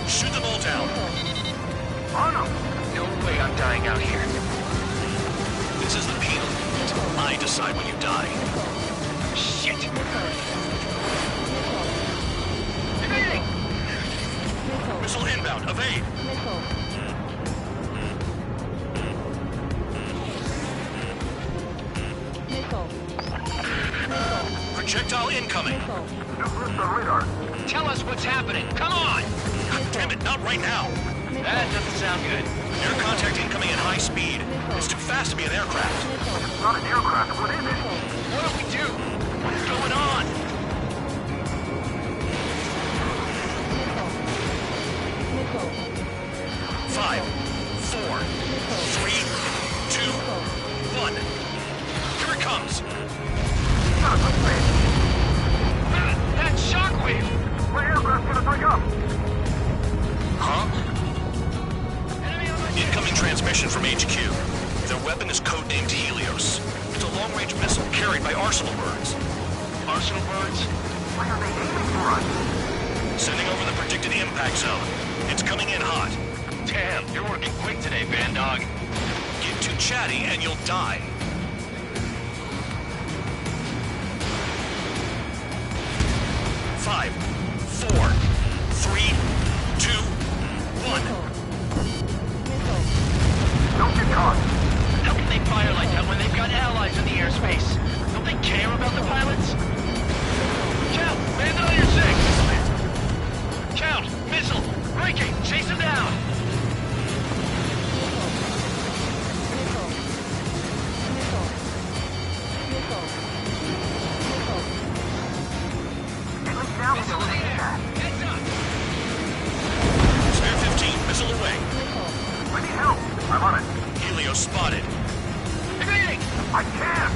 Shoot them all down. On them! No way I'm dying out here. This is the penal unit. I decide when you die. Shit. Evading! Missile inbound. Evade. Missile. Missile. Missile. Projectile incoming. Missile. New burst on radar. Tell us what's happening. Come on! Damn it, not right now. That doesn't sound good. Air contact incoming at high speed. It's too fast to be an aircraft. It's not an aircraft. What is it? What do we do? What's going on? Missile. 5, 4, 3, 2, 1. Here it comes. That shockwave! My aircraft's gonna break up. Huh? Incoming transmission from HQ. Their weapon is codenamed Helios. It's a long-range missile carried by Arsenal birds. Arsenal birds? Why are they aiming for us? Sending over the predicted impact zone. It's coming in hot. Damn, you're working quick today, Bandog. Get too chatty and you'll die. Five, 4, 3, 2, 1. Don't get caught. How can they fire like that when they've got allies in the airspace? Don't they care about the pilots? Count, bandit on your 6. Count, missile, braking, chase him down. Missile in the air. Heads up. Spare 15, missile away. I need help. I'm on it. Helios spotted. Evading. I can't.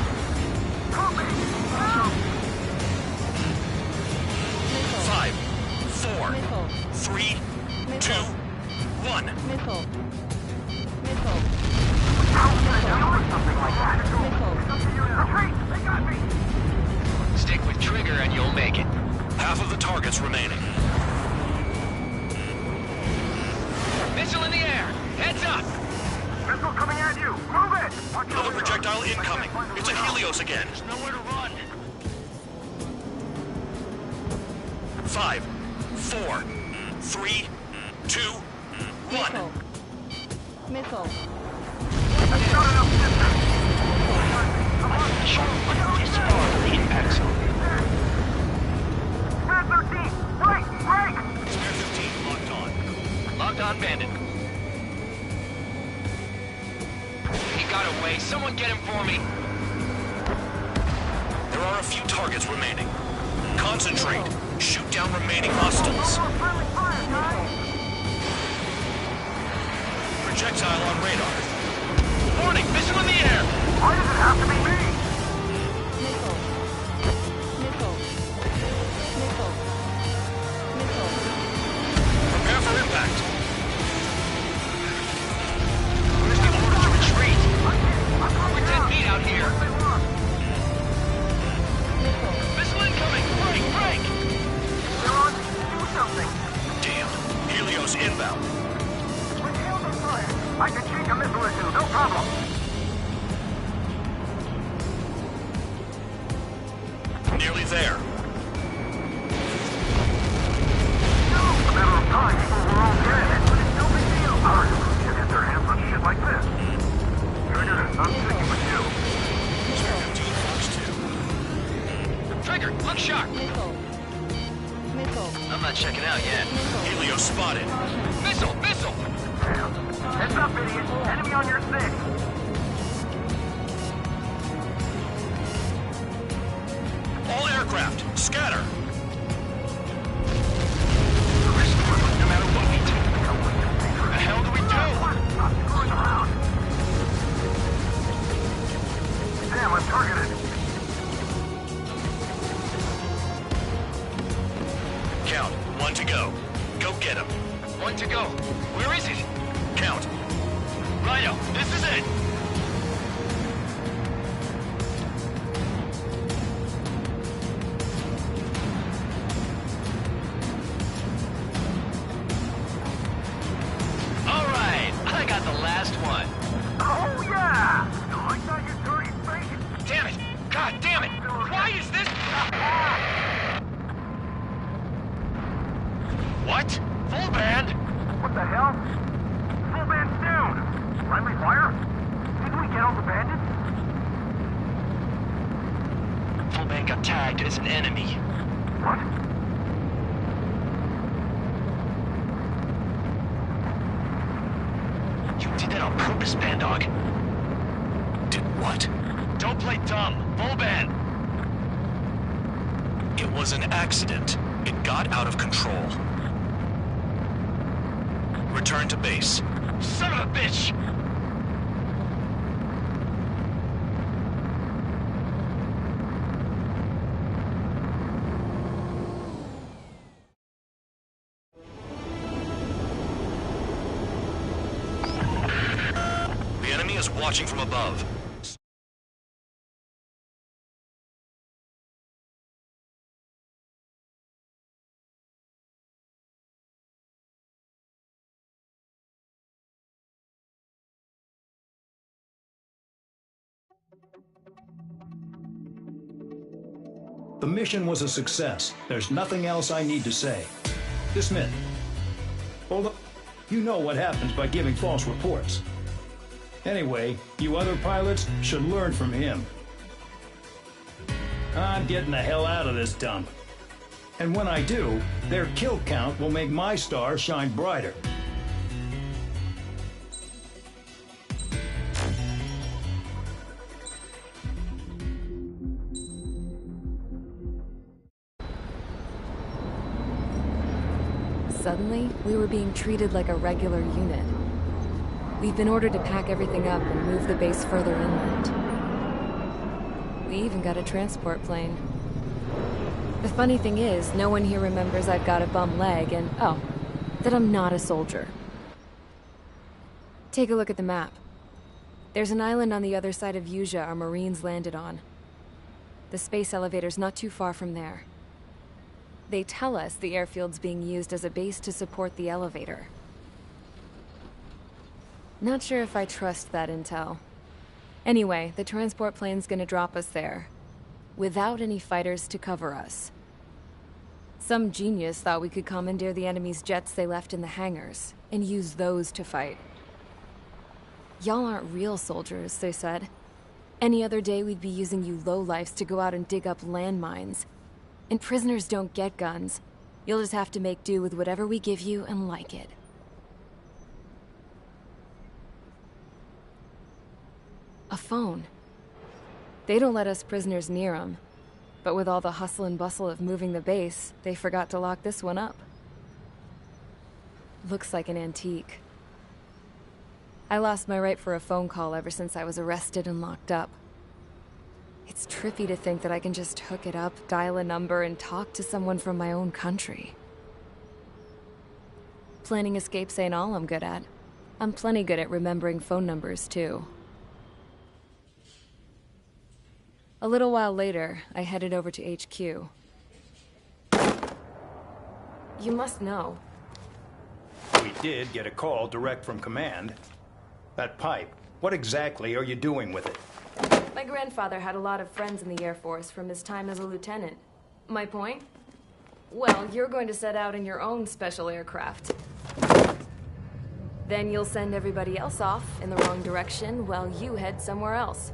Help me. Help. 5, 4, 3, 2, 1. Missile. Missile. How can I do something like that? Retreat. They got me. Stick with Trigger and you'll make it. Half of the targets remaining. Missile in the air! Heads up! Missile coming at you! Move it! Watch Another projectile incoming. It's a Helios again. There's nowhere to run. 5, 4, 3, 2, 1. Missile. That's not enough distance! Sharp went this far from the impact zone. Spare 13! Break! Break! Spare 15 locked on. Locked on Bandit. He got away. Someone get him for me. There are a few targets remaining. Concentrate. Shoot down remaining hostiles. Projectile on radar. Warning! Missile in the air! Why does it have to be me? Missile. Missile. Missile. Missile. Prepare for impact. Where's the order to retreat? We're dead meat out here. Missile. Missile incoming! Break! Break! Leon, do something. Damn. Helios inbound. With shields on fire, I can change a missile or two, no problem. Nearly there. It's a matter of time before we're all dead, but it's no big deal. Our crew should get their hands on shit like this. Trigger, I'm sticking with you. Spare 15 Fox 2. Trigger! Look sharp! Missile. Missile. I'm not checking out yet. Helios spotted. Missile! Missile! Damn. Heads up, idiot. Enemy on your 6. All aircraft, scatter. No matter what we do, what the hell do we do? Stop screwing around. Damn, I'm targeted. Count. 1 to go. Go get him. 1 to go. Where is it? Count. Righto, this is it. All right, I got the last one. Oh, yeah! You like that, you dirty face? Damn it! God damn it! Why is this? What? Full band? What the hell? Full band's down! Friendly fire? Didn't we get all the bandits? Full band got tagged as an enemy. What? You did that on purpose, Bandog. Did what? Don't play dumb. Full band. It was an accident. It got out of control. Return to base. Son of a bitch! The enemy is watching from above. The mission was a success. There's nothing else I need to say. Dismissed. Hold up. You know what happens by giving false reports. Anyway, you other pilots should learn from him. I'm getting the hell out of this dump. And when I do, their kill count will make my star shine brighter. Suddenly, we were being treated like a regular unit. We've been ordered to pack everything up and move the base further inland. We even got a transport plane. The funny thing is, no one here remembers I've got a bum leg and, oh, that I'm not a soldier. Take a look at the map. There's an island on the other side of Yuja our Marines landed on. The space elevator's not too far from there. They tell us the airfield's being used as a base to support the elevator. Not sure if I trust that intel. Anyway, the transport plane's gonna drop us there, without any fighters to cover us. Some genius thought we could commandeer the enemy's jets they left in the hangars, and use those to fight. Y'all aren't real soldiers, they said. Any other day we'd be using you lowlifes to go out and dig up landmines. And prisoners don't get guns. You'll just have to make do with whatever we give you and like it. A phone. They don't let us prisoners near them. But with all the hustle and bustle of moving the base, they forgot to lock this one up. Looks like an antique. I lost my right for a phone call ever since I was arrested and locked up. It's trippy to think that I can just hook it up, dial a number, and talk to someone from my own country. Planning escapes ain't all I'm good at. I'm plenty good at remembering phone numbers, too. A little while later, I headed over to HQ. You must know. We did get a call direct from command. That pipe, what exactly are you doing with it? My grandfather had a lot of friends in the Air Force from his time as a lieutenant. My point? Well, you're going to set out in your own special aircraft. Then you'll send everybody else off in the wrong direction while you head somewhere else.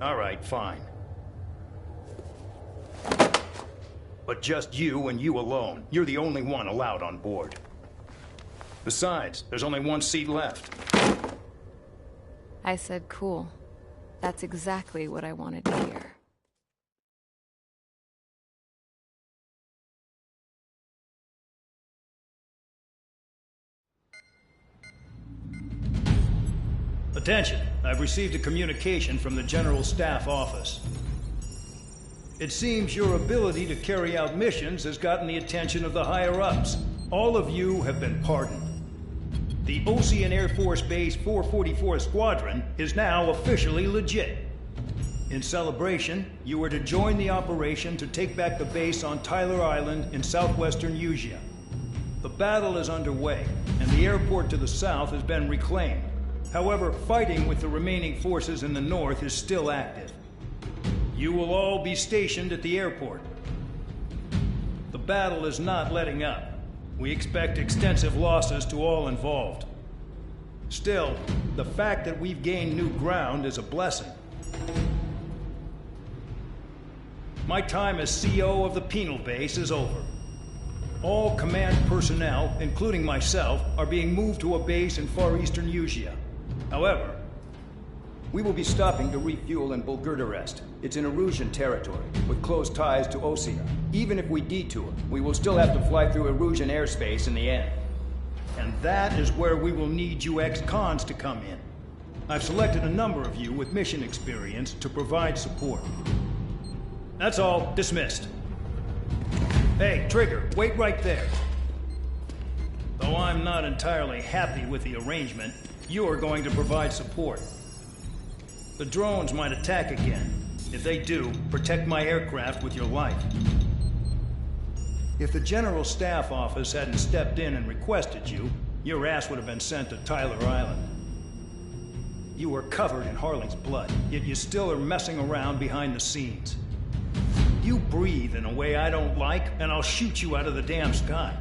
All right, fine. But just you and you alone. You're the only one allowed on board. Besides, there's only one seat left. I said cool. That's exactly what I wanted to hear. Attention, I've received a communication from the General Staff Office. It seems your ability to carry out missions has gotten the attention of the higher-ups. All of you have been pardoned. The Ocean Air Force Base 444 Squadron is now officially legit. In celebration, you are to join the operation to take back the base on Tyler Island in southwestern Usea. The battle is underway, and the airport to the south has been reclaimed. However, fighting with the remaining forces in the north is still active. You will all be stationed at the airport. The battle is not letting up. We expect extensive losses to all involved. Still, the fact that we've gained new ground is a blessing. My time as CO of the penal base is over. All command personnel, including myself, are being moved to a base in far eastern Usea. However, we will be stopping to refuel in Bulgurdarest. It's in Erusian territory, with close ties to Osea. Even if we detour, we will still have to fly through Erusian airspace in the end. And that is where we will need you ex-cons to come in. I've selected a number of you with mission experience to provide support. That's all. Dismissed. Hey, Trigger, wait right there. Though I'm not entirely happy with the arrangement, you are going to provide support. The drones might attack again. If they do, protect my aircraft with your life. If the General Staff Office hadn't stepped in and requested you, your ass would have been sent to Tyler Island. You were covered in Harling's blood, yet you still are messing around behind the scenes. You breathe in a way I don't like, and I'll shoot you out of the damn sky.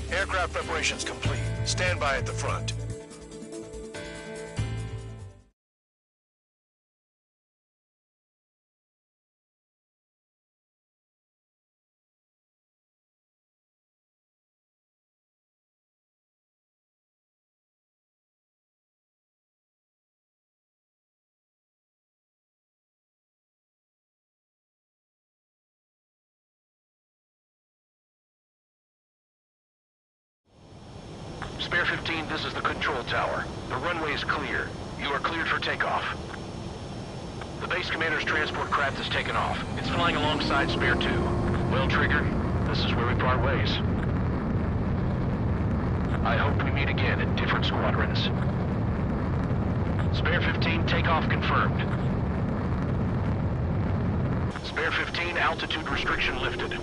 Aircraft preparations complete. Stand by at the front. Spare 15, this is the control tower. The runway is clear. You are cleared for takeoff. The base commander's transport craft has taken off. It's flying alongside Spare 2. Well, Trigger, this is where we part ways. I hope we meet again at different squadrons. Spare 15, takeoff confirmed. Spare 15, altitude restriction lifted.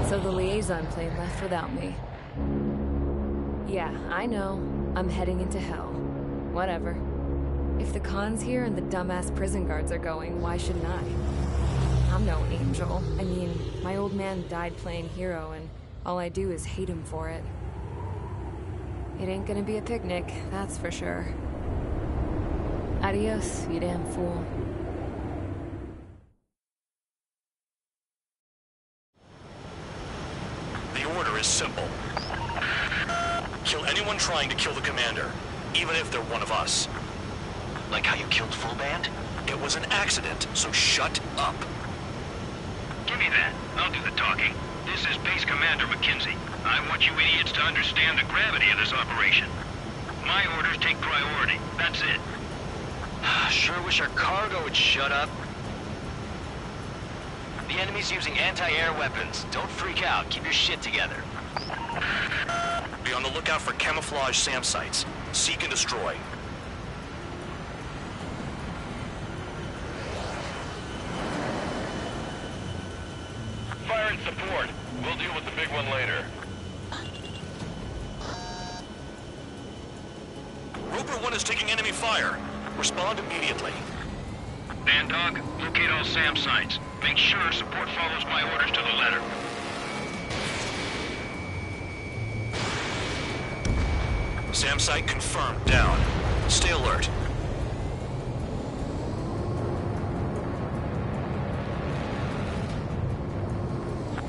So the liaison plane left without me. Yeah, I know. I'm heading into hell. Whatever. If the Khan's here and the dumbass prison guards are going, why shouldn't I? I'm no angel. I mean, my old man died playing hero, and all I do is hate him for it. It ain't gonna be a picnic, that's for sure. Adios, you damn fool. The order is simple. Kill anyone trying to kill the commander, even if they're one of us. Like how you killed Full Band? It was an accident, so shut up. Give me that. I'll do the talking. This is Base Commander McKenzie. I want you idiots to understand the gravity of this operation. My orders take priority. That's it. Sure wish our cargo would shut up. The enemy's using anti-air weapons. Don't freak out. Keep your shit together. Be on the lookout for camouflage SAM sites. Seek and destroy. Fire and support. We'll deal with the big one later. Roper 1 is taking enemy fire. Respond immediately. Bandog, locate all SAM sites. Make sure support follows my orders to the letter. SAM site confirmed. Down. Stay alert.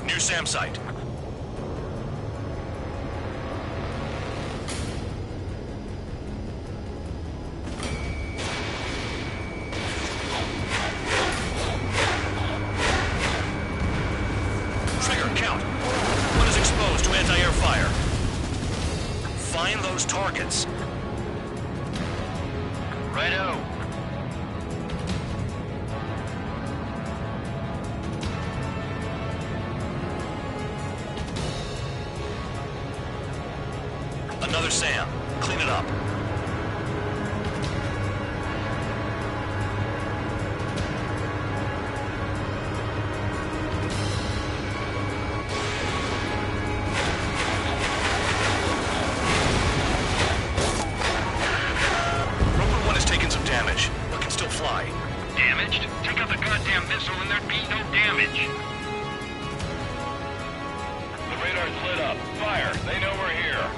New SAM site. Trigger, count. One is exposed to anti-air fire. Find those targets. Righto. Another SAM. Clean it up. Roper 1 has taken some damage, but can still fly. Damaged? Take out the goddamn missile and there'd be no damage. The radar's lit up. Fire. They know we're here.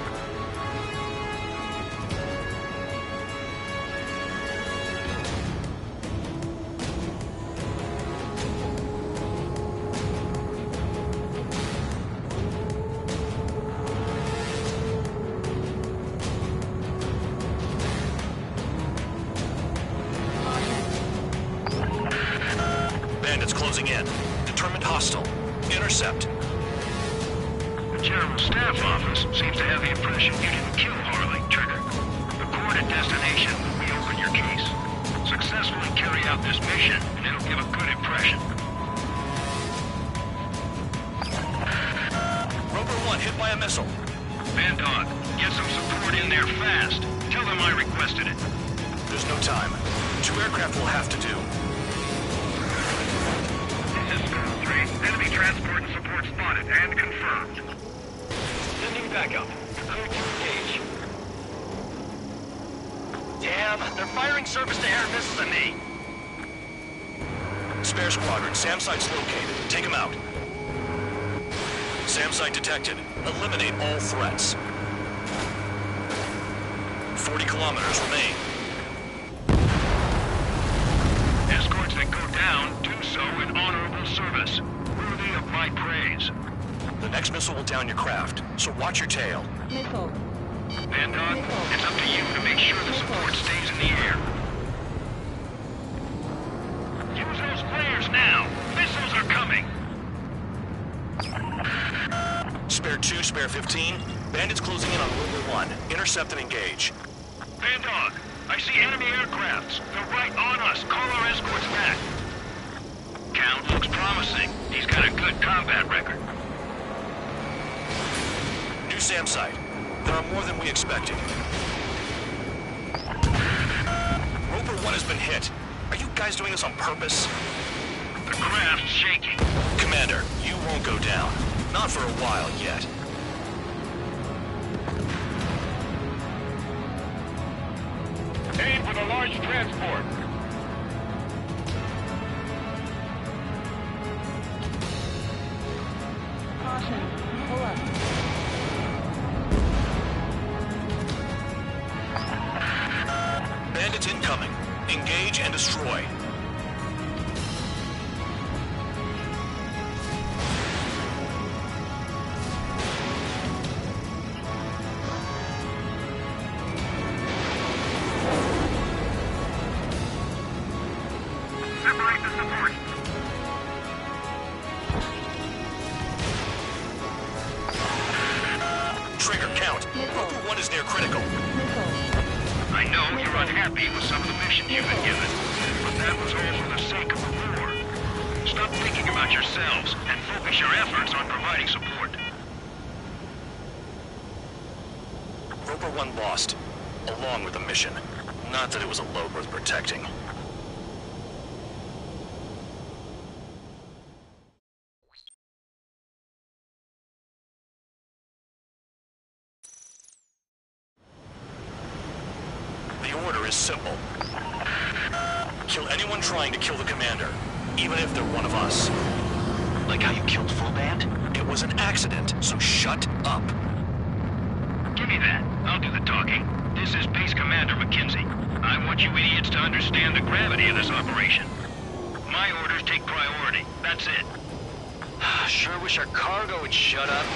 Bandits closing in. Determined hostile. Intercept. The General Staff Office seems to have the impression you didn't kill Harley, Trigger. The coordinate destination will reopen your case. Successfully carry out this mission, and it'll give a good impression. Roper 1 hit by a missile. Bandog, get some support in there fast. Tell them I requested it. There's no time. 2 aircraft will have to do. This is Skull 3. Enemy transport and support spotted and confirmed. Sending backup. Clear to engage. Damn, they're firing surface-to-air missiles at me. Spare squadron. SAM site's located. Take them out. SAM site detected. Eliminate all threats. 40 kilometers remain. Escorts that go down do so in honorable service, worthy of my praise. The next missile will down your craft, so watch your tail. Missile. Bandog, it's up to you to make sure the support stays in the air. Use those flares now. Missiles are coming. Spare 2, Spare 15. Bandits closing in on Rover 1. Intercept and engage. Bandog, I see enemy aircrafts. They're right on us. Call our escorts back. Count looks promising. He's got a good combat record. New SAM site. There are more than we expected. Rover 1 has been hit. Are you guys doing this on purpose? The craft's shaking. Commander, you won't go down. Not for a while yet. Aim for the large transport. Caution. Pull up. Bandits incoming. Engage and destroy. Separate the support. Trigger, count. Rover 1 is near critical. I know you're unhappy with some of the missions you've been given, but that was all for the sake of the war. Stop thinking about yourselves and focus your efforts on providing support. Rover 1 lost, along with the mission. Not that it was a load worth protecting. The order is simple. Kill anyone trying to kill the commander, even if they're one of us. Like how you killed Full Band? It was an accident, so shut up. Give me that. I'll do the talking. This is Base Commander McKenzie. I want you idiots to understand the gravity of this operation. My orders take priority. That's it. Sure wish our cargo would shut up.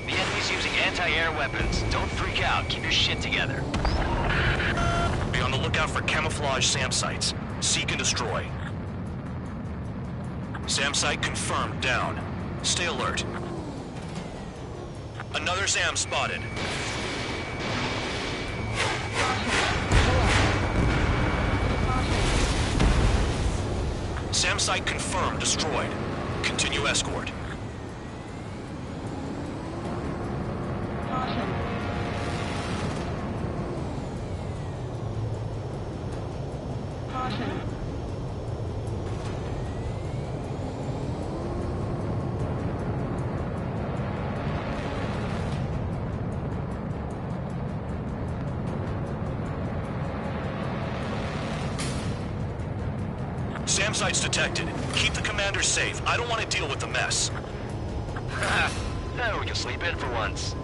The enemy's using anti-air weapons. Don't freak out. Keep your shit together. Be on the lookout for camouflage SAM sites. Seek and destroy. SAM site confirmed down. Stay alert. Another SAM spotted. SAM site confirmed destroyed. Continue escort. Caution. SAM site's detected. Keep the commander safe. I don't want to deal with the mess. Now we can sleep in for once.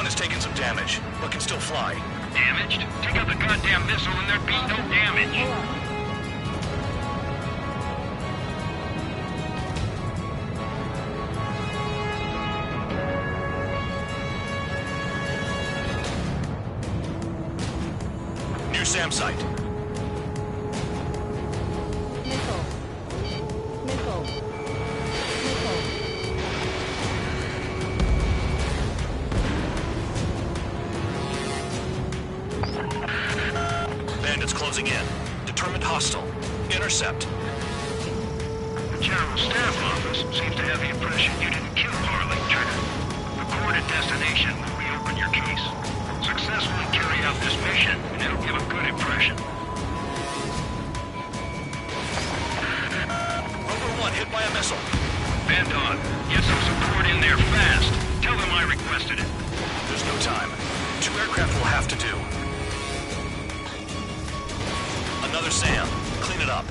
Has taken some damage, but can still fly. Damaged? Take out the goddamn missile and there'd be no damage. New SAM site. Missile. Missile. Missile. Bandits closing in. Determined hostile. Intercept. The General Staff Office seems to have the impression you didn't kill Harley, Trigger. Record at destination when we open your case. Successfully carry out this mission, and it'll give a good impression. Rover 1 hit by a missile. Bandog, get some support in there fast. Tell them I requested it. There's no time. 2 aircraft will have to do. Brother Sam. Clean it up.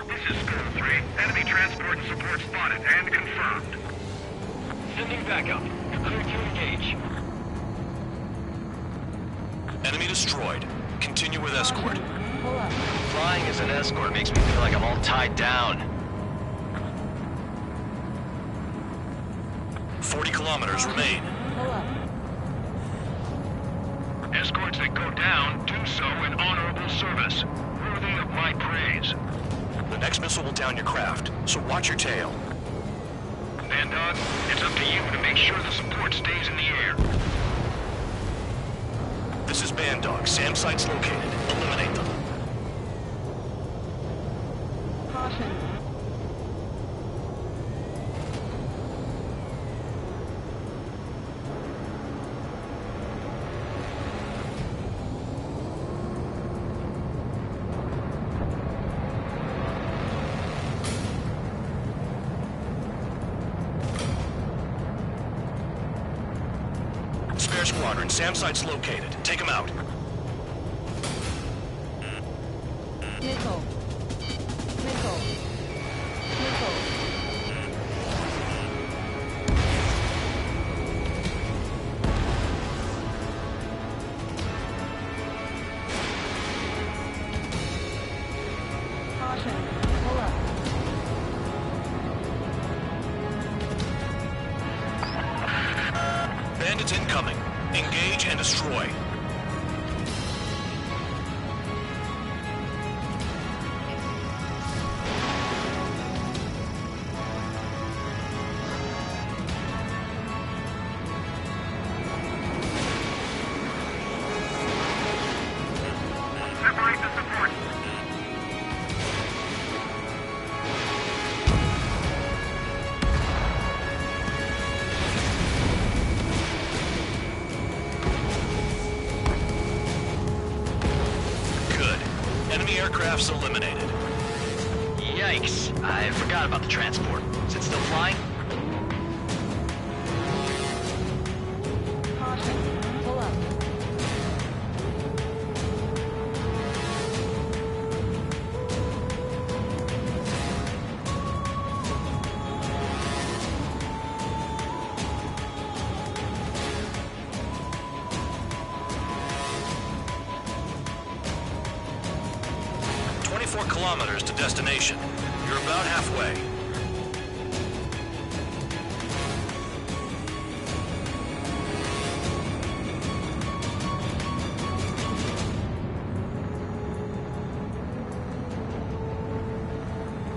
This is School 3. Enemy transport and support spotted and confirmed. Sending backup. You're clear to engage. Enemy destroyed. Continue with escort. Pull up. Flying as an escort makes me feel like I'm all tied down. 40 kilometers remain. Pull up. Escorts that go down do so in honorable service, worthy of my praise. The next missile will down your craft, so watch your tail. Bandog, it's up to you to make sure the support stays in the air. This is Bandog. SAM sites located. Eliminate them. Caution. Spare squadron. SAM sites located. Take them out. Missile. Missile. Missile. Caution. Pull up. Bandits incoming. Engage and destroy. Separate the support. Good. Enemy aircraft's eliminated. Yikes. I forgot about the transport. Is it still flying? Caution. Pull up. Four kilometers to destination. You're about halfway.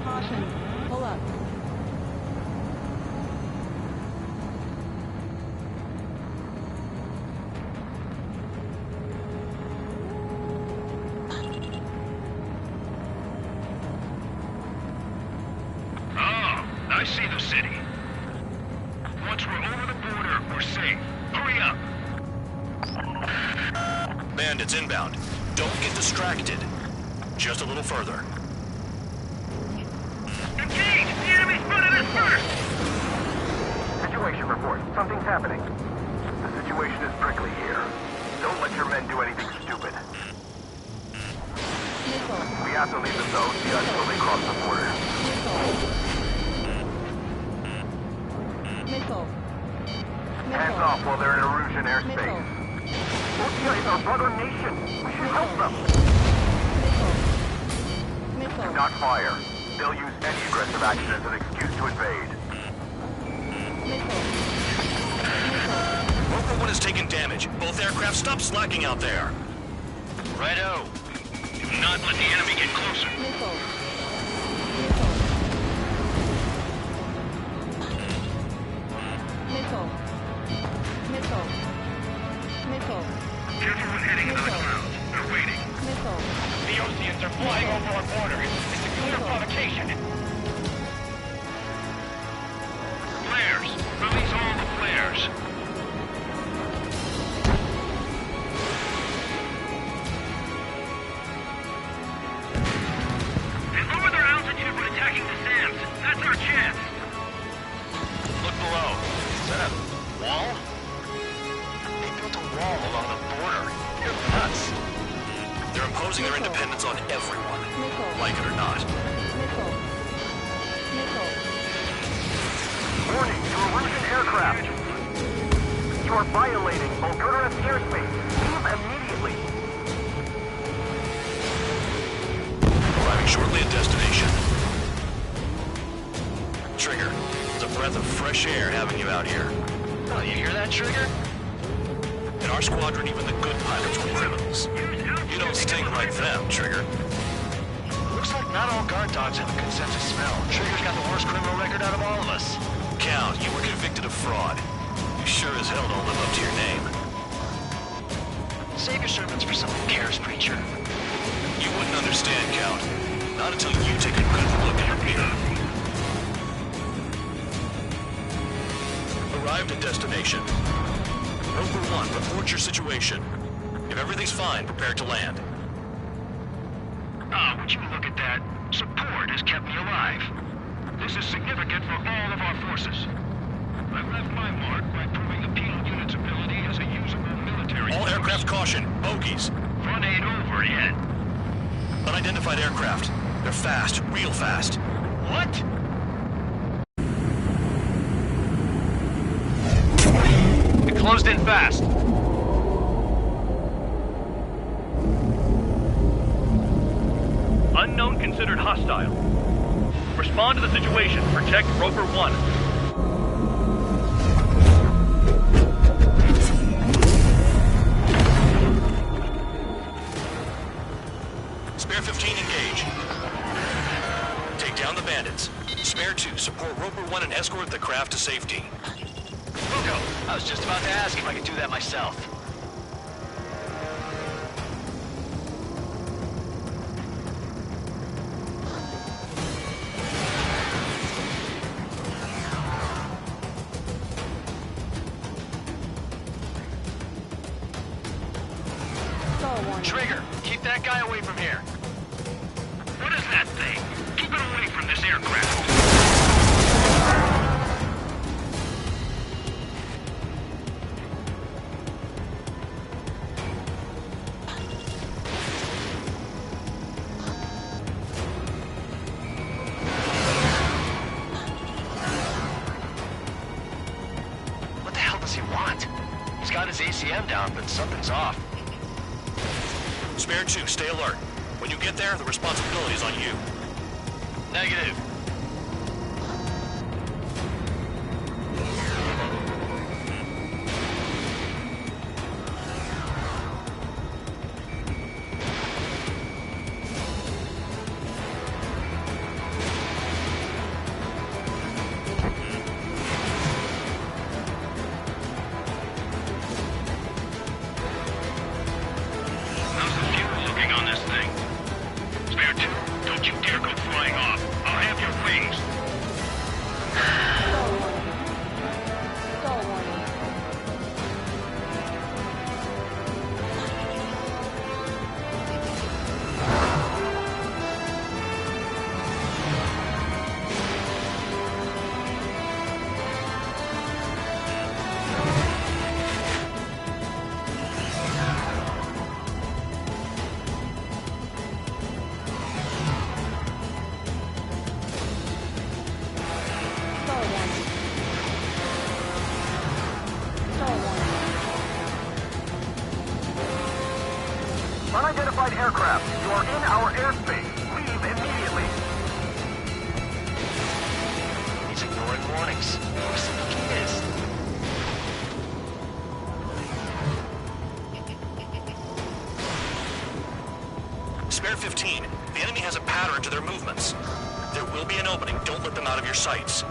Caution. Pull up. I see the city. Once we're over the border, we're safe. Hurry up! Bandits inbound. Don't get distracted. Just a little further. Engage! The enemy spotted us first! Situation report. Something's happening. The situation is prickly here. Don't let your men do anything stupid. Missile. We have to leave the zone until they cross the border. Missile. Missile. Hands off while they're in Erusian airspace. Ortia is our brother nation. We should help them. Missile. Missile. Do not fire. They'll use any aggressive action as an excuse to invade. Missile. Rover 1 has taken damage. Both aircraft stop slacking out there. Righto. Do not let the enemy get closer. Missile. Missile. Missile. Missile. Careful when heading into the clouds. They're waiting. Missile. The Oseans are flying over our border. It's a clear provocation. Flares. Release all the flares. And lower their altitude when attacking the SAMs. That's our chance. Look below. Is that a wall? They built a wall along the border. You're nuts. They're imposing imposing their independence on everyone, like it or not. Warning to Erusian aircraft. You are violating Volgurus airspace. Leave immediately. Arriving shortly at destination. Trigger, it's a breath of fresh air having you out here. Oh, you hear that, Trigger? In our squadron, even the good pilots were criminals. You don't stink like them, Trigger. Looks like not all guard dogs have a consensus smell. Trigger's got the worst criminal record out of all of us. Count, you were convicted of fraud. You sure as hell don't live up to your name. Save your sermons for someone who cares, preacher. You wouldn't understand, Count. Not until you take a good look in your mirror. Arrived at destination. Roper 1, report your situation. If everything's fine, prepare to land. Would you look at that? Support has kept me alive. This is significant for all of our forces. I left my mark by proving the penal unit's ability as a usable military... All aircraft caution. Bogies. Front ain't over yet. Unidentified aircraft. They're fast. Real fast. What? It closed in fast. Unknown considered hostile. Respond to the situation. Protect Roper 1. Spare 15, engage. Take down the bandits. Spare 2, support Roper 1 and escort the craft to safety. Ruko, I was just about to ask if I could do that myself. Trigger, keep that guy away from here. What is that thing? Keep it away from this aircraft. What the hell does he want? He's got his ACM down, but something's off. Spare 2, stay alert. When you get there, the responsibility is on you. Negative. Unidentified aircraft, you are in our airspace. Leave immediately. He's ignoring warnings. Who's the think he is? Spare 15, the enemy has a pattern to their movements. There will be an opening. Don't let them out of your sights.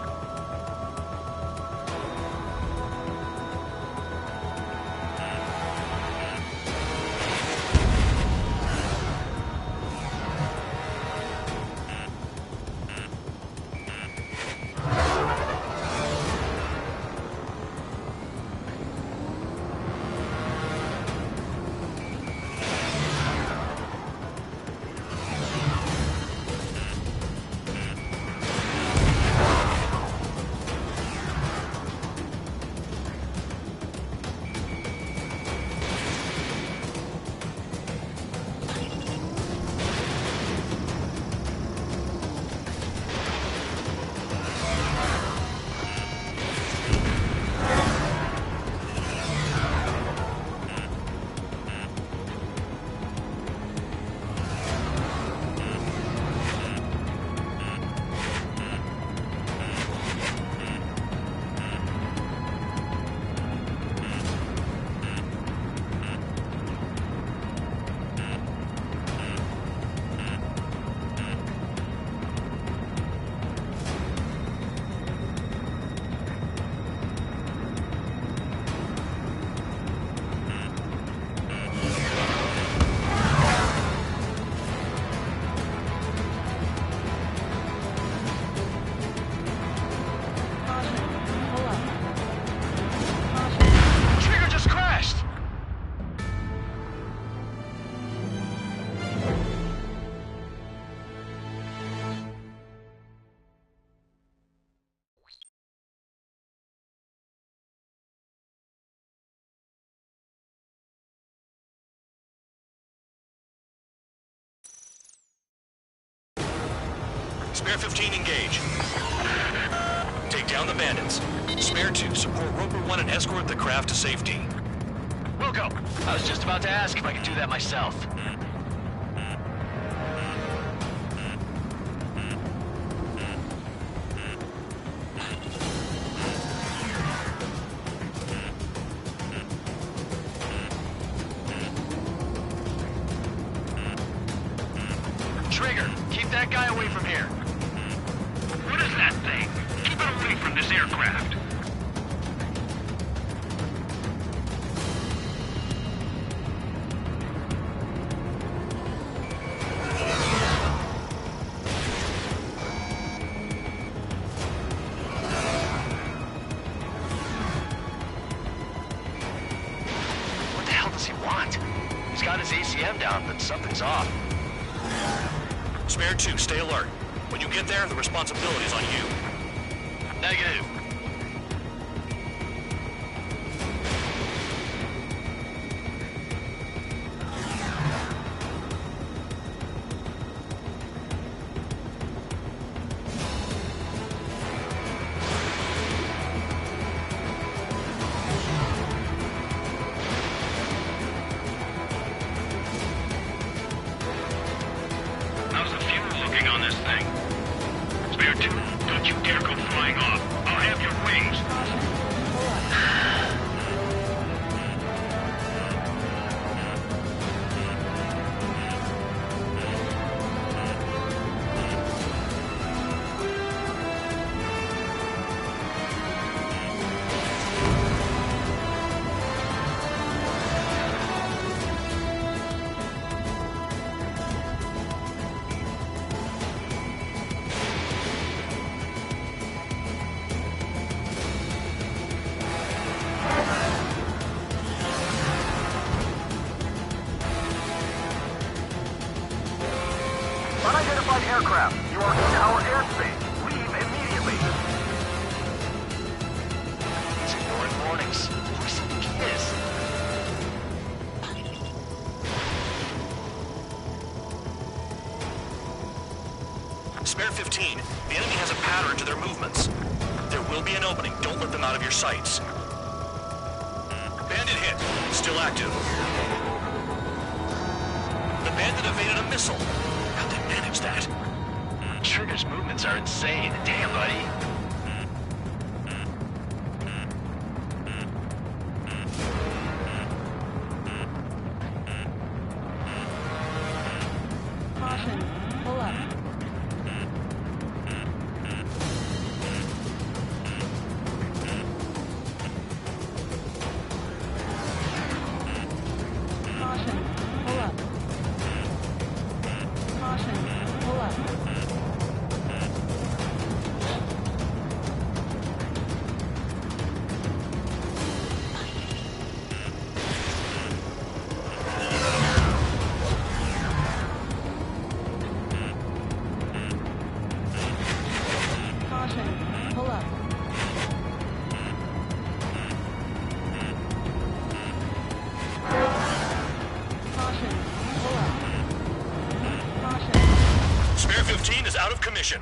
Spare 15, engage. Take down the bandits. Spare 2, support Roper 1 and escort the craft to safety. Wilco, I was just about to ask if I could do that myself. Trigger, keep that guy away from here. What is that thing? Keep it away from this aircraft. What the hell does he want? He's got his ACM down, but something's off. Spare 2, stay alert. When you get there, the responsibility's on you. Negative. How's the fuel looking on this thing? Spare 2, don't you dare go flying off. I'll have your wings. Unidentified aircraft, you are in our airspace. Leave immediately. He's ignoring warnings. Who does he think he is? Spare 15, the enemy has a pattern to their movements. There will be an opening. Don't let them out of your sights. Bandit hit. Still active. The bandit evaded a missile. How'd they manage that? Trigger's movements are insane. Damn, buddy. Caution. Pull up. Caution. Pull up. Caution. Pull up. Caution. Pull up. Caution. Pull up. Caution. Spare 15 is out of commission.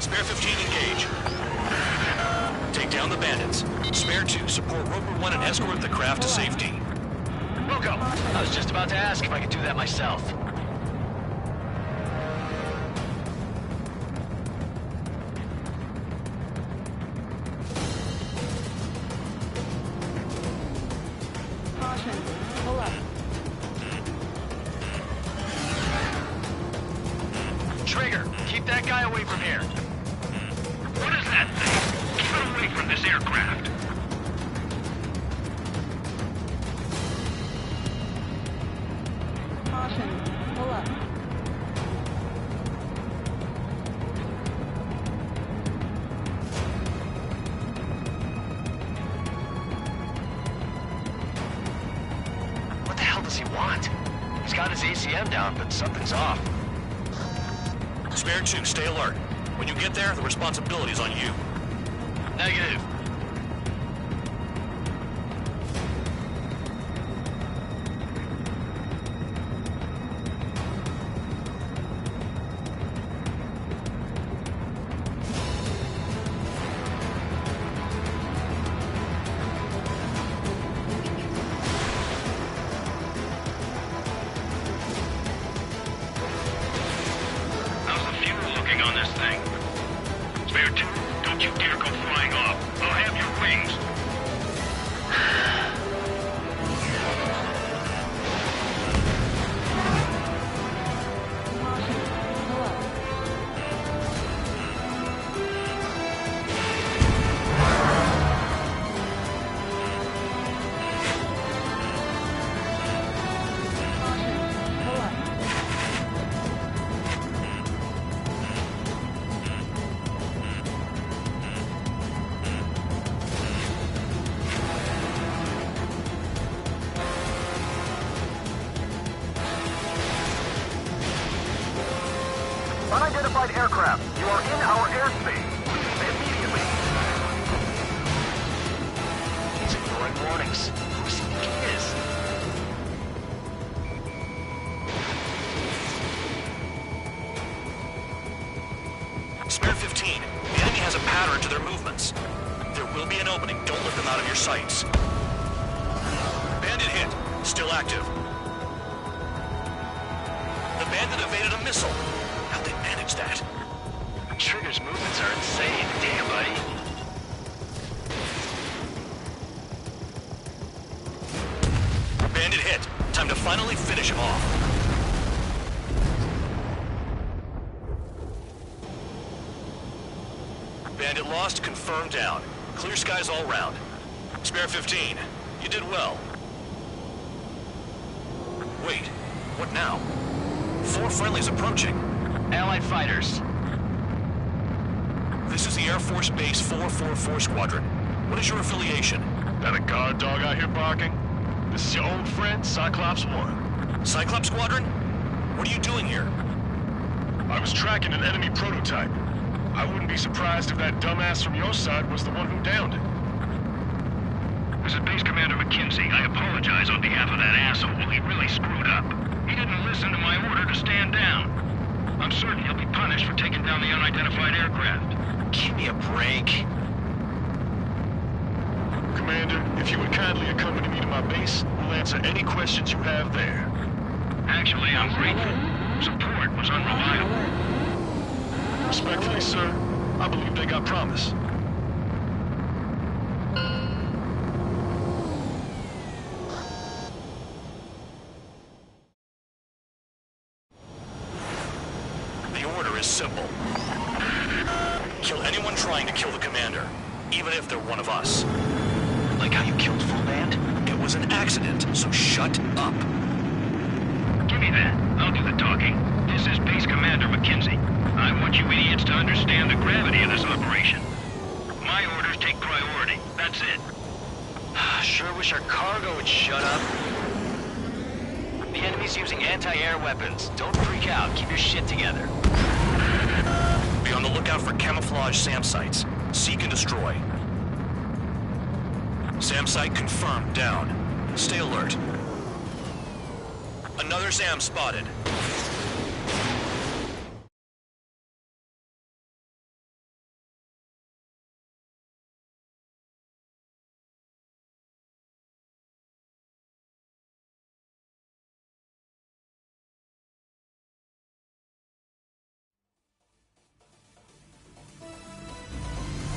Spare 15, engage. Take down the bandits. Spare 2, support Roper 1 and escort the craft to safety. Wilco, I was just about to ask if I could do that myself. Caution. Pull up. Trigger, keep that guy away from here. What is that thing? Keep it away from this aircraft. Caution. Pull up. What the hell does he want? He's got his ACM down, but something's off. Spare 2, stay alert. When you get there, the responsibility's on you. Negative. Unidentified aircraft, you are in our airspace. Leave immediately. He's ignoring warnings. Who's he think he is? Spare 15, the enemy has a pattern to their movements. There will be an opening, don't let them out of your sights. Bandit hit, still active. The bandit evaded a missile. How'd they manage that? Trigger's movements are insane. Damn, buddy. Bandit hit. Time to finally finish him off. Bandit lost, confirmed down. Clear skies all round. Spare 15. You did well. Wait, what now? 4 friendlies approaching. Allied fighters. This is the Air Force Base 444 Squadron. What is your affiliation? That a guard dog out here barking? This is your old friend, Cyclops 1. Cyclops Squadron? What are you doing here? I was tracking an enemy prototype. I wouldn't be surprised if that dumbass from your side was the one who downed it. This is Base Commander McKenzie. I apologize on behalf of that asshole. He really screwed up. He didn't listen to my order to stand down. I'm certain he'll be punished for taking down the unidentified aircraft. Give me a break. Commander, if you would kindly accompany me to my base, we'll answer any questions you have there. Actually, I'm grateful. Support was unreliable. Respectfully, sir, I believe they got promise. Is simple. Kill anyone trying to kill the commander, even if they're one of us. Like how you killed Full Band? It was an accident, so shut up. Give me that. I'll do the talking. This is Base Commander McKenzie. I want you idiots to understand the gravity of this operation. My orders take priority. That's it. Sure wish our cargo would shut up. The enemy's using anti-air weapons. Don't freak out. Keep your shit together. Be on the lookout for camouflage SAM sites. Seek and destroy. SAM site confirmed. Down. Stay alert. Another SAM spotted.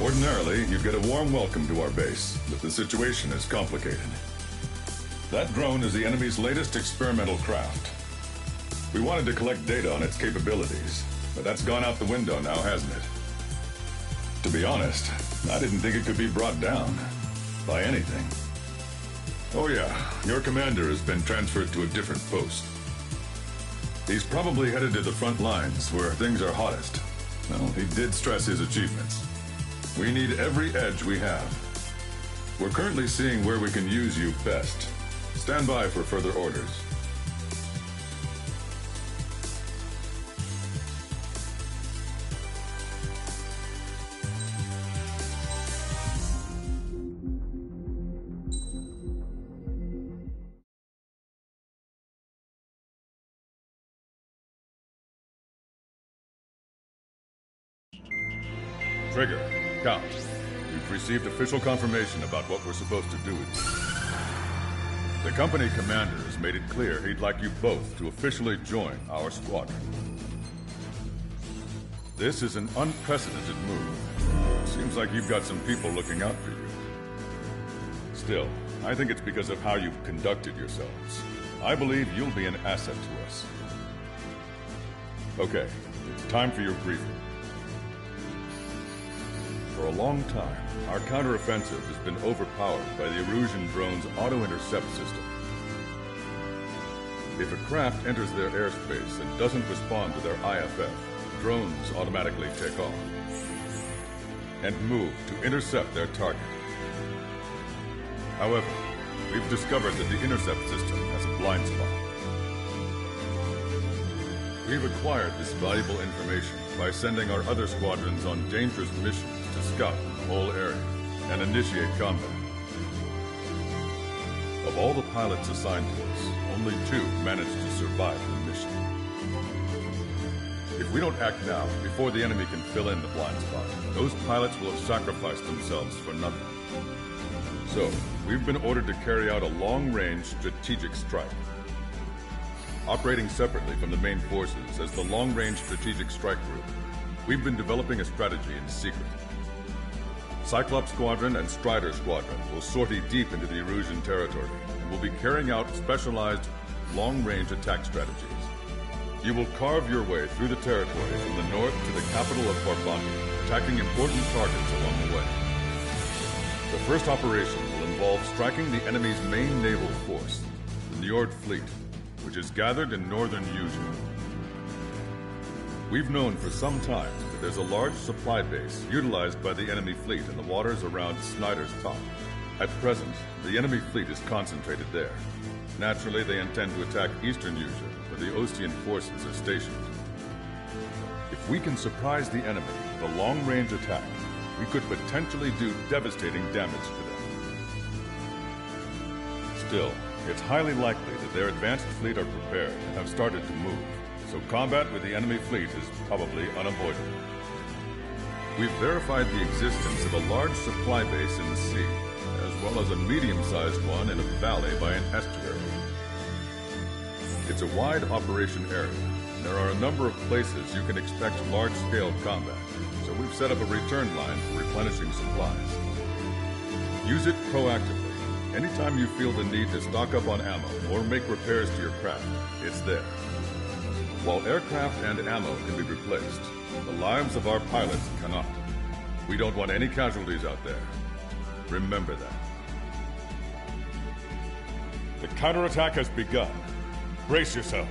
Ordinarily, you'd get a warm welcome to our base, but the situation is complicated. That drone is the enemy's latest experimental craft. We wanted to collect data on its capabilities, but that's gone out the window now, hasn't it? To be honest, I didn't think it could be brought down by anything. Oh yeah, your commander has been transferred to a different post. He's probably headed to the front lines, where things are hottest. Well, he did stress his achievements. We need every edge we have. We're currently seeing where we can use you best. Stand by for further orders. Trigger, Count, we've received official confirmation about what we're supposed to do with you. The company commander has made it clear he'd like you both to officially join our squadron. This is an unprecedented move. Seems like you've got some people looking out for you. Still, I think it's because of how you've conducted yourselves. I believe you'll be an asset to us. Okay, it's time for your briefing. For a long time, our counteroffensive has been overpowered by the Erusian drone's auto-intercept system. If a craft enters their airspace and doesn't respond to their IFF, drones automatically take off and move to intercept their target. However, we've discovered that the intercept system has a blind spot. We've acquired this valuable information by sending our other squadrons on dangerous missions to scout the whole area and initiate combat. Of all the pilots assigned to us, only 2 managed to survive the mission. If we don't act now, before the enemy can fill in the blind spot, those pilots will have sacrificed themselves for nothing. So, we've been ordered to carry out a long-range strategic strike. Operating separately from the main forces as the Long-Range Strategic Strike Group, we've been developing a strategy in secret. Cyclops Squadron and Strider Squadron will sortie deep into the Erusian territory and will be carrying out specialized long-range attack strategies. You will carve your way through the territory from the north to the capital of Farbanti, attacking important targets along the way. The first operation will involve striking the enemy's main naval force, the Njord Fleet, which is gathered in northern Usea. We've known for some time that there's a large supply base utilized by the enemy fleet in the waters around Snyder's Top. At present, the enemy fleet is concentrated there. Naturally, they intend to attack eastern Usea, where the Ostian forces are stationed. If we can surprise the enemy with a long-range attack, we could potentially do devastating damage to them. Still, it's highly likely that their advanced fleet are prepared and have started to move, so combat with the enemy fleet is probably unavoidable. We've verified the existence of a large supply base in the sea, as well as a medium-sized one in a valley by an estuary. It's a wide operation area, and there are a number of places you can expect large-scale combat, so we've set up a return line for replenishing supplies. Use it proactively. Anytime you feel the need to stock up on ammo or make repairs to your craft, it's there. While aircraft and ammo can be replaced, the lives of our pilots cannot. We don't want any casualties out there. Remember that. The counterattack has begun. Brace yourselves.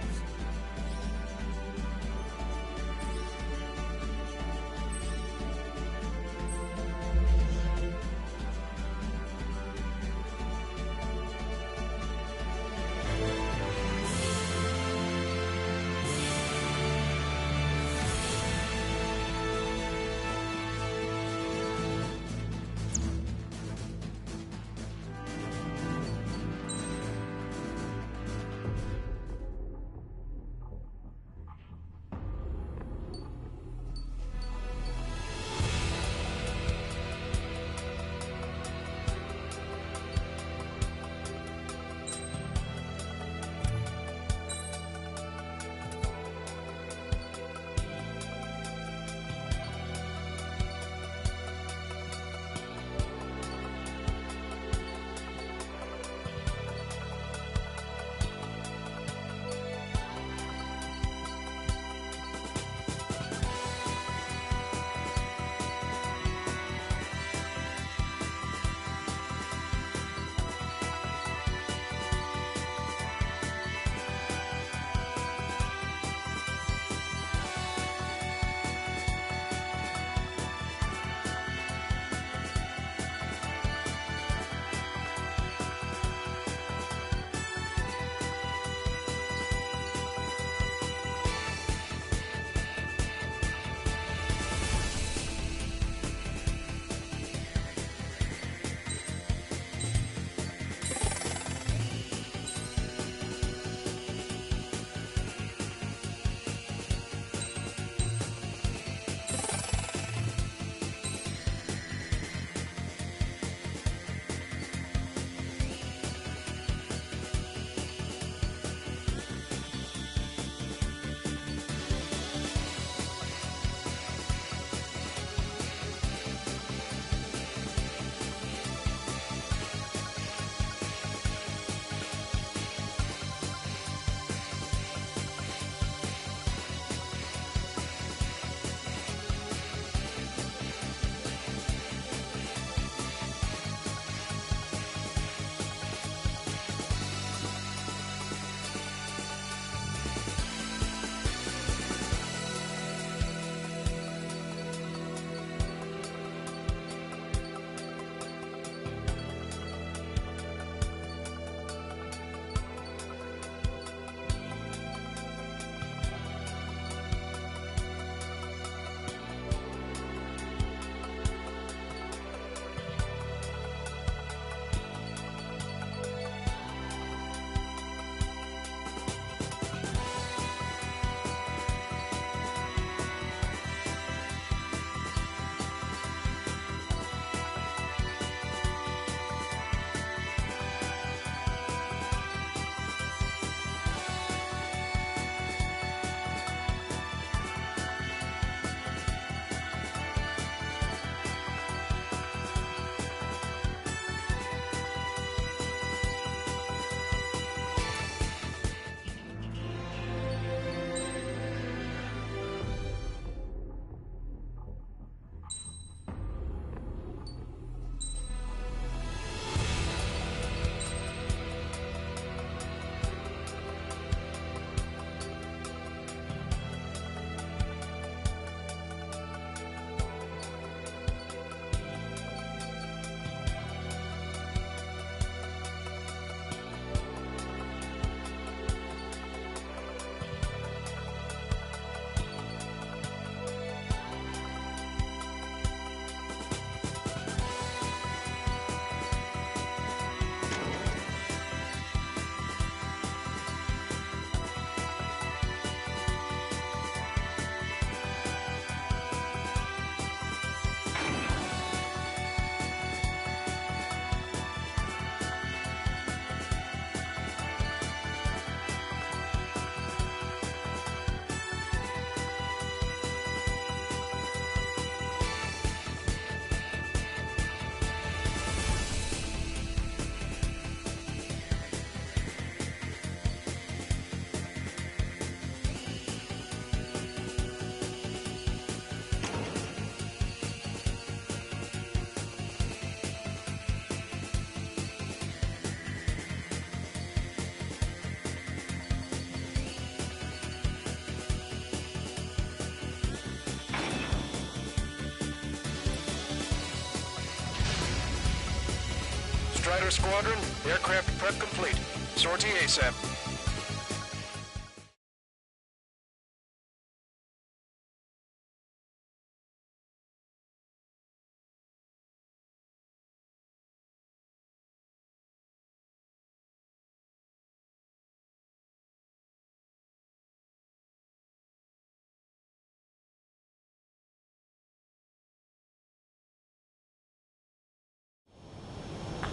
Fighter Squadron, aircraft prep complete. Sortie ASAP.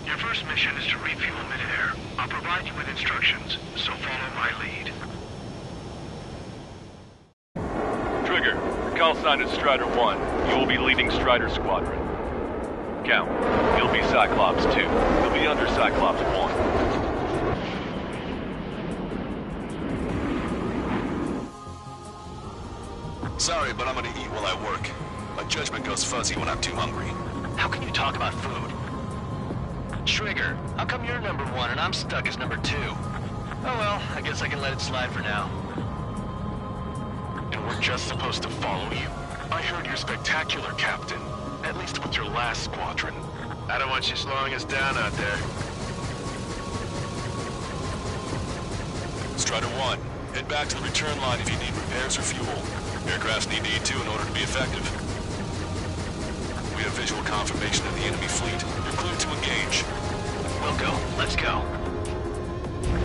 Your first mission is to refuel midair. I'll provide you with instructions, so follow my lead. Trigger, your call sign is Strider 1. You will be leading Strider Squadron. Count, you'll be Cyclops 2. You'll be under Cyclops 1. Sorry, but I'm gonna eat while I work. My judgment goes fuzzy when I'm too hungry. How can you talk about food? Trigger, how come you're number 1 and I'm stuck as number 2? Oh well, I guess I can let it slide for now. And we're just supposed to follow you? I heard you're spectacular, Captain. At least with your last squadron. I don't want you slowing us down out there. Strider 1, head back to the return line if you need repairs or fuel. Aircrafts need to eat too in order to be effective. We have visual confirmation of the enemy fleet. You're cleared to engage. We'll go. Let's go.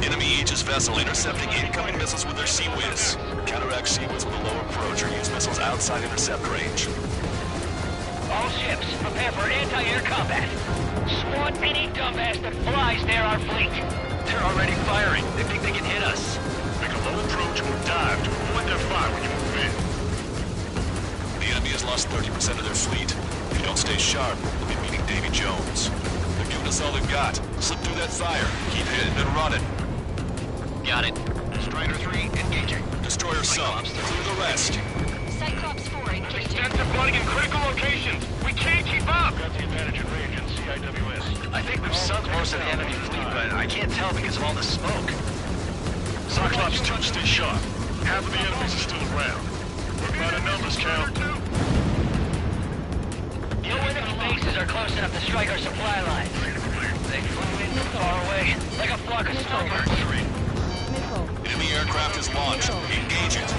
Enemy Aegis vessel intercepting incoming missiles with their Sea-Wiz. Counteract Sea-Wiz with a low approach or use missiles outside intercept range. All ships, prepare for anti-air combat. Swat any dumbass that flies near our fleet. They're already firing. They think they can hit us. Make a low approach or dive to avoid their fire when you move in. The enemy has lost 30% of their fleet. If you don't stay sharp, we'll be meeting Davy Jones. They're giving us all they've got. Slip through that fire. Keep hitting and running. Got it. Strider 3, engaging. Destroyer some. Clear the rest. Cyclops 4 engaging. Extensive flooding in critical locations. We can't keep up. Got the advantage in range in CIWS. I think we've sunk most of the enemy fleet, but I can't tell because of all the smoke. Cyclops 2, stay sharp. Half of the enemies are still around. We're by the numbers, Cal. No enemy bases are close enough to strike our supply lines. They flew in from far away, like a flock of snowbirds. Enemy aircraft is launched. Engage it.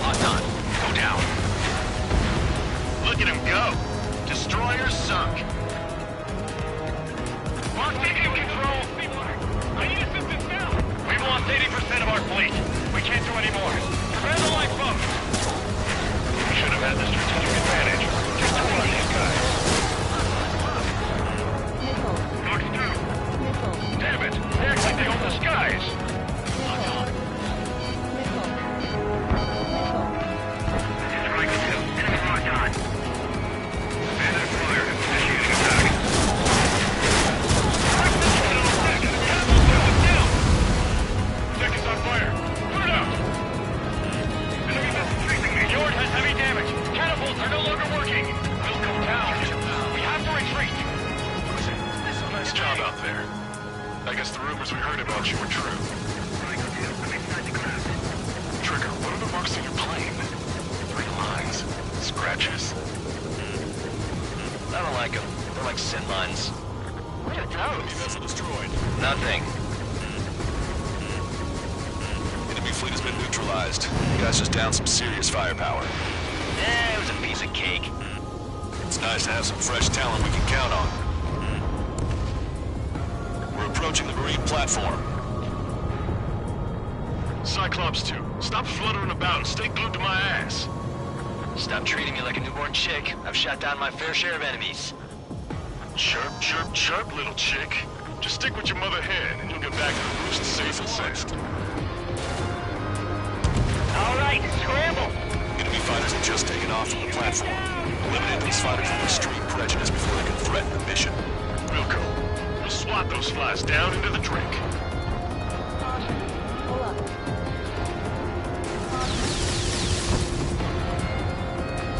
Locked on. Go down. Look at him go. Destroyer sunk. Lost in control. I need assistance now. We've lost 80% of our fleet. We can't do any more. Prepare the lifeboat. We should have had the strategic advantage. Just to run these guys. Mark 2. Damn it. They act like they own the skies. Strike 2. Enemy locked on. Bandit fire. Initiating attack. Seconds on fire. Put it out. Enemy missile chasing me. Yord has heavy damage. Catapults are no longer working. We'll come down. We have to retreat. Nice job out there. I guess the rumors we heard about you were true. Trigger, what are the marks on your plane? 3 lines. Scratches. I don't like them. They're like sin lines. What are Enemy those? vessel destroyed. Nothing. Enemy fleet has been neutralized. You guys just downed some serious firepower. It was a piece of cake. It's nice to have some fresh talent we can count on. We're approaching the marine platform. Cyclops 2, stop fluttering about and stay glued to my ass. Stop treating me like a newborn chick. I've shot down my fair share of enemies. Chirp, chirp, chirp, little chick. Just stick with your mother hen and you'll get back to the roost safe and sound. All right, scramble. Enemy fighters have just taken off from the platform. Eliminate these fighters with extreme prejudice before they can threaten the mission. Wilco, we'll swat those flies down into the drink. Pull up.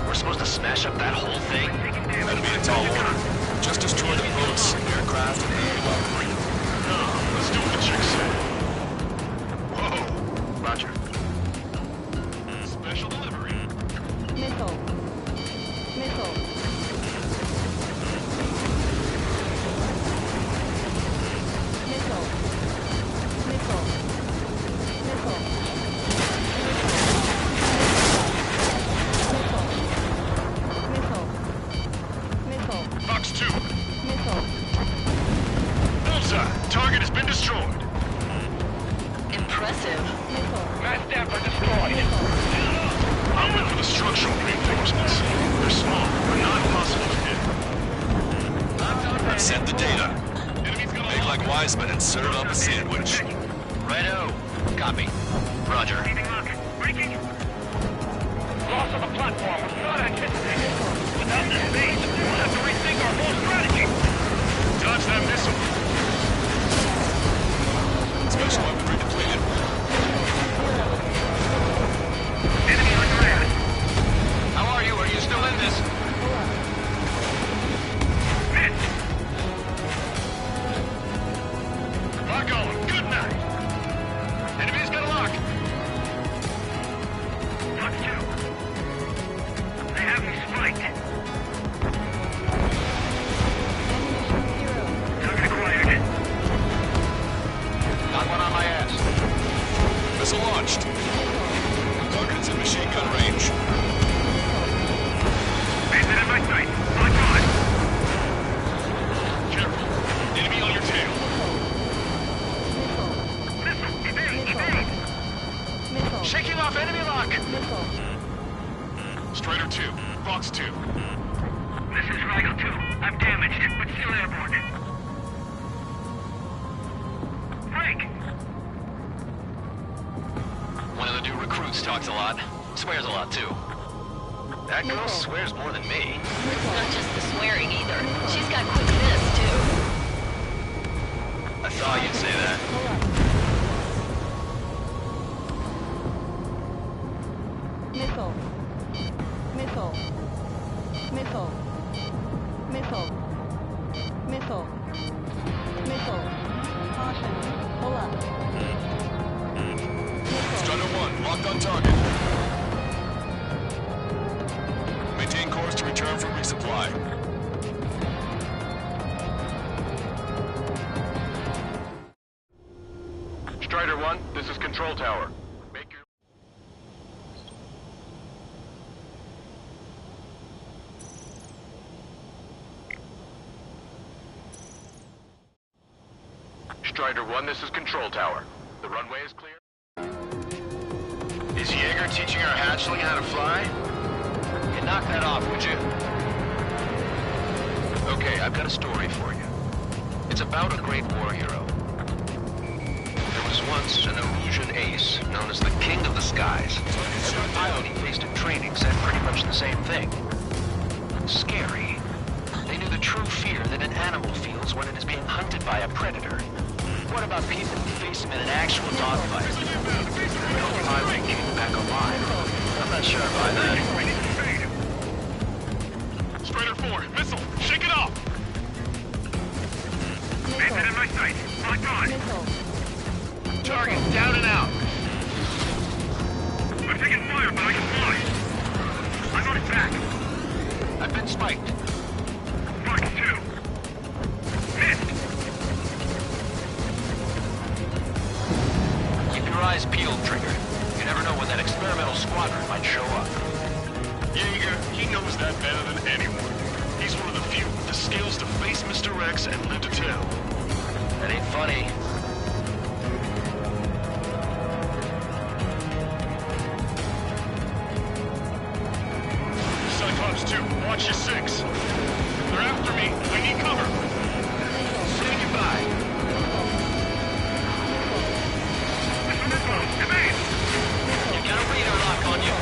We're supposed to smash up that whole thing? That'd be a tall order. Just destroy the boats, aircraft, and move up. No, let's do what the chick said. Whoa, Roger. special delivery. Missile. Missile. Fox 2. Missile. Bullseye. Target has been destroyed. Impressive. Mass Dapper destroyed. I went for the structural reinforcements. They're small, but not impossible to hit. I've sent the data. Make like Wiseman and serve up a sandwich. Righto. Copy. Roger. Loss of the platform was not anticipated. Without this base, we'll have to rethink our whole strategy. Dodge that missile. Special weaponry depleted. Enemy on your ass. How are you? Are you still in this? Lock on. Good night. Enemy's got a lock. Fox 2. They have me spiked. Target acquired. Got one on my ass. Missile launched. Target is in machine gun range. Bandit in my sight. Lock on. Careful. Enemy on your tail. Missile. Evade. Evade. Missile. Shaking off enemy lock. Missile. Strider 2. Fox 2. This is Rigel 2. I'm damaged, but still airborne. Break. One of the new recruits talks a lot. Swears a lot, too. That girl swears more than me. Not just the swearing either. She's got quick fists, too. I thought you'd say that. Missile. Missile. Missile. Missile. Missile. Missile. Caution. Pull up. Strider 1, locked on target. Maintain course to return for resupply. Strider 1, this is Control Tower. Make your... Strider 1, this is Control Tower. The runway is clear. Is Jaeger teaching our hatchling how to fly? You knock that off, would you? Okay, I've got a story for you. It's about a great war hero. There was once an Erusian ace known as the King of the Skies. Every pilot he faced in training said pretty much the same thing. Scary. They knew the true fear that an animal feels when it is being hunted by a predator. What about people who face him in an actual dogfight? The only way to keep him back alive. I'm not sure by that. Strider 4, missile! Shake it off! Bandit in my sight. Lock on. Target down and out. I'm taking fire, but I can fly. I'm on its back. I've been spiked. Fox 2. Missed. Keep your eyes peeled, Trigger. You never know when that experimental squadron might show up. Jaeger, he knows that better than anyone. He's one of the few with the skills to face Mr. X and live to tell. That ain't funny. Cyclops 2, watch your 6. They're after me. I need cover. Say goodbye. You got a radar lock on you.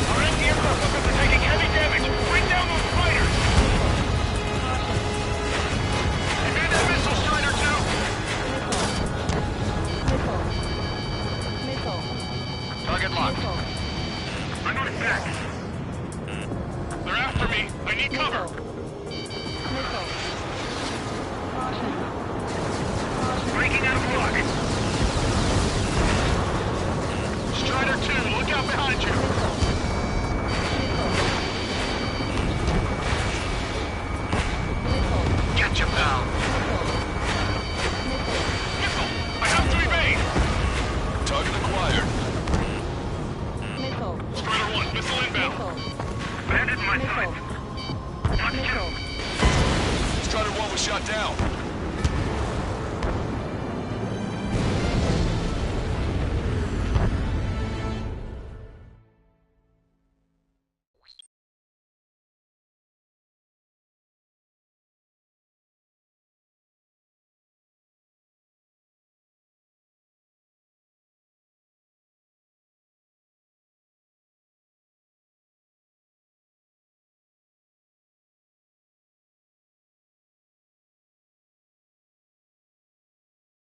Our anti-aircraft weapons are taking heavy damage. Bring down those fighters. Command missile, Strider 2. Missile. Target locked. I'm on its back. They're after me. I need cover. Missile. Caution. Breaking out of block. Strider 2, look out behind you.